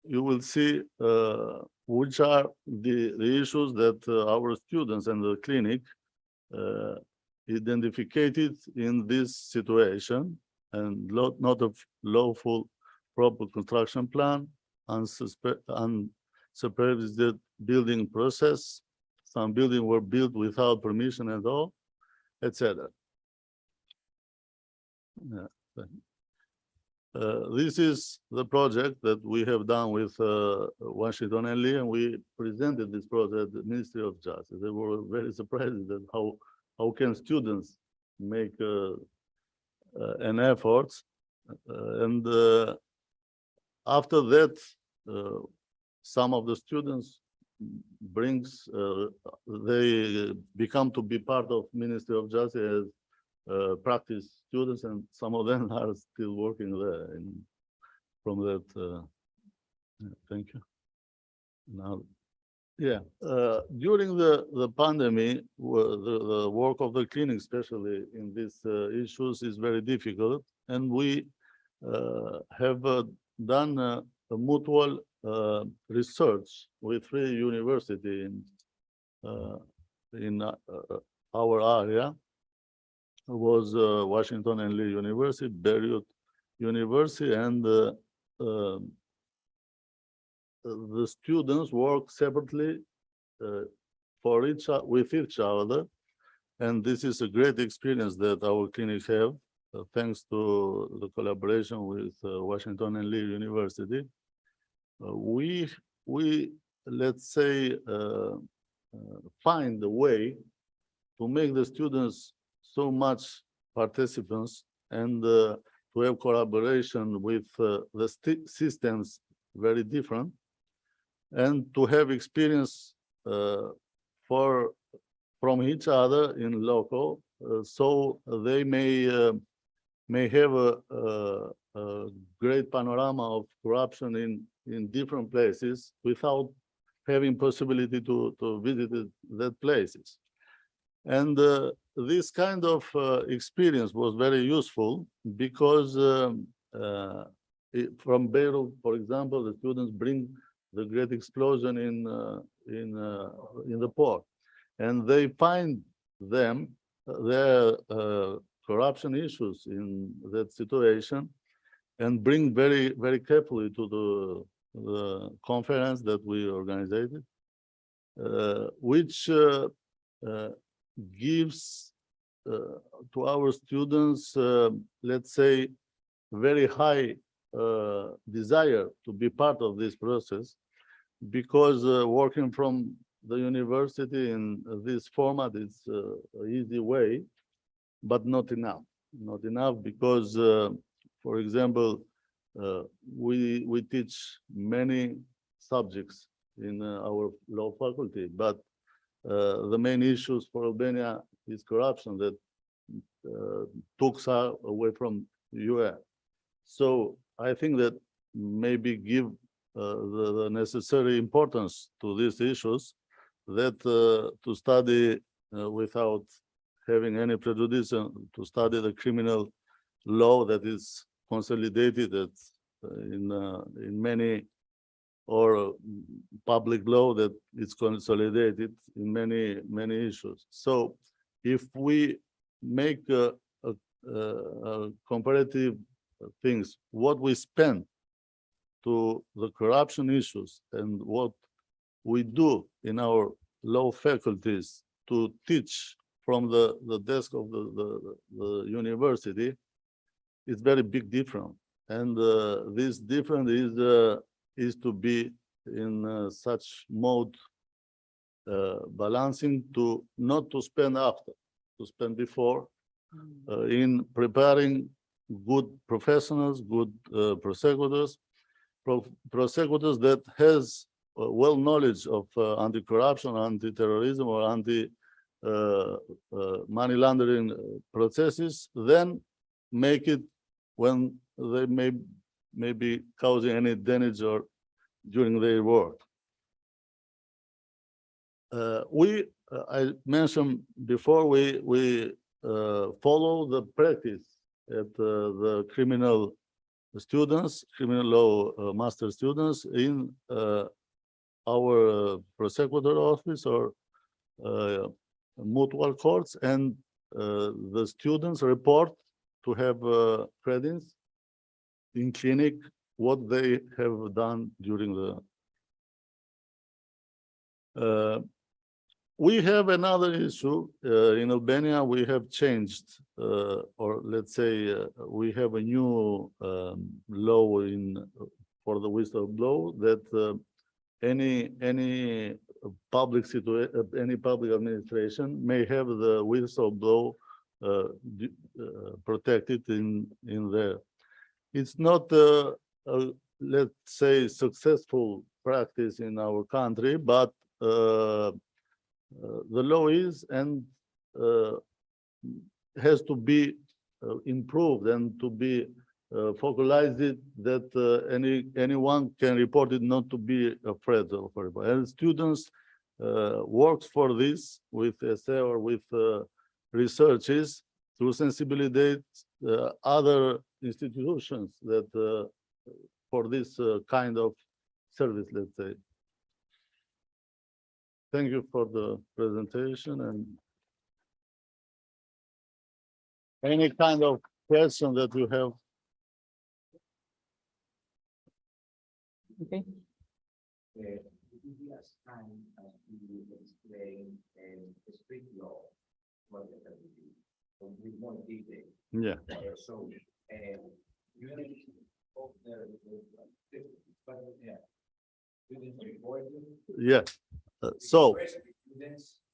you will see which are the issues that our students and the clinic identified in this situation, and not a lawful proper construction plan, unsupervised building process, some buildings were built without permission at all, etc. Yeah. This is the project that we have done with Washington and Lee, and we presented this project at the Ministry of Justice. They were very surprised that how can students make an effort, and after that, some of the students they become to be part of Ministry of Justice as practice students, and some of them are still working there. And from that, thank you. Now, yeah, during the pandemic, the work of the clinic, especially in these issues, is very difficult, and we have done a mutual research with 3 universities in our area. Was Washington and Lee University, Beirut University, and the students work separately with each other, and this is a great experience that our clinic have thanks to the collaboration with Washington and Lee University. We we, let's say, find a way to make the students so much participants and to have collaboration with the systems very different, and to have experience from each other in local, so they may have a great panorama of corruption in different places without having possibility to visit that places. And this kind of experience was very useful because from Beirut, for example, the students bring the great explosion in the port, and they find their corruption issues in that situation, and bring very carefully to the conference that we organized, which gives to our students, let's say, very high desire to be part of this process, because working from the university in this format is an easy way, but not enough. Not enough because, for example, we teach many subjects in our law faculty, but the main issues for Albania is corruption that took us away from UN. So I think that maybe give the necessary importance to these issues, that to study without having any prejudice, to study the criminal law that is consolidated in many, or public law that is consolidated in many issues. So if we make comparative things, what we spend to the corruption issues and what we do in our law faculties to teach from the desk of the university, it's very big difference. And this difference is to be in such mode, balancing to not to spend after, to spend before, in preparing good professionals, good prosecutors, prosecutors that has well knowledge of anti-corruption, anti-terrorism, or money laundering processes, then make it when they may be causing any damage or during their work. I mentioned before, we follow the practice at the criminal students, criminal law master students in our prosecutor office or mutual courts, and the students report to have credits in clinic what they have done during the. We have another issue in Albania. We have changed, or let's say, we have a new law for the whistleblower that any public administration may have the whistleblower protected in there. It's not let's say successful practice in our country, but the law is and has to be improved and to be focalized that anyone can report it, not to be afraid of everybody. And students works for this with essay or with researches to sensibilize other institutions that for this kind of service, let's say. Thank you for the presentation, and any kind of question that you have. Okay. Yeah. Yeah. So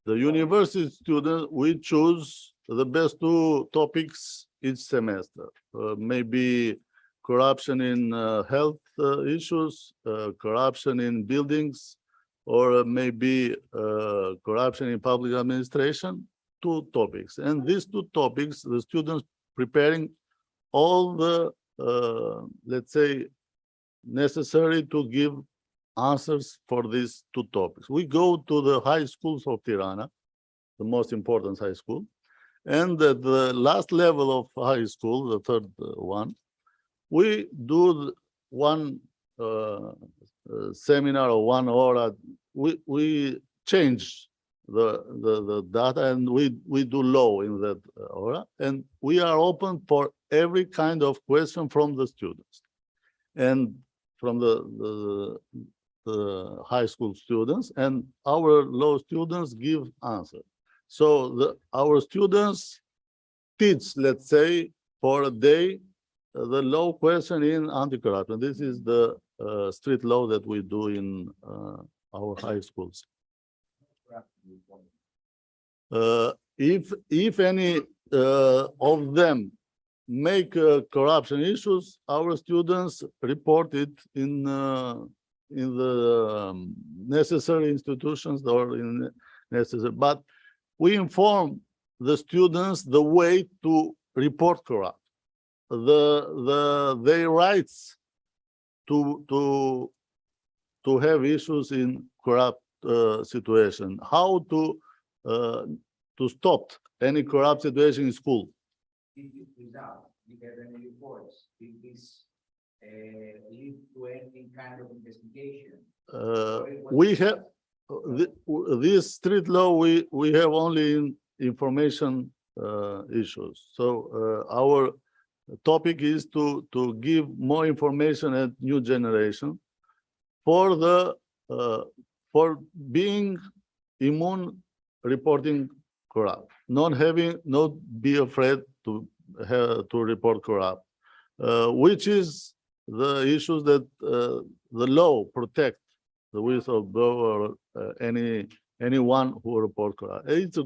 the university student, we choose the best two topics each semester. Maybe corruption in health issues, corruption in buildings, or maybe corruption in public administration, two topics. And these two topics, the students preparing all the, let's say, necessary to give answers for these two topics. We go to the high schools of Tirana, the most important high school, and at the last level of high school, the third one, we do one seminar or 1 hour. We change the data and we do law in that hour, and we are open for every kind of question from the students and from the high school students, and our law students give answer. So our students teach, let's say, for a day, the law question in anti-corruption. This is the street law that we do in our high schools. If any of them make corruption issues, our students report it in the necessary institutions or in necessary, but we inform the students the way to report corrupt, their rights to have issues in corrupt situation, how to stop any corrupt situation in school. Did this result, you have any reports? Did this lead to any kind of investigation? We have this street law. We have only information issues. So our topic is to give more information at new generation for the for being immune reporting corrupt, not be afraid to report corrupt, which is the issues that the law protect the whistleblower or anyone who report corrupt. It's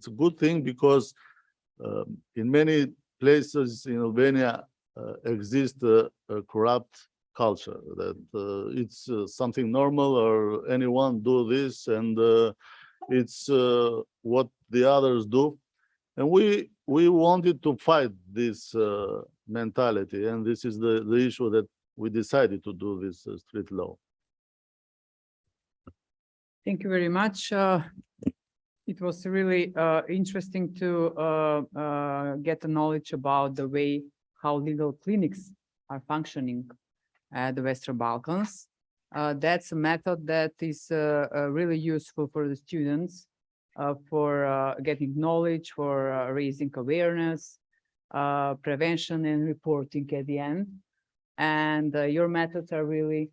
a good thing because in many places in Albania exists a corrupt culture that it's something normal, or anyone do this, and it's what the others do, and we wanted to fight this mentality, and this is the issue that we decided to do this street law. Thank you very much. It was really interesting to get the knowledge about the way how legal clinics are functioning at the Western Balkans. That's a method that is really useful for the students for getting knowledge, for raising awareness, prevention and reporting at the end. And your methods are really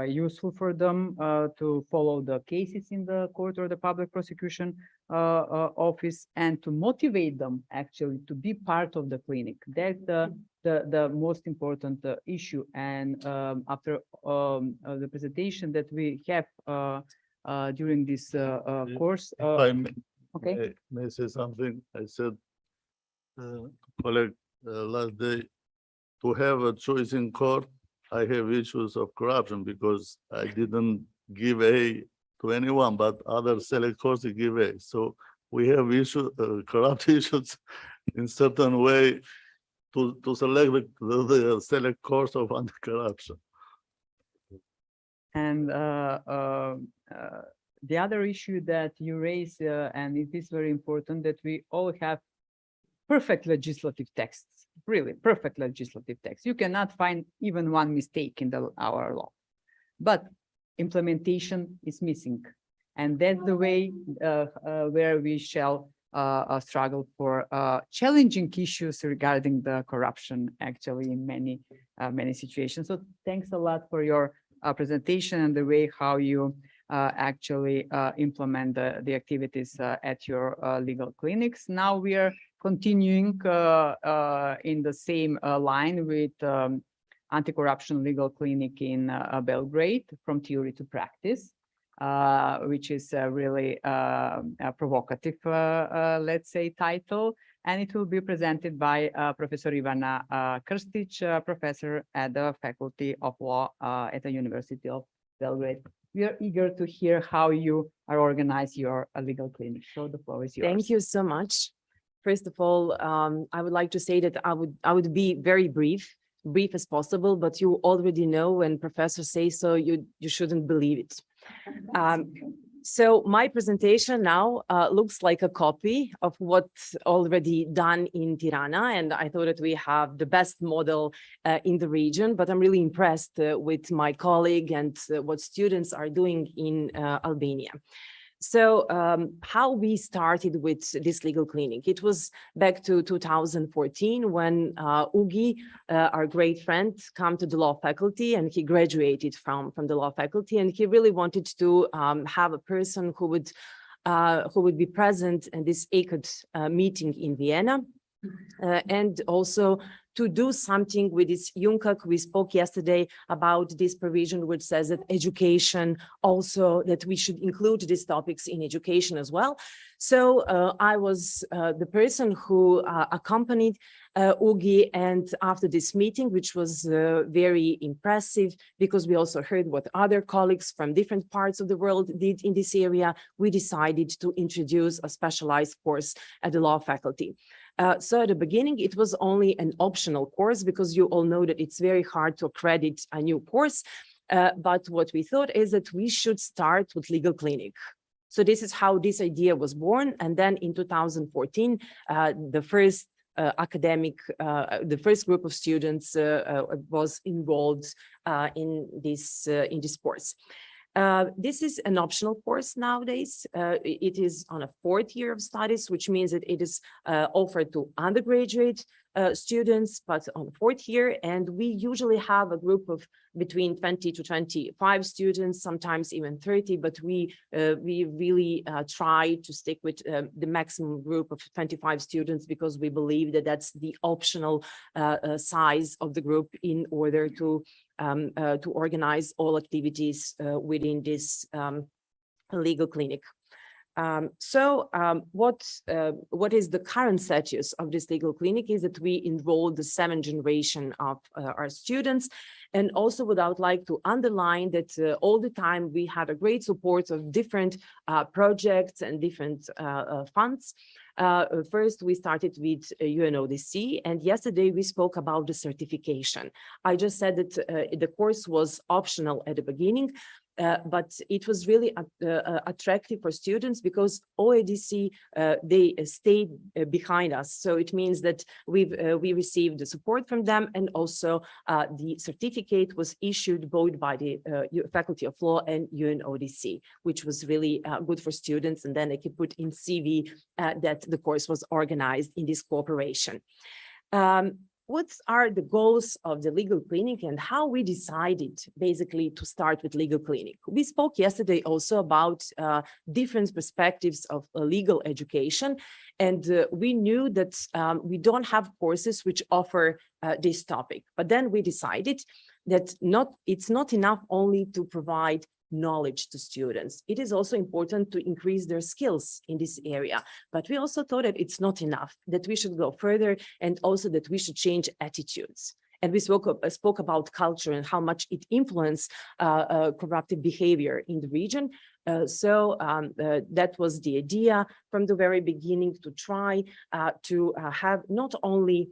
useful for them to follow the cases in the court or the public prosecution office, and to motivate them actually to be part of the clinic. That's the most important issue. And after the presentation that we have during this course, If I may, okay. may say something. I said, colleague, last day, to have a choice in court, I have issues of corruption because I didn't give A to anyone, but other select courts give A. So we have issues, corrupt issues in certain way to select the select course of anti-corruption. And the other issue that you raise, and it is very important, that we all have perfect legislative texts, really perfect legislative text. You cannot find even one mistake in our law, but implementation is missing. And that's the way where we shall struggle for challenging issues regarding the corruption, actually, in many situations. So thanks a lot for your presentation and the way how you actually implement the activities at your legal clinics. Now we are continuing in the same line with anti-corruption legal clinic in Belgrade, from theory to practice, which is a really a provocative, let's say, title. And it will be presented by Professor Ivana Krstic, professor at the Faculty of Law at the University of Belgrade. We are eager to hear how you are organize your legal clinic. So the floor is yours. Thank you so much. First of all, I would like to say that I would be very brief as possible, but you already know when professors say so, you shouldn't believe it. So my presentation now looks like a copy of what's already done in Tirana, and I thought that we have the best model in the region, but I'm really impressed with my colleague and what students are doing in Albania. So how we started with this legal clinic, it was back to 2014 when Ugi, our great friend, came to the law faculty, and he graduated from the law faculty, and he really wanted to have a person who would be present in this ACAD meeting in Vienna, and also to do something with this UNCAC. We spoke yesterday about this provision, which says that education, also that we should include these topics in education as well. So I was the person who accompanied Ugi, and after this meeting, which was very impressive, because we also heard what other colleagues from different parts of the world did in this area, we decided to introduce a specialized course at the law faculty. So at the beginning, it was only an optional course, because you all know that it's very hard to accredit a new course. But what we thought is that we should start with legal clinic. So this is how this idea was born. And then in 2014, the first the first group of students was enrolled in this course. This is an optional course nowadays. It is on a 4th year of studies, which means that it is offered to undergraduate students, but on the 4th year. And we usually have a group of between 20 to 25 students, sometimes even 30, but we really try to stick with the maximum group of 25 students, because we believe that that's the optional size of the group in order to organize all activities within this legal clinic. What is the current status of this legal clinic is that we enrolled the 7th generation of our students, and also would like to underline that all the time we had a great support of different projects and different funds. First, we started with UNODC, and yesterday we spoke about the certification. I just said that the course was optional at the beginning, but it was really attractive for students, because OADC, they stayed behind us. So it means that we received the support from them, and also the certificate was issued both by the Faculty of Law and UNODC, which was really good for students. And then they could put in CV that the course was organized in this cooperation. What are the goals of the legal clinic, and how we decided basically to start with legal clinic? We spoke yesterday also about different perspectives of legal education, and we knew that we don't have courses which offer this topic. But then we decided that it's not enough only to provide knowledge to students. It is also important to increase their skills in this area. But we also thought that it's not enough, that we should go further, and also that we should change attitudes. And we spoke about culture and how much it influences corruptive behavior in the region. That was the idea from the very beginning, to try to have not only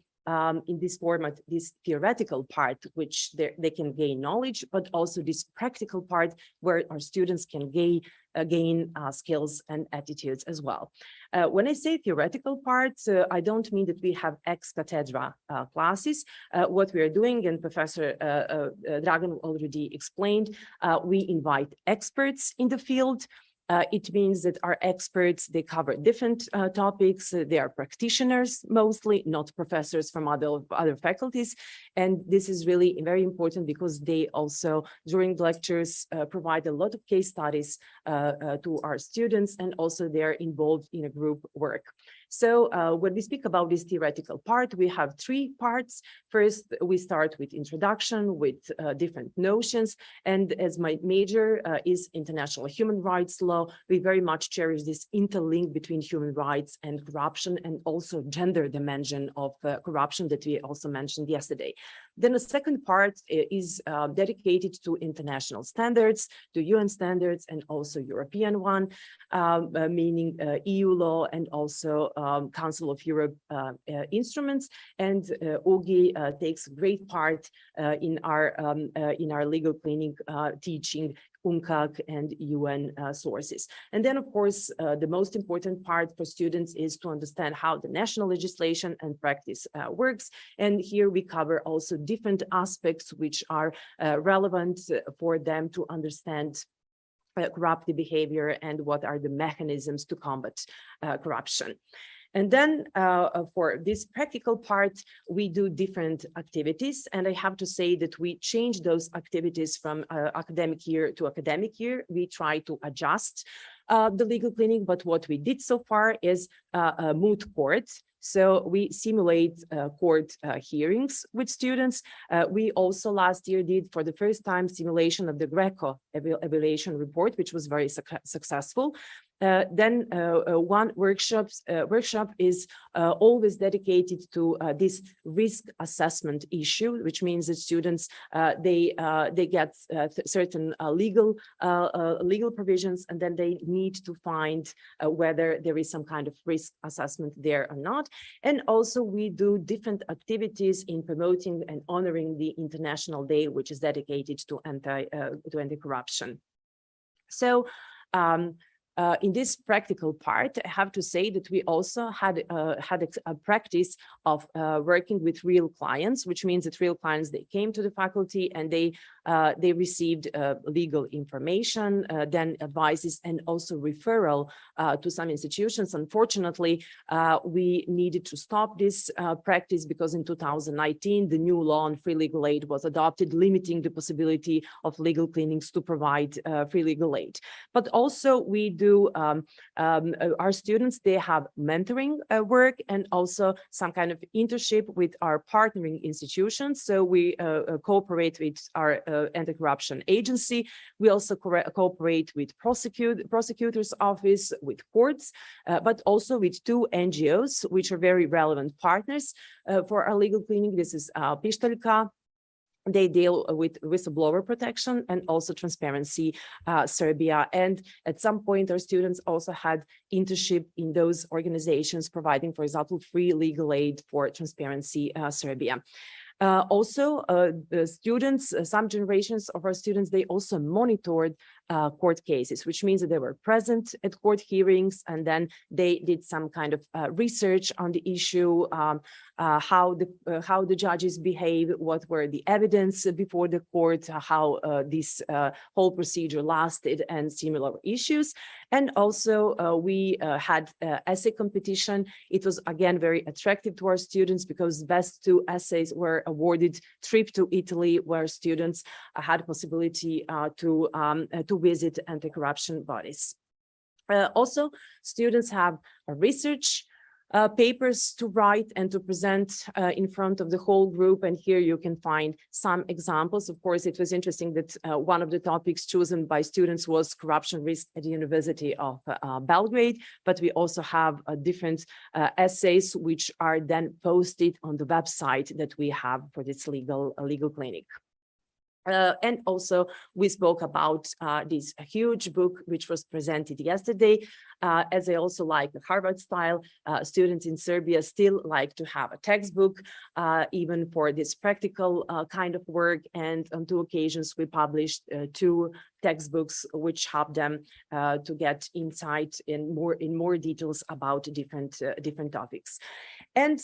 in this format, this theoretical part, which they can gain knowledge, but also this practical part where our students can gain skills and attitudes as well. When I say theoretical part, I don't mean that we have ex cathedra classes. What we are doing, and Professor Dragan already explained, we invite experts in the field. It means that our experts, they cover different topics. They are practitioners mostly, not professors from other faculties. And this is really very important because they also, during the lectures, provide a lot of case studies to our students, and also they're involved in a group work. So when we speak about this theoretical part, we have three parts. First, we start with introduction, with different notions. And as my major is international human rights law, we very much cherish this interlink between human rights and corruption, and also gender dimension of corruption that we also mentioned yesterday. Then the second part is dedicated to international standards, to UN standards, and also European one, meaning EU law and also Council of Europe instruments. And Ugi takes great part in our legal clinic teaching UNCAC and UN sources. And then, of course, the most important part for students is to understand how the national legislation and practice works. And here we cover also different aspects which are relevant for them to understand corruptive behavior and what are the mechanisms to combat corruption. And then for this practical part, we do different activities. And I have to say that we change those activities from academic year to academic year. We try to adjust the legal clinic, but what we did so far is a moot court. So we simulate court hearings with students. We also last year did for the first time simulation of the Greco evaluation report, which was very successful. Then one workshop is always dedicated to this risk assessment issue, which means that students they get certain legal provisions, and then they need to find whether there is some kind of risk assessment there or not. And also we do different activities in promoting and honoring the International Day, which is dedicated to anti-corruption. So in this practical part, I have to say that we also had a practice of working with real clients, which means that real clients, they came to the faculty and they received legal information, then advices, and also referral to some institutions. Unfortunately, we needed to stop this practice because in 2019, the new law on free legal aid was adopted, limiting the possibility of legal clinics to provide free legal aid. But also we do our students, they have mentoring work and also some kind of internship with our partnering institutions. So we cooperate with our anti-corruption agency. We also cooperate with prosecutor's office, with courts, but also with two NGOs, which are very relevant partners for our legal clinic. This is Pištaljka. They deal with whistleblower protection, and also Transparency Serbia. And at some point, our students also had internship in those organizations, providing, for example, free legal aid for Transparency Serbia. Also, the students, some generations of our students, they also monitored court cases, which means that they were present at court hearings, and then they did some kind of research on the issue, how the judges behave, what were the evidence before the court, how this whole procedure lasted, and similar issues. And also we had essay competition. It was again very attractive to our students because best two essays were awarded trip to Italy, where students had possibility to visit anti-corruption bodies. Also, students have a research papers to write and to present in front of the whole group. And here you can find some examples. Of course, it was interesting that one of the topics chosen by students was corruption risk at the University of Belgrade, but we also have different essays which are then posted on the website that we have for this legal clinic. And also we spoke about this huge book which was presented yesterday, As I also like the Harvard style, students in Serbia still like to have a textbook, even for this practical kind of work. And on 2 occasions, we published 2 textbooks which help them to get insight in more details about different topics. And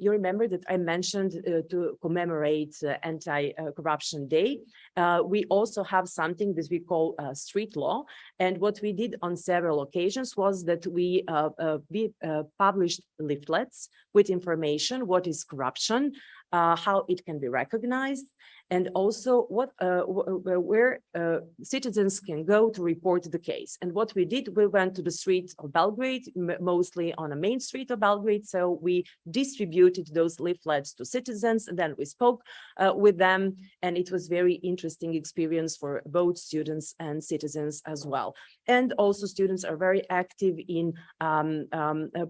you remember that I mentioned to commemorate Anti-Corruption Day. We also have something that we call street law. And what we did on several occasions was that we published leaflets with information, what is corruption, how it can be recognized, and also where citizens can go to report the case. And what we did, we went to the streets of Belgrade, mostly on a main street of Belgrade. So we distributed those leaflets to citizens, and then we spoke with them. And it was very interesting experience for both students and citizens as well. And also students are very active in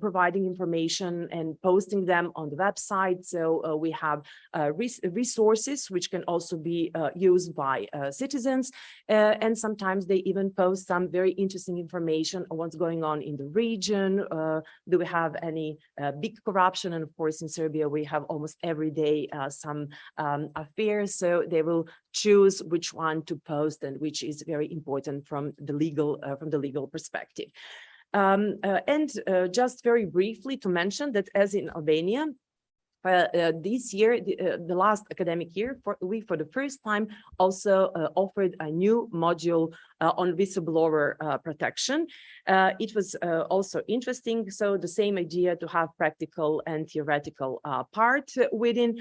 providing information and posting them on the website. So we have resources which can also be used by citizens. And sometimes they even post some very interesting information on what's going on in the region. Do we have any big corruption? And of course, in Serbia, we have almost every day some affairs. So they will choose which one to post and which is very important from the legal perspective. Just very briefly to mention that as in Albania, this year, the last academic year, we for the first time also offered a new module on whistleblower protection. It was also interesting. So the same idea to have practical and theoretical part within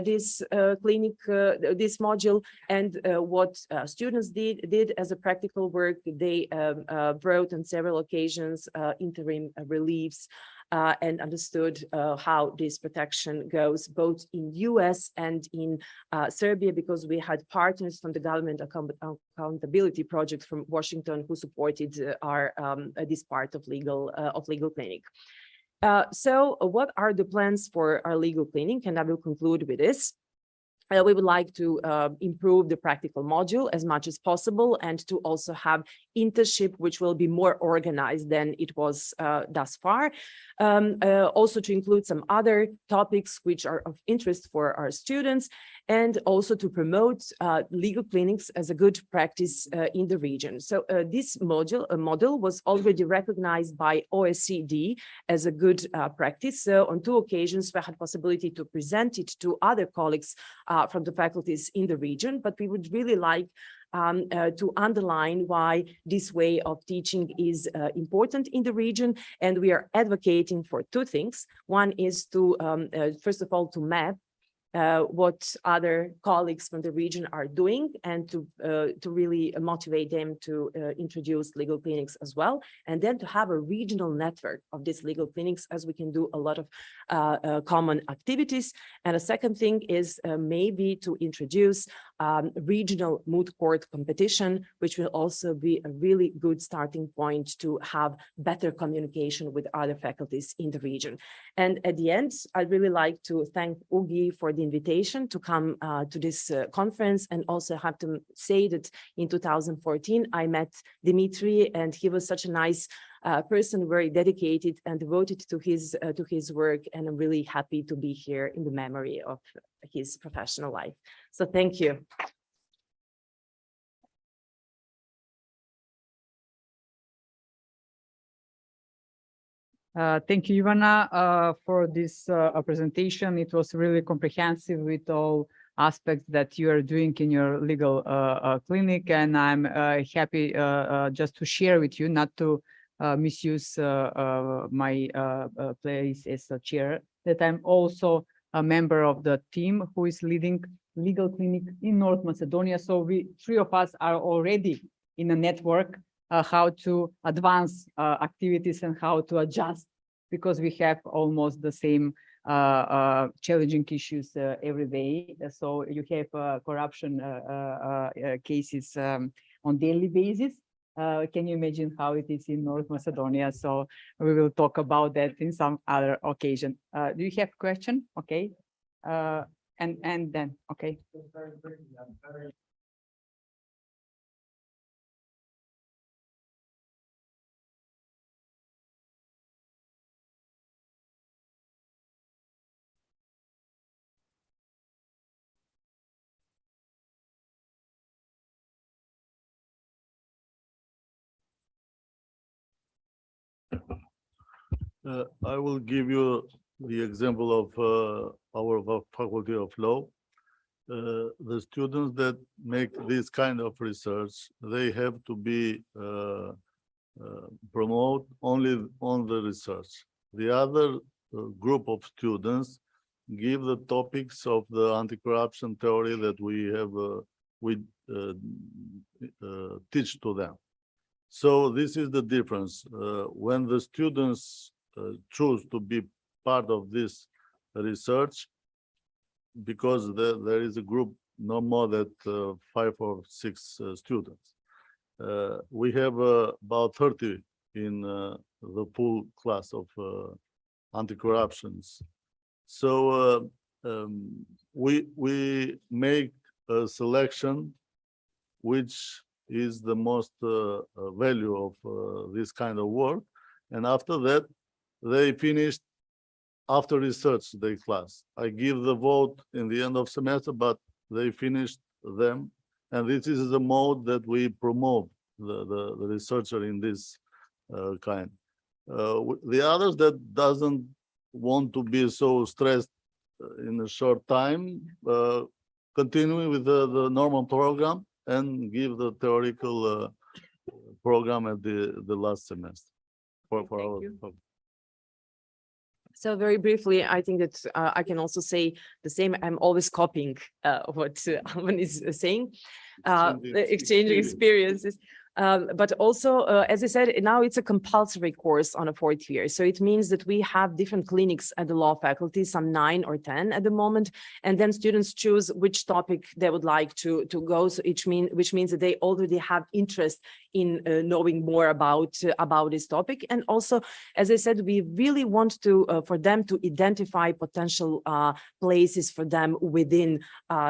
this clinic, this module, and what students did as a practical work. They wrote on several occasions interim reliefs, and understood how this protection goes both in US and in Serbia, because we had partners from the Government Accountability Project from Washington who supported this part of legal clinic. So what are the plans for our legal clinic? And I will conclude with this. We would like to improve the practical module as much as possible, and to also have internship, which will be more organized than it was thus far. Also to include some other topics which are of interest for our students, and also to promote legal clinics as a good practice in the region. So this model was already recognized by OECD as a good practice. So on 2 occasions, we had possibility to present it to other colleagues from the faculties in the region, but we would really like to underline why this way of teaching is important in the region. And we are advocating for 2 things. One is to, first of all, to map what other colleagues from the region are doing, and to really motivate them to introduce legal clinics as well, and then to have a regional network of these legal clinics, as we can do a lot of common activities. And a second thing is maybe to introduce regional moot court competition, which will also be a really good starting point to have better communication with other faculties in the region. And at the end, I'd really like to thank Ugi for the invitation to come to this conference, and also have to say that in 2014, I met Dimitri, and he was such a nice person, very dedicated and devoted to his work. And I'm really happy to be here in the memory of his professional life. So thank you. Thank you, Ivana, for this presentation. It was really comprehensive with all aspects that you are doing in your legal clinic. And I'm happy just to share with you, not to misuse my place as a chair, that I'm also a member of the team who is leading legal clinic in North Macedonia. So we 3 of us are already in a network, how to advance activities and how to adjust, because we have almost the same challenging issues every day. So you have corruption cases on daily basis. Can you imagine how it is in North Macedonia? So we will talk about that in some other occasion. Do you have a question? Okay. And then, okay. I will give you the example of our Faculty of Law. The students that make this kind of research, they have to be promote only on the research. The other group of students give the topics of the anti-corruption theory that we teach to them. So this is the difference. When the students choose to be part of this research, because there is a group no more than 5 or 6 students. We have about 30 in the full class of anti-corruptions. So we make a selection which is the most value of this kind of work. And after that, they finished after research their class. I give the vote in the end of semester, but they finished them. And this is the mode that we promote the researcher in this kind. The others that doesn't want to be so stressed in a short time, continuing with the normal program and give the theoretical program at the last semester for our. So very briefly, I think that I can also say the same. I'm always copying what Alban is saying, exchanging experiences. But also, as I said, now it's a compulsory course on a 4th year. So it means that we have different clinics at the law faculty, some 9 or 10 at the moment. And then students choose which topic they would like to go. So which means that they already have interest in knowing more about this topic. And also, as I said, we really want to for them to identify potential places for them within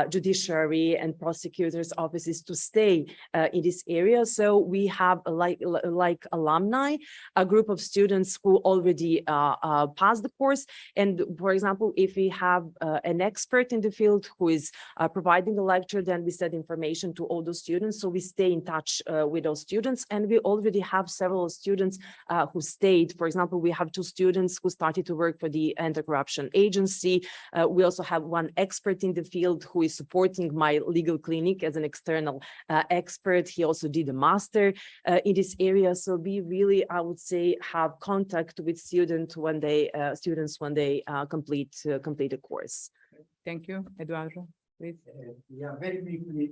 judiciary and prosecutors' offices to stay in this area. So we have like alumni, a group of students who already passed the course. And for example, if we have an expert in the field who is providing the lecture, then we send information to all those students. So we stay in touch with those students. And we already have several students who stayed. For example, we have 2 students who started to work for the Anti-Corruption Agency. We also have 1 expert in the field who is supporting my legal clinic as an external expert. He also did a master in this area. So we really, I would say, have contact with students when they complete the course. Thank you, Eduardo, please. Yeah, very briefly,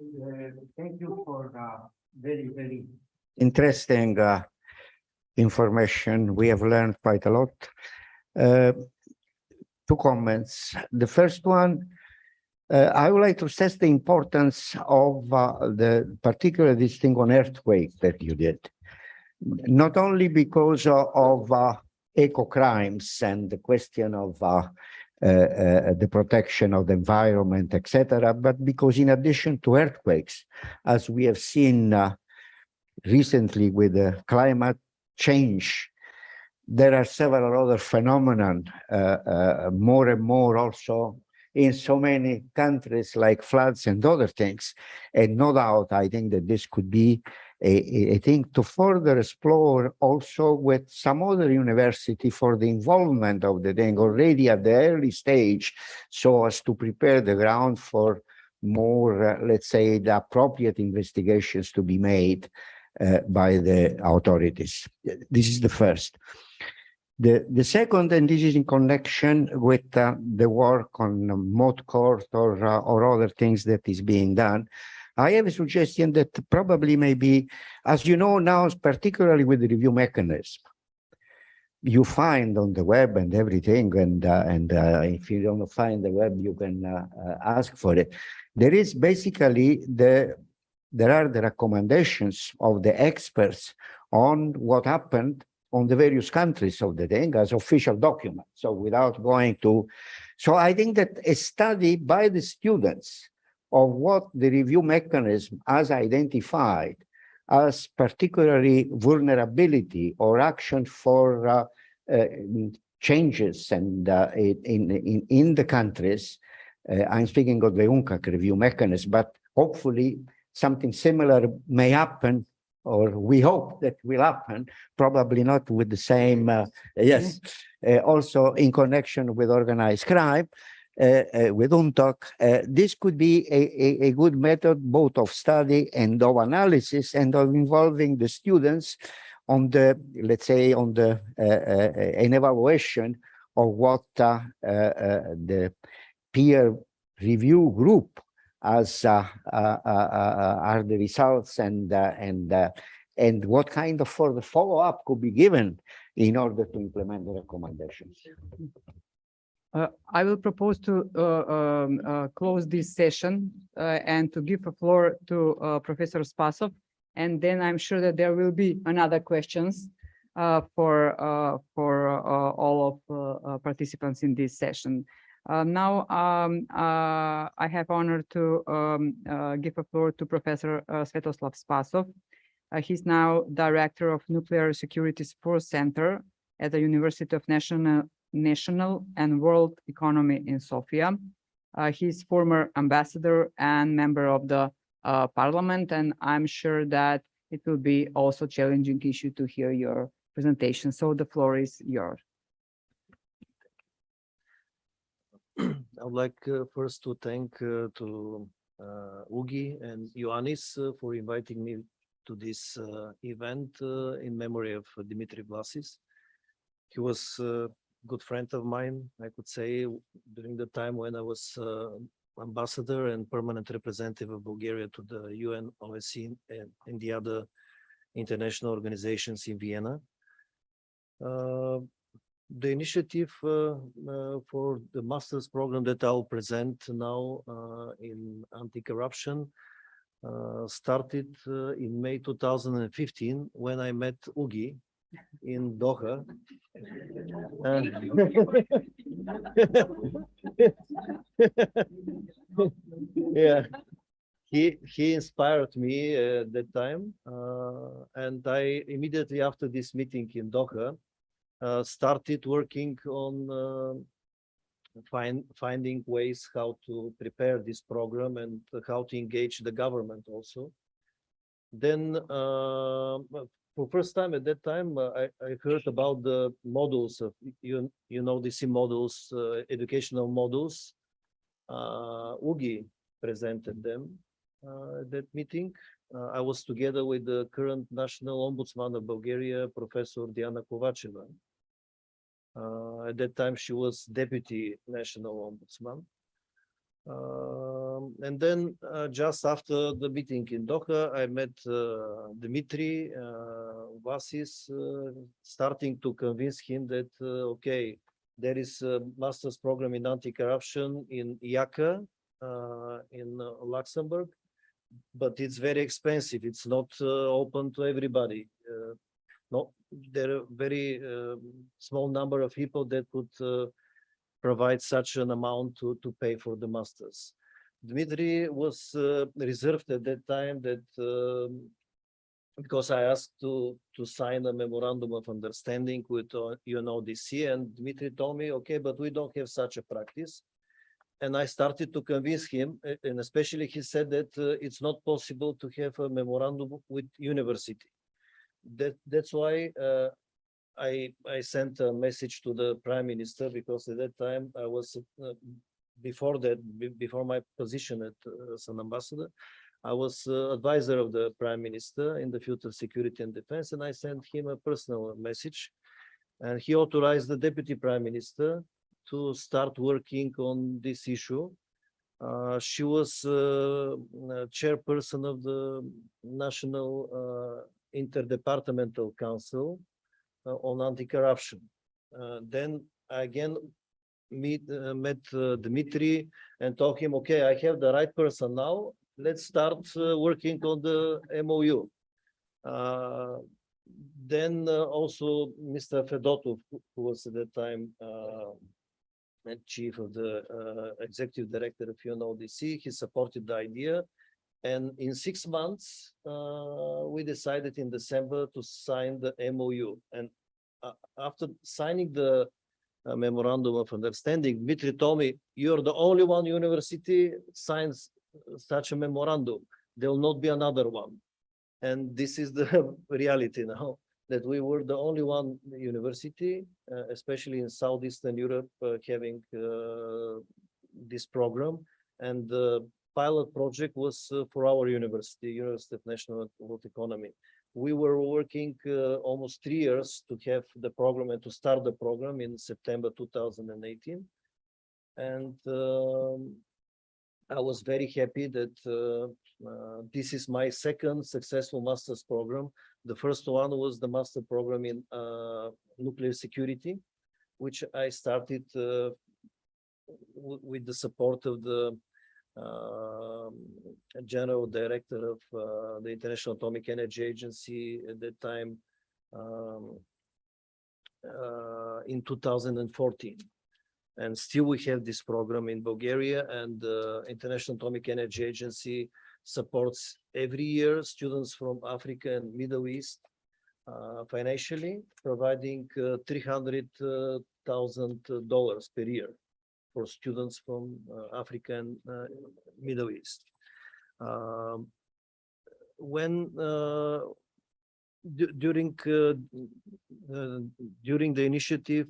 thank you for very, very interesting information. We have learned quite a lot. 2 comments. The first one, I would like to stress the importance of the particular this thing on earthquake that you did, not only because of eco-crimes and the question of the protection of the environment, etc., but because in addition to earthquakes, as we have seen recently with the climate change, there are several other phenomena, more and more also in so many countries like floods and other things. And no doubt, I think that this could be a thing to further explore also with some other university for the involvement of the thing already at the early stage, so as to prepare the ground for more, let's say, the appropriate investigations to be made by the authorities. This is the first. The second, and this is in connection with the work on moot court or other things that is being done, I have a suggestion that probably maybe, as you know now, particularly with the review mechanism, you find on the web and everything, and if you don't find the web, you can ask for it. There is basically there are the recommendations of the experts on what happened on the various countries of the thing as official documents. So without going to, so I think that a study by the students of what the review mechanism has identified as particularly vulnerability or action for changes and in the countries. I'm speaking of the UNCAC review mechanism, but hopefully something similar may happen or we hope that will happen, probably not with the same, yes, also in connection with organized crime, with UNTOC. This could be a good method both of study and of analysis and of involving the students on the, let's say, on the an evaluation of what the peer review group as are the results and what kind of further follow-up could be given in order to implement the recommendations. I will propose to close this session and to give the floor to Professor Spasov, and then I'm sure that there will be another questions for all of participants in this session. Now, I have honor to give the floor to Professor Svetoslav Spasov. He's now Director of Nuclear Security Support Center at the University of National and World Economy in Sofia. He's former ambassador and member of the parliament, and I'm sure that it will be also challenging issue to hear your presentation. So the floor is yours. I would like first to thank to Ugi and Ioannis for inviting me to this event in memory of Dimitri Vlasis. He was a good friend of mine, I could say, during the time when I was ambassador and permanent representative of Bulgaria to the UN, OSCE, and the other international organizations in Vienna. The initiative for the master's program that I'll present now in anti-corruption started in May 2015 when I met Ugi in Doha. Yeah, he inspired me at that time, and I immediately after this meeting in Doha started working on finding ways how to prepare this program and how to engage the government also. Then for first time at that time, I heard about the models of, you know, the C models, educational models. Ugi presented them at that meeting. I was together with the current National Ombudsman of Bulgaria, Professor Diana Kovacheva. At that time, she was Deputy National Ombudsman. And then just after the meeting in Doha, I met Dimitri Vlasis, starting to convince him that, okay, there is a master's program in anti-corruption in IACA in Luxembourg, but it's very expensive. It's not open to everybody. No, there are very small number of people that could provide such an amount to pay for the masters. Dmitry was reserved at that time that because I asked to sign a memorandum of understanding with UNODC, and Dmitry told me, okay, but we don't have such a practice. And I started to convince him, and especially he said that it's not possible to have a memorandum with university. That's why I sent a message to the Prime Minister, because at that time I was before my position as an ambassador, I was advisor of the Prime Minister in the field of security and defense, and I sent him a personal message, and he authorized the Deputy Prime Minister to start working on this issue. She was chairperson of the National Interdepartmental Council on anti-corruption. Then I again met Dmitry and told him, okay, I have the right person now. Let's start working on the MOU. Then also Mr. Fedotov, who was at that time chief of the executive director of UNODC, he supported the idea. And in 6 months, we decided in December to sign the MOU. And after signing the memorandum of understanding, Dmitry told me, you're the only one university signs such a memorandum. There will not be another one. And this is the reality now, that we were the only one university, especially in Southeastern Europe, having this program. And the pilot project was for our university, University of National World Economy. We were working almost 3 years to have the program and to start the program in September 2018. And I was very happy that this is my second successful master's program. The first one was the master program in nuclear security, which I started with the support of the General Director of the International Atomic Energy Agency at that time in 2014. And still we have this program in Bulgaria, and the International Atomic Energy Agency supports every year students from Africa and Middle East financially, providing $300,000 per year for students from Africa and Middle East. During the initiative,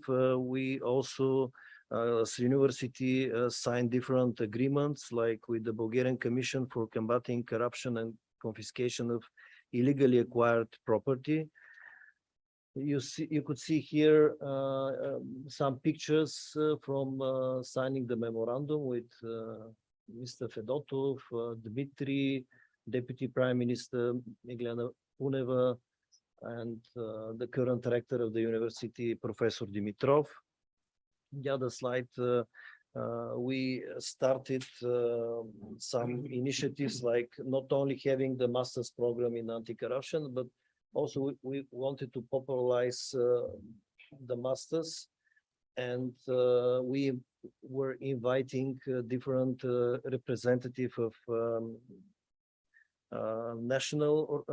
we also as university signed different agreements, like with the Bulgarian Commission for Combating Corruption and Confiscation of Illegally Acquired Property. You could see here some pictures from signing the memorandum with Mr. Fedotov, Dmitry, Deputy Prime Minister Meglena Kuneva, and the current rector of the university, Professor Dimitrov. The other slide, we started some initiatives, like not only having the master's program in anti-corruption, but also we wanted to popularize the masters, and we were inviting different representatives of national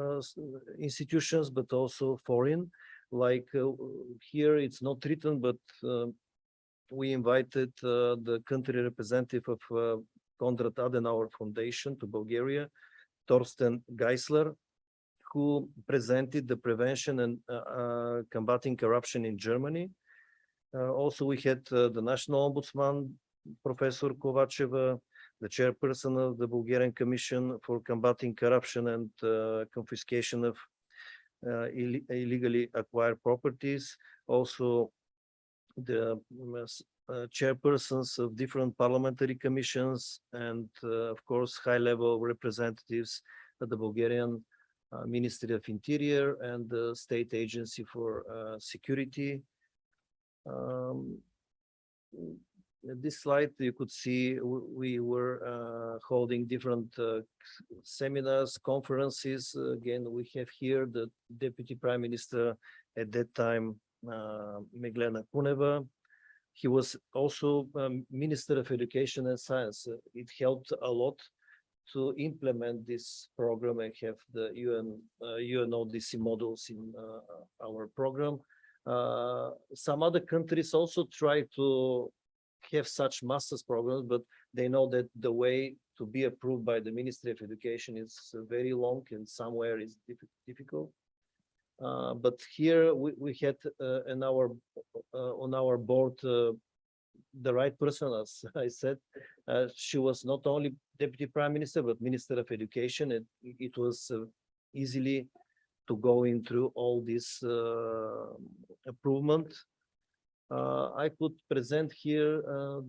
institutions, but also foreign. Like here, it's not written, but we invited the country representative of Konrad Adenauer Foundation to Bulgaria, Torsten Geisler, who presented the prevention and combating corruption in Germany. Also, we had the National Ombudsman, Professor Kovacheva, the chairperson of the Bulgarian Commission for Combating Corruption and Confiscation of Illegally Acquired Properties. Also, the chairpersons of different parliamentary commissions, and of course, high-level representatives of the Bulgarian Ministry of Interior and the State Agency for Security. This slide, you could see we were holding different seminars, conferences. Again, we have here the Deputy Prime Minister at that time, Meglena Kuneva. He was also Minister of Education and Science. It helped a lot to implement this program and have the UNODC models in our program. Some other countries also try to have such master's programs, but they know that the way to be approved by the Ministry of Education is very long and somewhere is difficult. But here we had on our board the right person, as I said. She was not only Deputy Prime Minister, but Minister of Education. And it was easily to go in through all this improvement. I could present here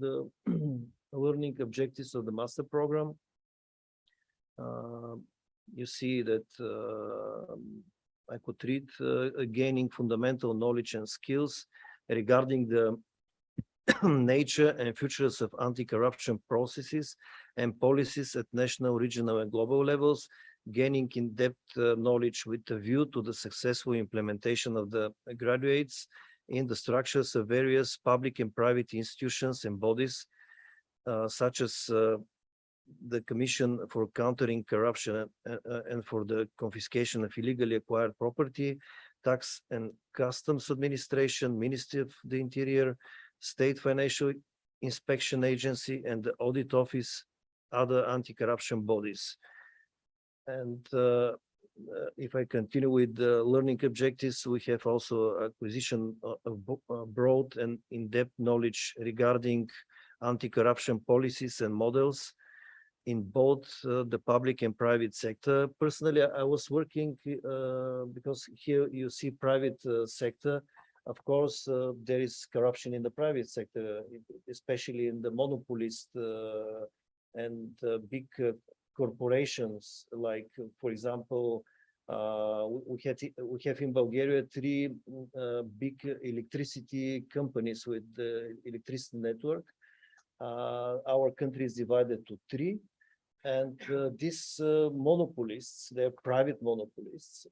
the learning objectives of the master program. You see that I could read gaining fundamental knowledge and skills regarding the nature and futures of anti-corruption processes and policies at national, regional, and global levels, gaining in-depth knowledge with a view to the successful implementation of the graduates in the structures of various public and private institutions and bodies, such as the Commission for Countering Corruption and for the Confiscation of Illegally Acquired Property, Tax and Customs Administration, Ministry of the Interior, State Financial Inspection Agency, and the Audit Office, other anti-corruption bodies. And if I continue with the learning objectives, we have also acquisition of broad and in-depth knowledge regarding anti-corruption policies and models in both the public and private sector. Personally, I was working because here you see private sector. Of course, there is corruption in the private sector, especially in the monopolist and big corporations. Like, for example, we have in Bulgaria 3 big electricity companies with the electricity network. Our country is divided to 3. And these monopolists, they're private monopolists.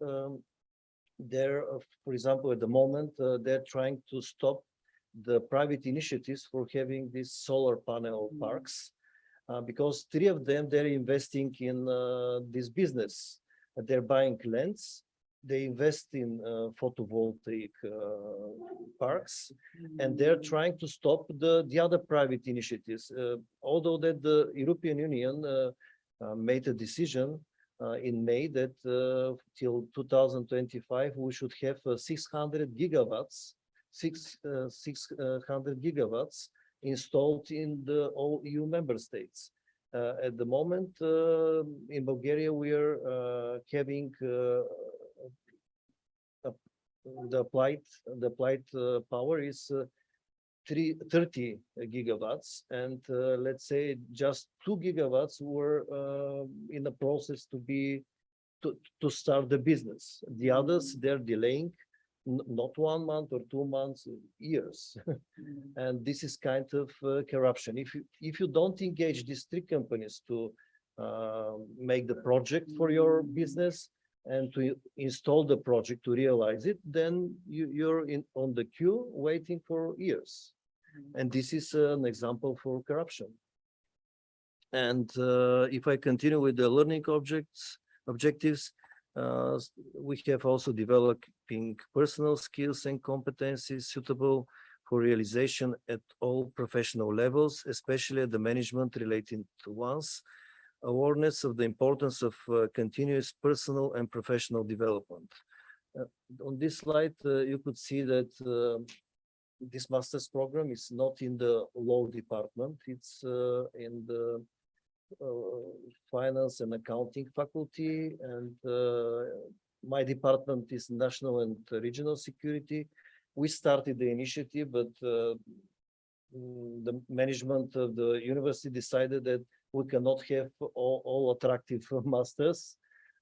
They're, for example, at the moment, they're trying to stop the private initiatives for having these solar panel parks, because 3 of them, they're investing in this business. They're buying lands, they invest in photovoltaic parks, and they're trying to stop the other private initiatives. Although that the European Union made a decision in May that till 2025 we should have 600 gigawatts installed in the all EU member states. At the moment, in Bulgaria, we are having the applied power is 30 gigawatts, and let's say just 2 gigawatts were in the process to start the business. The others, they're delaying, not 1 month or 2 months, years. And this is kind of corruption. If you don't engage these 3 companies to make the project for your business and to install the project to realize it, then you're on the queue waiting for years. And this is an example for corruption. And if I continue with the learning objectives, we have also developing personal skills and competencies suitable for realization at all professional levels, especially at the management related ones, awareness of the importance of continuous personal and professional development. On this slide, you could see that this master's program is not in the law department, it's in the finance and accounting faculty, and my department is national and regional security. We started the initiative, but the management of the university decided that we cannot have all attractive masters,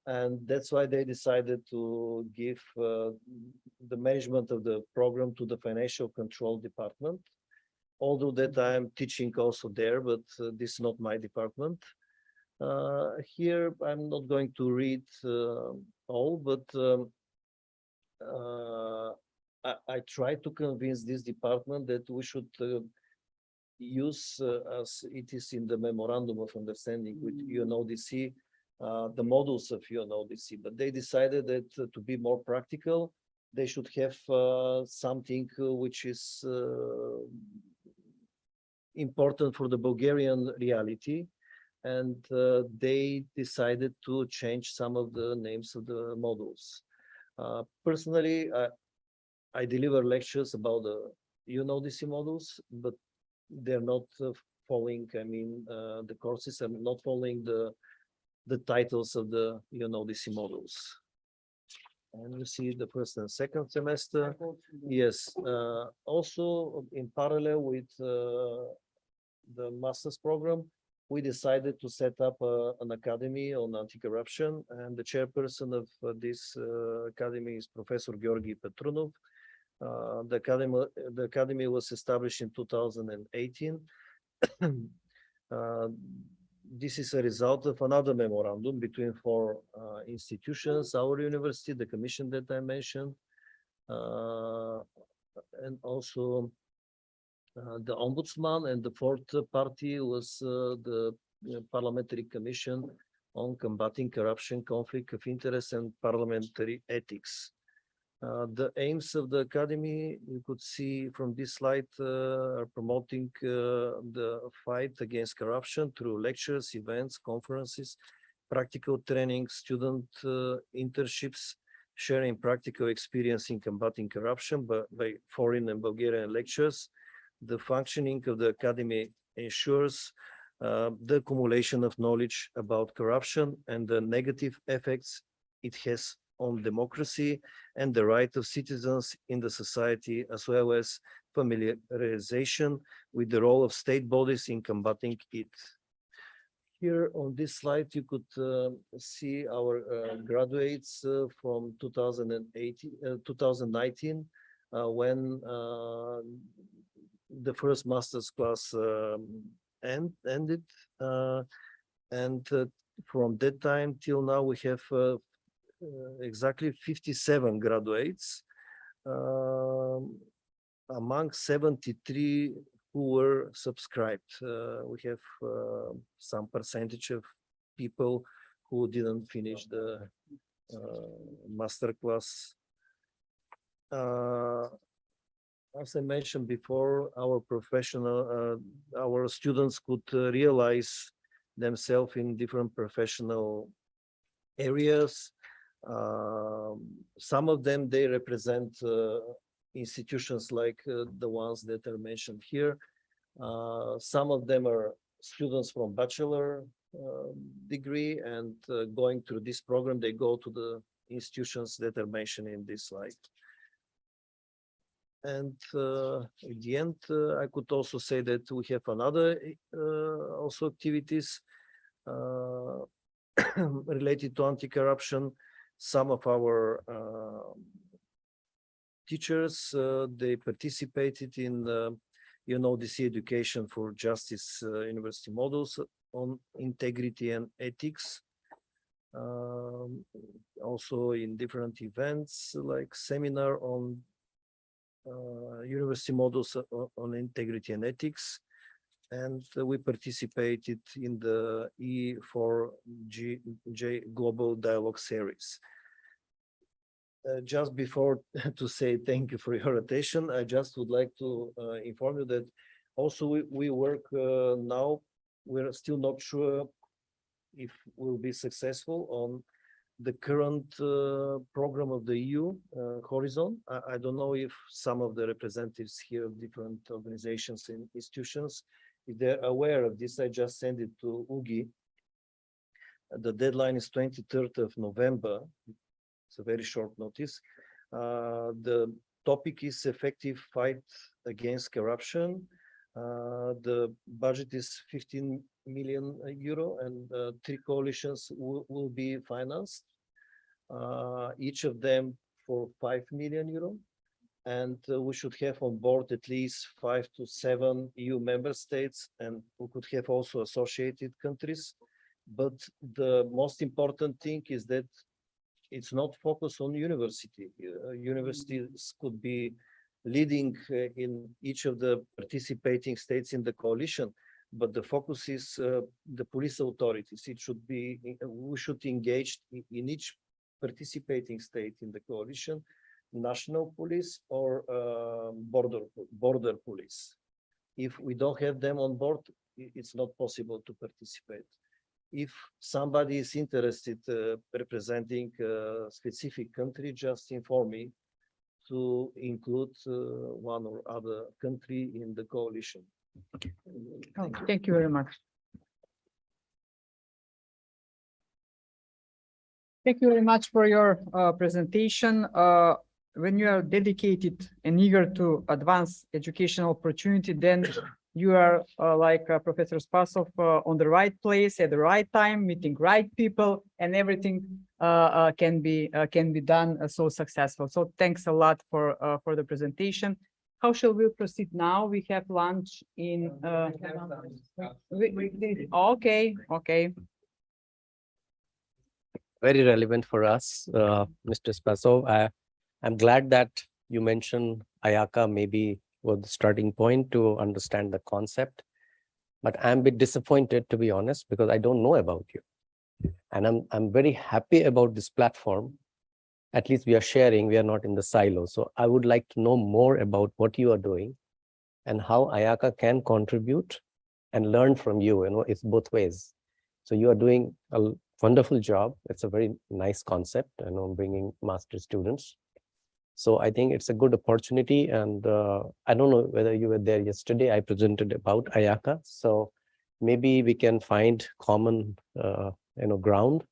and that's why they decided to give the management of the program to the financial control department. Although that I'm teaching also there, but this is not my department. Here, I'm not going to read all, but I try to convince this department that we should use, as it is in the memorandum of understanding with UNODC, the models of UNODC, but they decided that to be more practical, they should have something which is important for the Bulgarian reality, and they decided to change some of the names of the models. Personally, I deliver lectures about the UNODC models, but they're not following, the courses are not following the titles of the UNODC models. And you see the first and second semester. Yes, also in parallel with the master's program, we decided to set up an academy on anti-corruption, and the chairperson of this academy is Professor Georgi Petrunov. The academy was established in 2018. This is a result of another memorandum between 4 institutions, our university, the commission that I mentioned, and also the ombudsman, and the 4th party was the Parliamentary Commission on Combating Corruption, Conflict of Interest, and Parliamentary Ethics. The aims of the academy, you could see from this slide, are promoting the fight against corruption through lectures, events, conferences, practical training, student internships, sharing practical experience in combating corruption by foreign and Bulgarian lecturers. The functioning of the academy ensures the accumulation of knowledge about corruption and the negative effects it has on democracy and the right of citizens in the society, as well as familiarization with the role of state bodies in combating it. Here on this slide, you could see our graduates from 2019, when the first master's class ended. And from that time till now, we have exactly 57 graduates, among 73 who were subscribed. We have some percentage of people who didn't finish the master class. As I mentioned before, our students could realize themselves in different professional areas. Some of them, they represent institutions like the ones that are mentioned here. Some of them are students from bachelor degree, and going through this program, they go to the institutions that are mentioned in this slide. And at the end, I could also say that we have another also activities related to anti-corruption. Some of our teachers, they participated in this education for justice university models on integrity and ethics. Also in different events like seminar on university models on integrity and ethics. And we participated in the E4J Global Dialogue Series. Just before to say thank you for your attention, I just would like to inform you that also we work now, we're still not sure if we'll be successful on the current program of the EU Horizon. I don't know if some of the representatives here of different organizations and institutions, if they're aware of this. I just sent it to Ugi. The deadline is 23rd of November. It's a very short notice. The topic is effective fight against corruption. The budget is 15 million euro, and 3 coalitions will be financed, each of them for 5 million euro. And we should have on board at least 5 to 7 EU member states, and we could have also associated countries. But the most important thing is that it's not focused on university. Universities could be leading in each of the participating states in the coalition, but the focus is the police authorities. It should be, we should engage in each participating state in the coalition, national police or border police. If we don't have them on board, it's not possible to participate. If somebody is interested representing a specific country, just inform me to include one or other country in the coalition. Thank you very much. Thank you very much for your presentation. When you are dedicated and eager to advance educational opportunity, then you are like Professor Spasov on the right place at the right time, meeting right people, and everything can be done so successful. So thanks a lot for the presentation. How shall we proceed now? We have lunch in. Okay. Very relevant for us, Mr. Spasov. I'm glad that you mentioned IACA maybe was the starting point to understand the concept, but I'm a bit disappointed, to be honest, because I don't know about you. And I'm very happy about this platform. At least we are sharing, we are not in the silo. So I would like to know more about what you are doing and how IACA can contribute and learn from you. It's both ways. So you are doing wonderful job. It's a very nice concept, bringing master students. So I think it's a good opportunity. And I don't know whether you were there yesterday. I presented about IACA. So maybe we can find common, ground.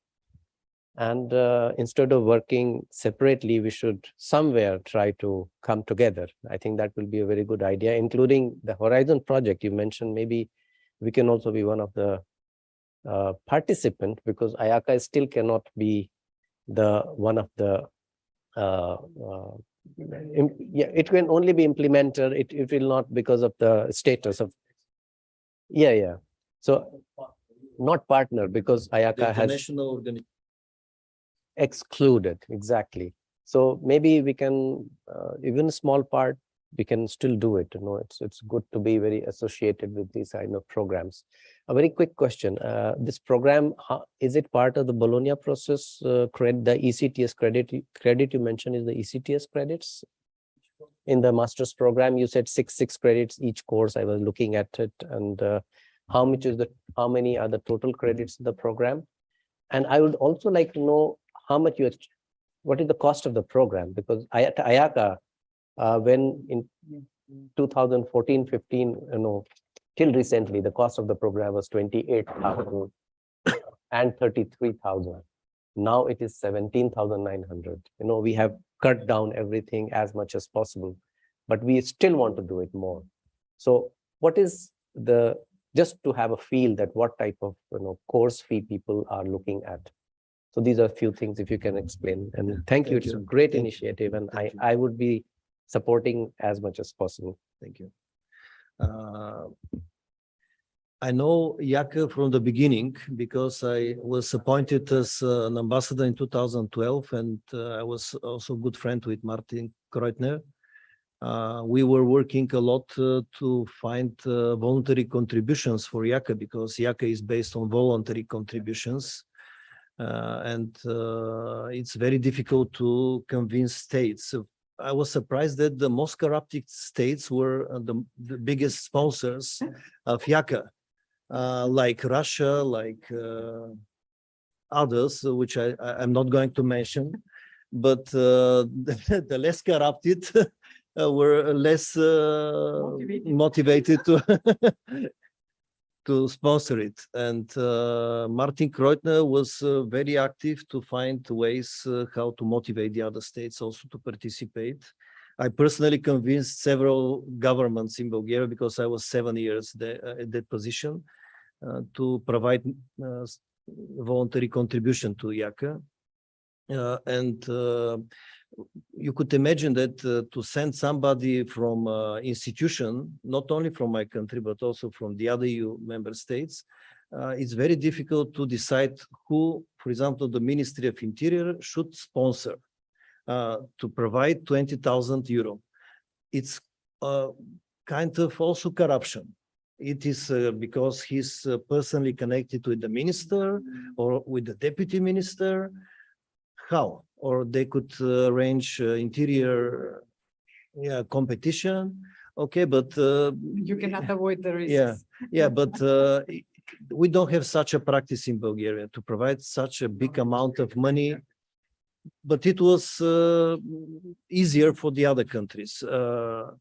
And instead of working separately, we should somewhere try to come together. I think that will be a very good idea, including the Horizon project you mentioned. Maybe we can also be one of the participant, because IACA still cannot be the one of the it can only be implemented. It will not, because of the status of so not partner, because IACA has International organization. excluded, exactly. So maybe we can even a small part we can still do it. It's good to be very associated with these kind of programs. A very quick question: this program, is it part of the Bologna process? The ECTS credit you mentioned is the ECTS credits in the master's program. You said six credits each course. I was looking at it, and how many are the total credits in the program? And I would also like to know what is the cost of the program, because IACA, when in 2014-15, till recently, the cost of the program was 28,000 and 33,000. Now it is 17,900. We have cut down everything as much as possible, but we still want to do it more. So what is just to have a feel that what type of course fee people are looking at? So these are a few things, if you can explain. And thank you. It's a great initiative, and I would be supporting as much as possible. Thank you. I know IACA from the beginning, because I was appointed as an ambassador in 2012, and I was also a good friend with Martin Kreutner. We were working a lot to find voluntary contributions for IACA, because IACA is based on voluntary contributions. And it's very difficult to convince states. I was surprised that the most corrupted states were the biggest sponsors of IACA, like Russia, like others, which I'm not going to mention. But the less corrupted were less motivated to sponsor it. And Martin Kreutner was very active to find ways how to motivate the other states also to participate. I personally convinced several governments in Bulgaria, because I was 7 years at that position, to provide voluntary contribution to IACA. You could imagine that to send somebody from institution, not only from my country, but also from the other EU member states, it's very difficult to decide who, for example, the Ministry of Interior should sponsor to provide 20,000 euro. It's kind of also corruption. It is because he's personally connected with the minister or with the deputy minister. How? Or they could arrange interior competition. Okay, but you cannot avoid the risks. But we don't have such a practice in Bulgaria to provide such a big amount of money. But it was easier for the other countries. About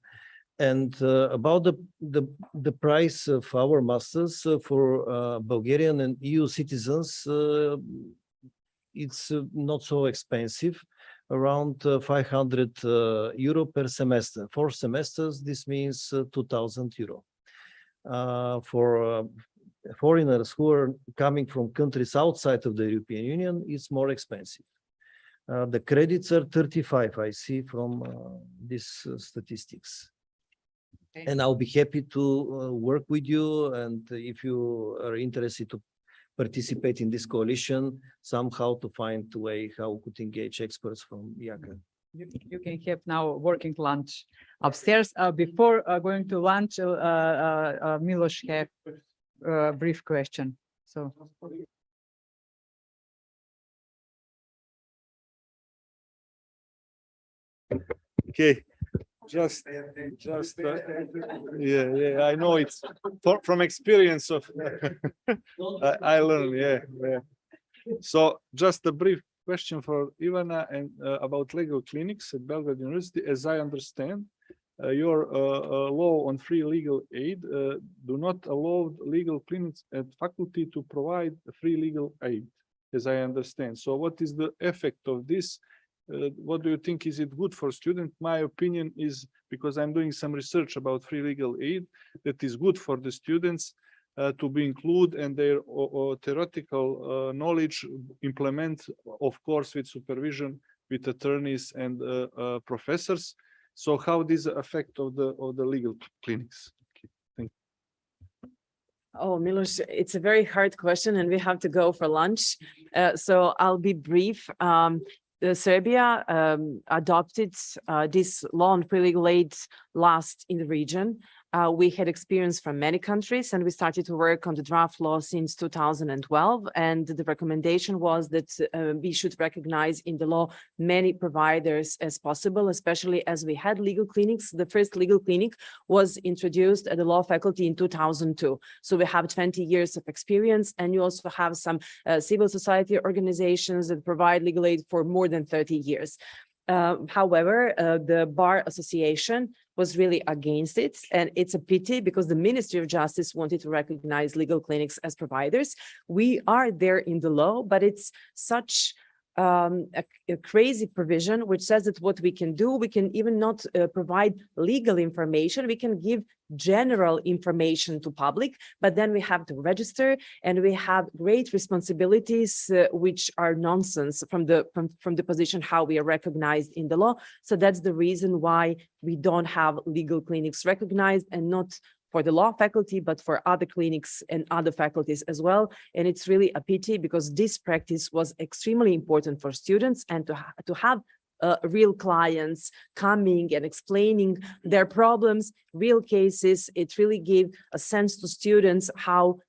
the price of our masters for Bulgarian and EU citizens, it's not so expensive, around 500 euro per semester. 4 semesters, this means 2,000 euro. For foreigners who are coming from countries outside of the European Union, it's more expensive. The credits are 35, I see from these statistics. Okay. And I'll be happy to work with you, and if you are interested to participate in this coalition, somehow to find a way how we could engage experts from IACA. You can have now working lunch upstairs. Before going to lunch, Milos have a brief question. So. Okay. Just I know it's from experience of I learned So just a brief question for Ivana and about legal clinics at Belgrade University. As I understand, your law on free legal aid do not allow legal clinics at faculty to provide free legal aid, as I understand. So what is the effect of this? What do you think? Is it good for students? My opinion is, because I'm doing some research about free legal aid, that is good for the students to be included and their theoretical knowledge implement, of course, with supervision, with attorneys and professors. So how this affect of the legal clinics? Okay, thank you. Oh, Milos, it's a very hard question and we have to go for lunch. So I'll be brief. Serbia adopted this law on free legal aid last in the region. We had experience from many countries and we started to work on the draft law since 2012. And the recommendation was that we should recognize in the law many providers as possible, especially as we had legal clinics. The first legal clinic was introduced at the law faculty in 2002. So we have 20 years of experience, and you also have some civil society organizations that provide legal aid for more than 30 years. However, the Bar Association was really against it, and it's a pity because the Ministry of Justice wanted to recognize legal clinics as providers. We are there in the law, but it's such a crazy provision which says that what we can do, we can even not provide legal information, we can give general information to public, but then we have to register and we have great responsibilities which are nonsense from the position how we are recognized in the law. So that's the reason why we don't have legal clinics recognized, and not for the law faculty, but for other clinics and other faculties as well. And it's really a pity because this practice was extremely important for students, and to have real clients coming and explaining their problems, real cases, it really gave a sense to students how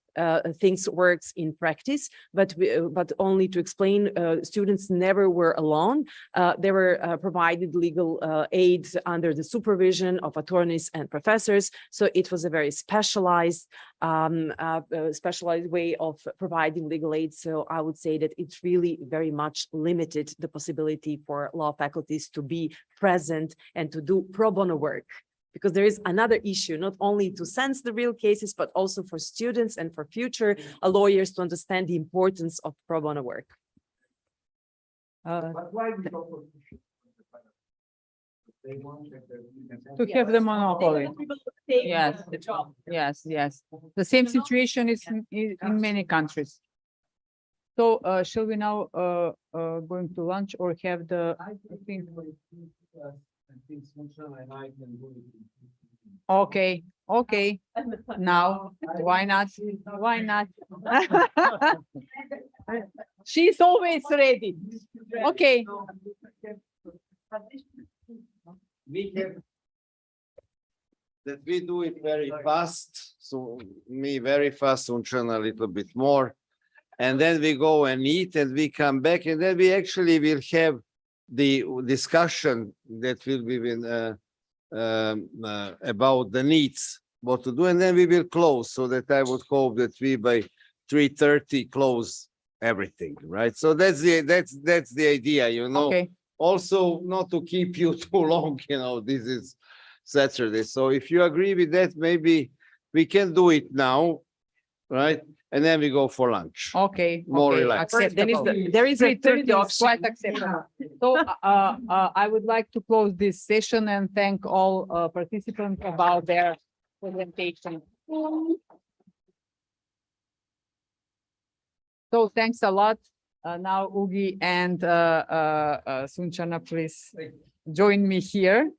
things works in practice, but only to explain, students never were alone. They were provided legal aid under the supervision of attorneys and professors. So it was a very specialized way of providing legal aid. So I would say that it really very much limited the possibility for law faculties to be present and to do pro bono work. Because there is another issue, not only to sense the real cases, but also for students and for future lawyers to understand the importance of pro bono work. But why we go for they want To have the monopoly. Yes, yes. The same situation is in many countries. So shall we now going to lunch or have the? Okay. Now, why not? Why not? She's always ready. Okay. We have that we do it very fast. So me very fast, Sunčana a little bit more. And then we go and eat and we come back, and then we actually will have the discussion that will be about the needs, what to do, and then we will close, so that I would hope that we by 3:30 close everything, right? So that's the idea, you know. Okay. Also, not to keep you too long, you know, this is Saturday. So if you agree with that, maybe we can do it now, right? And then we go for lunch. Okay. More okay, relaxed. acceptable. There is a third 3:30 is option. quite acceptable. So I would like to close this session and thank all participants about their presentation. So thanks a lot. Now Ugi and Sunčana, please join me here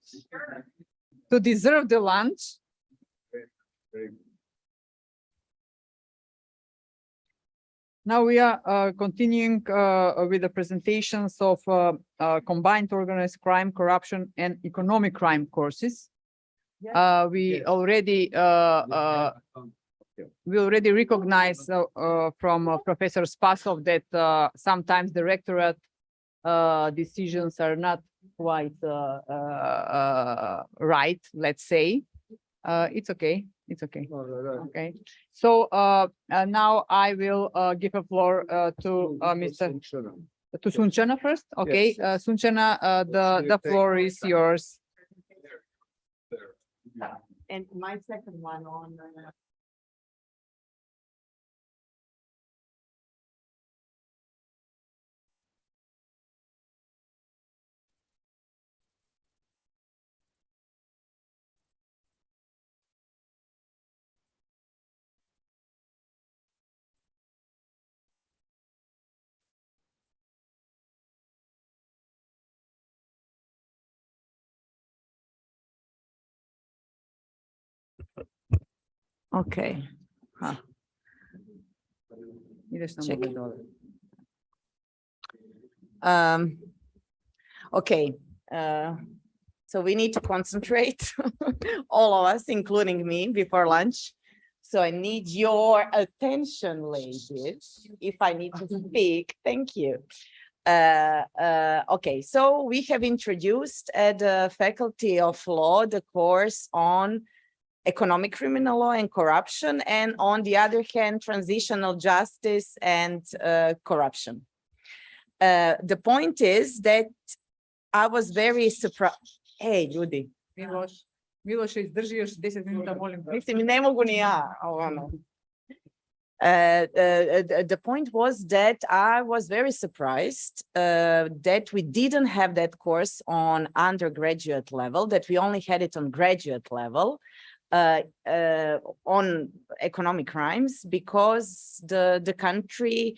to deserve the lunch. Now we are continuing with the presentations of combined organized crime, corruption, and economic crime courses. We already recognize from Professor Spasov that sometimes the rectorate decisions are not quite right, let's say. It's okay. It's okay. Okay. So now I will give a floor to Mr. To Sunchana first. Okay, Sunchana, the floor is yours. And my second one on. Okay. Huh. Check. Okay, so we need to concentrate, all of us, including me, before lunch. So I need your attention, ladies, if I need to speak. Thank you. Okay, so we have introduced at the Faculty of Law the course on economic criminal law and corruption, and on the other hand, transitional justice and corruption. The point is that I was very surprised. Hey, ljudi. Miloš, izdrži još 10 minuta, molim. Mislim, ne mogu ni ja. The point was that I was very surprised that we didn't have that course on undergraduate level, that we only had it on graduate level on economic crimes, because the country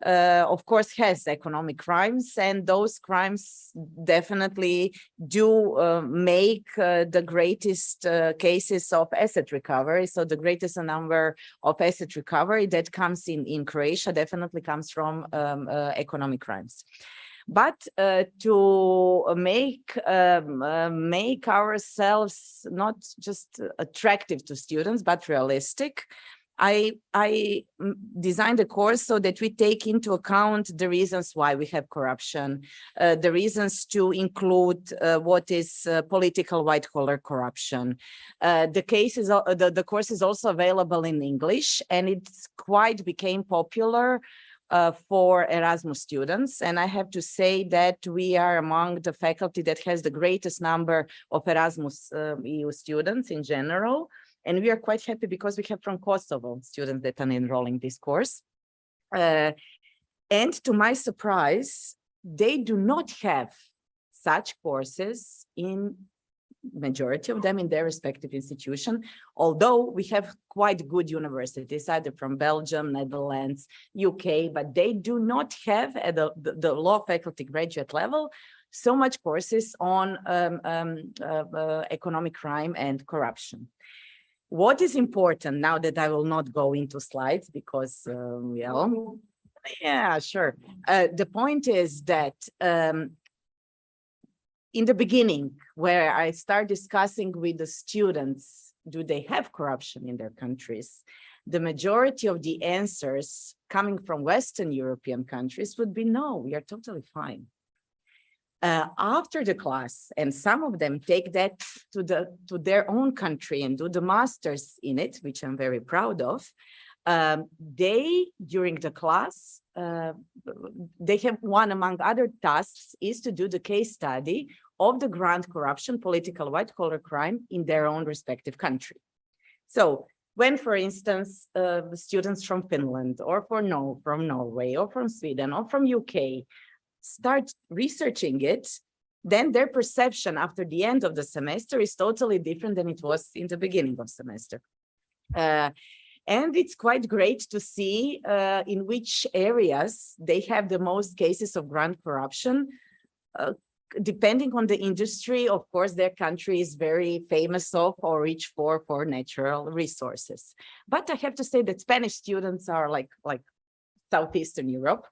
of course has economic crimes, and those crimes definitely do make the greatest cases of asset recovery. So the greatest number of asset recovery that comes in Croatia definitely comes from economic crimes. But to make ourselves not just attractive to students, but realistic, I designed a course so that we take into account the reasons why we have corruption, the reasons to include what is political white-collar corruption. The course is also available in English, and it's quite became popular for Erasmus students. And I have to say that we are among the faculty that has the greatest number of Erasmus EU students in general. And we are quite happy because we have from Kosovo students that are enrolling this course. And to my surprise, they do not have such courses in majority of them in their respective institution, although we have quite good universities, either from Belgium, Netherlands, UK, but they do not have at the law faculty graduate level so much courses on economic crime and corruption. What is important, now that I will not go into slides because, yeah, sure. The point is that in the beginning, where I start discussing with the students, do they have corruption in their countries? The majority of the answers coming from Western European countries would be no, we are totally fine. After the class, and some of them take that to their own country and do the masters in it, which I'm very proud of, they, during the class, they have one among other tasks is to do the case study of the grand corruption, political white-collar crime in their own respective country. So when, for instance, students from Finland or from Norway or from Sweden or from UK start researching it, then their perception after the end of the semester is totally different than it was in the beginning of semester. And it's quite great to see in which areas they have the most cases of grand corruption. Depending on the industry, of course, their country is very famous of or rich for natural resources. But I have to say that Spanish students are like Southeastern Europe,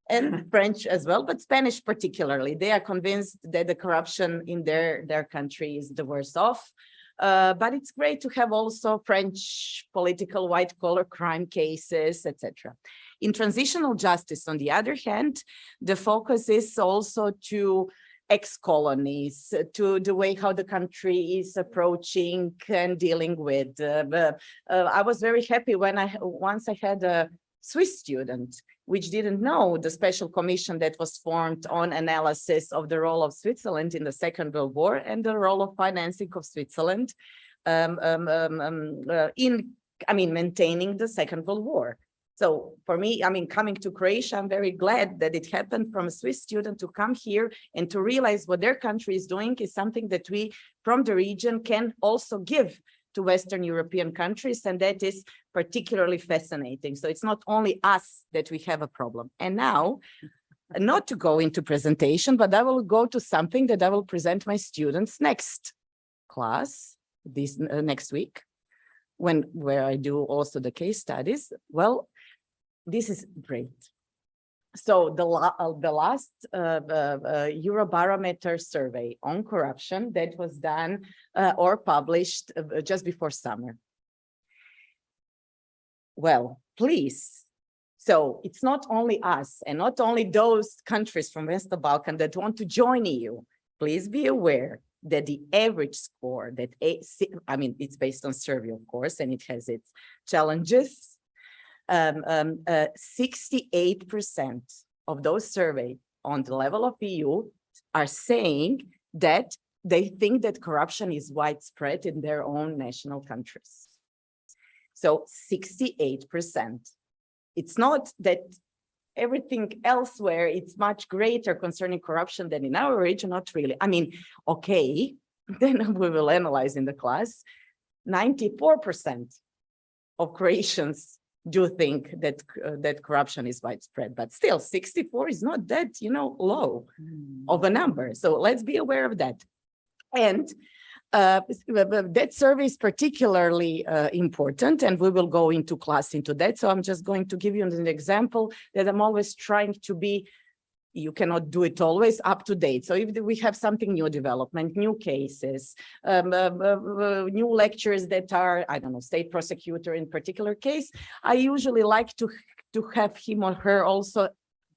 and French as well, but Spanish particularly. They are convinced that the corruption in their country is the worst off. But it's great to have also French political white-collar crime cases, etc. In transitional justice, on the other hand, the focus is also to ex-colonies, to the way how the country is approaching and dealing with. I was very happy when once I had a Swiss student which didn't know the special commission that was formed on analysis of the role of Switzerland in the Second World War and the role of financing of Switzerland maintaining the Second World War. So for me, coming to Croatia, I'm very glad that it happened from a Swiss student to come here and to realize what their country is doing is something that we from the region can also give to Western European countries, and that is particularly fascinating. So it's not only us that we have a problem. And now, not to go into presentation, but I will go to something that I will present my students next class, this next week, where I do also the case studies. Well, this is great. So the last Eurobarometer survey on corruption that was done or published just before summer. Well, please. So it's not only us and not only those countries from Western Balkan that want to join EU. Please be aware that the average score that, it's based on survey, of course, and it has its challenges. 68% of those surveyed on the level of EU are saying that they think that corruption is widespread in their own national countries. So 68%. It's not that everything elsewhere, it's much greater concerning corruption than in our region, not really. Okay, then we will analyze in the class. 94% of Croatians do think that that corruption is widespread, but still 64 is not that, low of a number. So let's be aware of that. And that survey is particularly important, and we will go into class into that. So I'm just going to give you an example that I'm always trying to be, you cannot do it always, up to date. So if we have something new development, new cases, new lectures that are, I don't know, state prosecutor in particular case, I usually like to have him or her also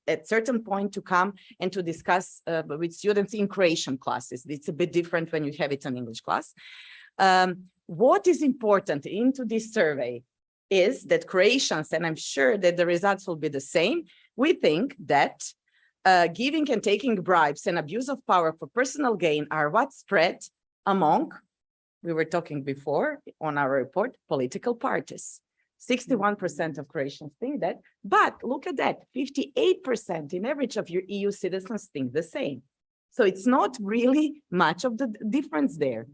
at certain point to come and to discuss with students in Croatian classes. It's a bit different when you have it in English class. What is important into this survey is that Croatians, and I'm sure that the results will be the same, we think that giving and taking bribes and abuse of power for personal gain are widespread among, we were talking before on our report, political parties. 61% of Croatians think that, but look at that, 58% in average of your EU citizens think the same. So it's not really much of the difference there.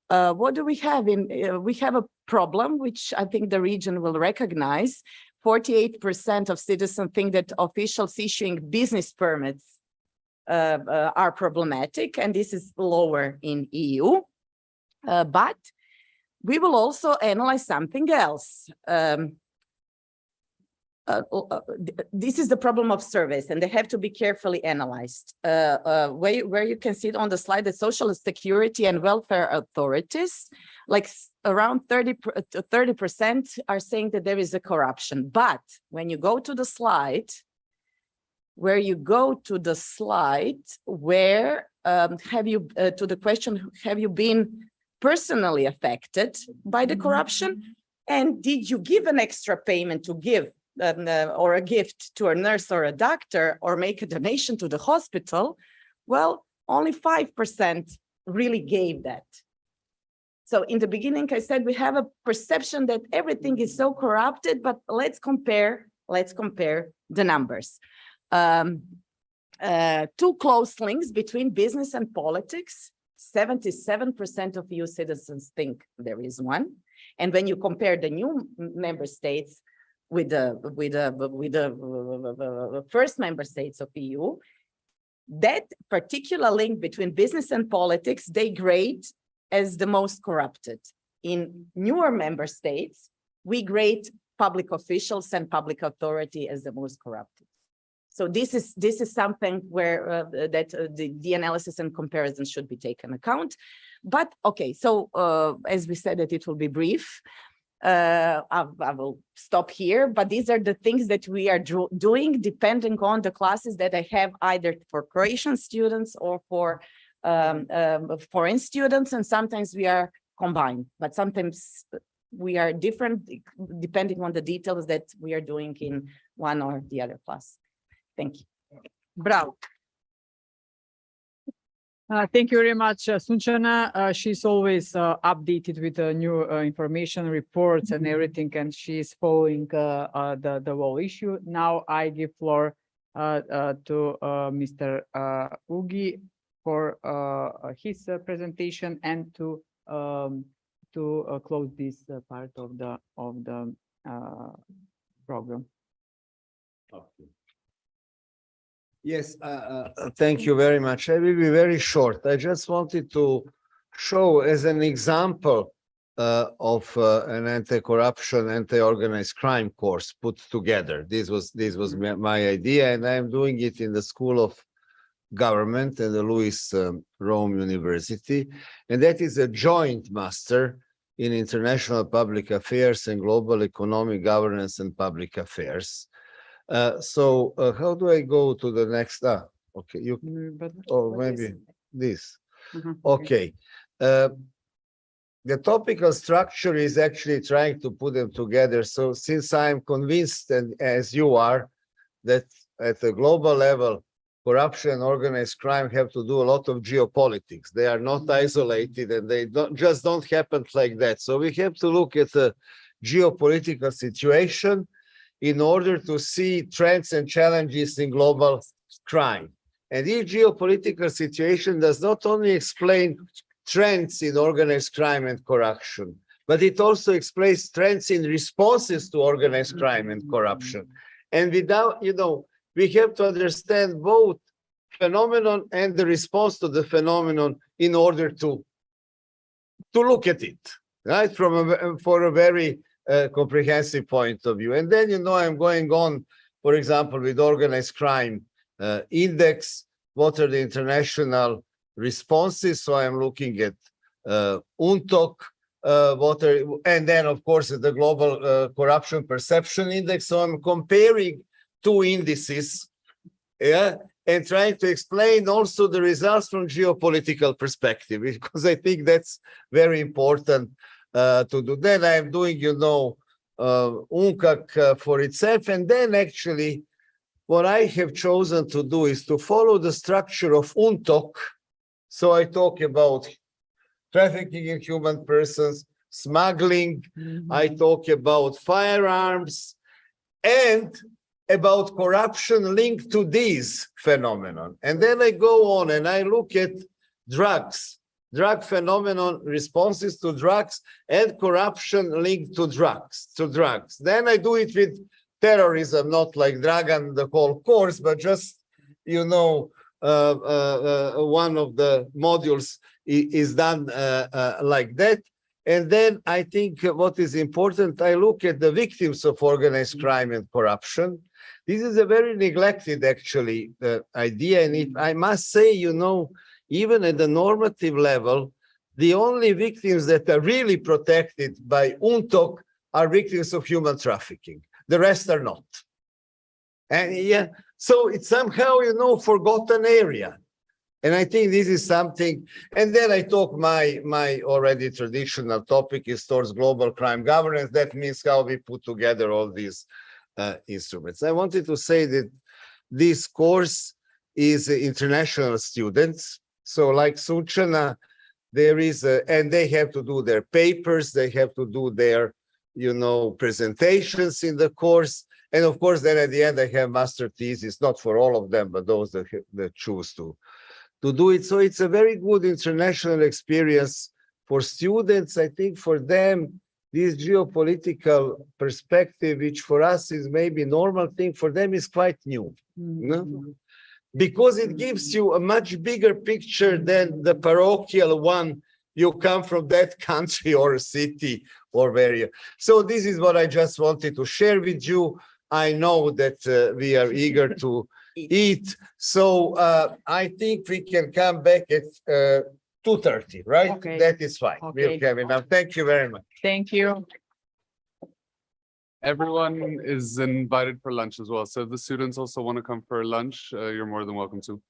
What do we have? We have a problem, which I think the region will recognize. 48% of citizens think that officials issuing business permits are problematic, and this is lower in EU. But we will also analyze something else. This is the problem of surveys, and they have to be carefully analyzed. Where you can see it on the slide, the social security and welfare authorities, like around 30% are saying that there is a corruption. But when you go to the slide, where have you, to the question, have you been personally affected by the corruption? And did you give an extra payment to give or a gift to a nurse or a doctor or make a donation to the hospital? Well, only 5% really gave that. So in the beginning, I said we have a perception that everything is so corrupted, but let's compare the numbers. Two close links between business and politics. 77% of EU citizens think there is one. And when you compare the new member states with the first member states of EU, that particular link between business and politics, they grade as the most corrupted. In newer member states, we grade public officials and public authority as the most corrupted. So this is something where the analysis and comparison should be taken account. But okay, so as we said that it will be brief. I will stop here, but these are the things that we are doing depending on the classes that I have either for Croatian students or for foreign students, and sometimes we are combined, but sometimes we are different depending on the details that we are doing in one or the other class. Thank you. Bravo. Thank you very much, Sunčana. She's always updated with new information, reports and everything, and she's following the whole issue. Now I give floor to Mr. Ugi for his presentation and to close this part of the program. Yes, thank you very much. I will be very short. I just wanted to show as an example of an anti-corruption, anti-organized crime course put together. This was my idea, and I am doing it in the School of Government at the Louis Rome University, and that is a joint master in international public affairs and global economic governance and public affairs. So how do I go to the next? Okay, you, or maybe this. Okay. The topical structure is actually trying to put them together. So since I'm convinced, and as you are, that at the global level, corruption and organized crime have to do a lot of geopolitics. They are not isolated, and they don't happen like that. So we have to look at the geopolitical situation in order to see trends and challenges in global crime. And this geopolitical situation does not only explain trends in organized crime and corruption, but it also explains trends in responses to organized crime and corruption. And without, we have to understand both phenomenon and the response to the phenomenon in order to look at it, right? For a very comprehensive point of view. And then, I'm going on, for example, with organized crime index, what are the international responses? So I'm looking at UNTOC, and then of course the global corruption perception index. So I'm comparing two indices, and trying to explain also the results from geopolitical perspective, because I think that's very important to do. Then I'm doing, UNCAC for itself. And then actually what I have chosen to do is to follow the structure of UNTOC. So I talk about trafficking in human persons, smuggling, I talk about firearms, and about corruption linked to these phenomenon. And then I go on and I look at drugs, drug phenomenon, responses to drugs, and corruption linked to drugs. Then I do it with terrorism, not like Dragan, the whole course, but just, one of the modules is done like that. And then I think what is important, I look at the victims of organized crime and corruption. This is a very neglected, actually, idea. And I must say, even at the normative level, the only victims that are really protected by UNTOC are victims of human trafficking. The rest are not. And so it's somehow, forgotten area. And I think this is something, and then I talk my already traditional topic is towards global crime governance. That means how we put together all these instruments. I wanted to say that this course is international students. So like Sunčana, there is, and they have to do their papers, they have to do their, presentations in the course. And of course, then at the end, I have master thesis, not for all of them, but those that choose to do it. So it's a very good international experience for students. I think for them, this geopolitical perspective, which for us is maybe normal thing, for them is quite new, because it gives you a much bigger picture than the parochial one. You come from that country or a city or where. So this is what I just wanted to share with you. I know that we are eager to eat. So I think we can come back at 2:30, right? Okay. That is fine. Okay. We'll have enough. Thank you very much. Thank you. Everyone is invited for lunch as well. So if the students also want to come for lunch, you're more than welcome to.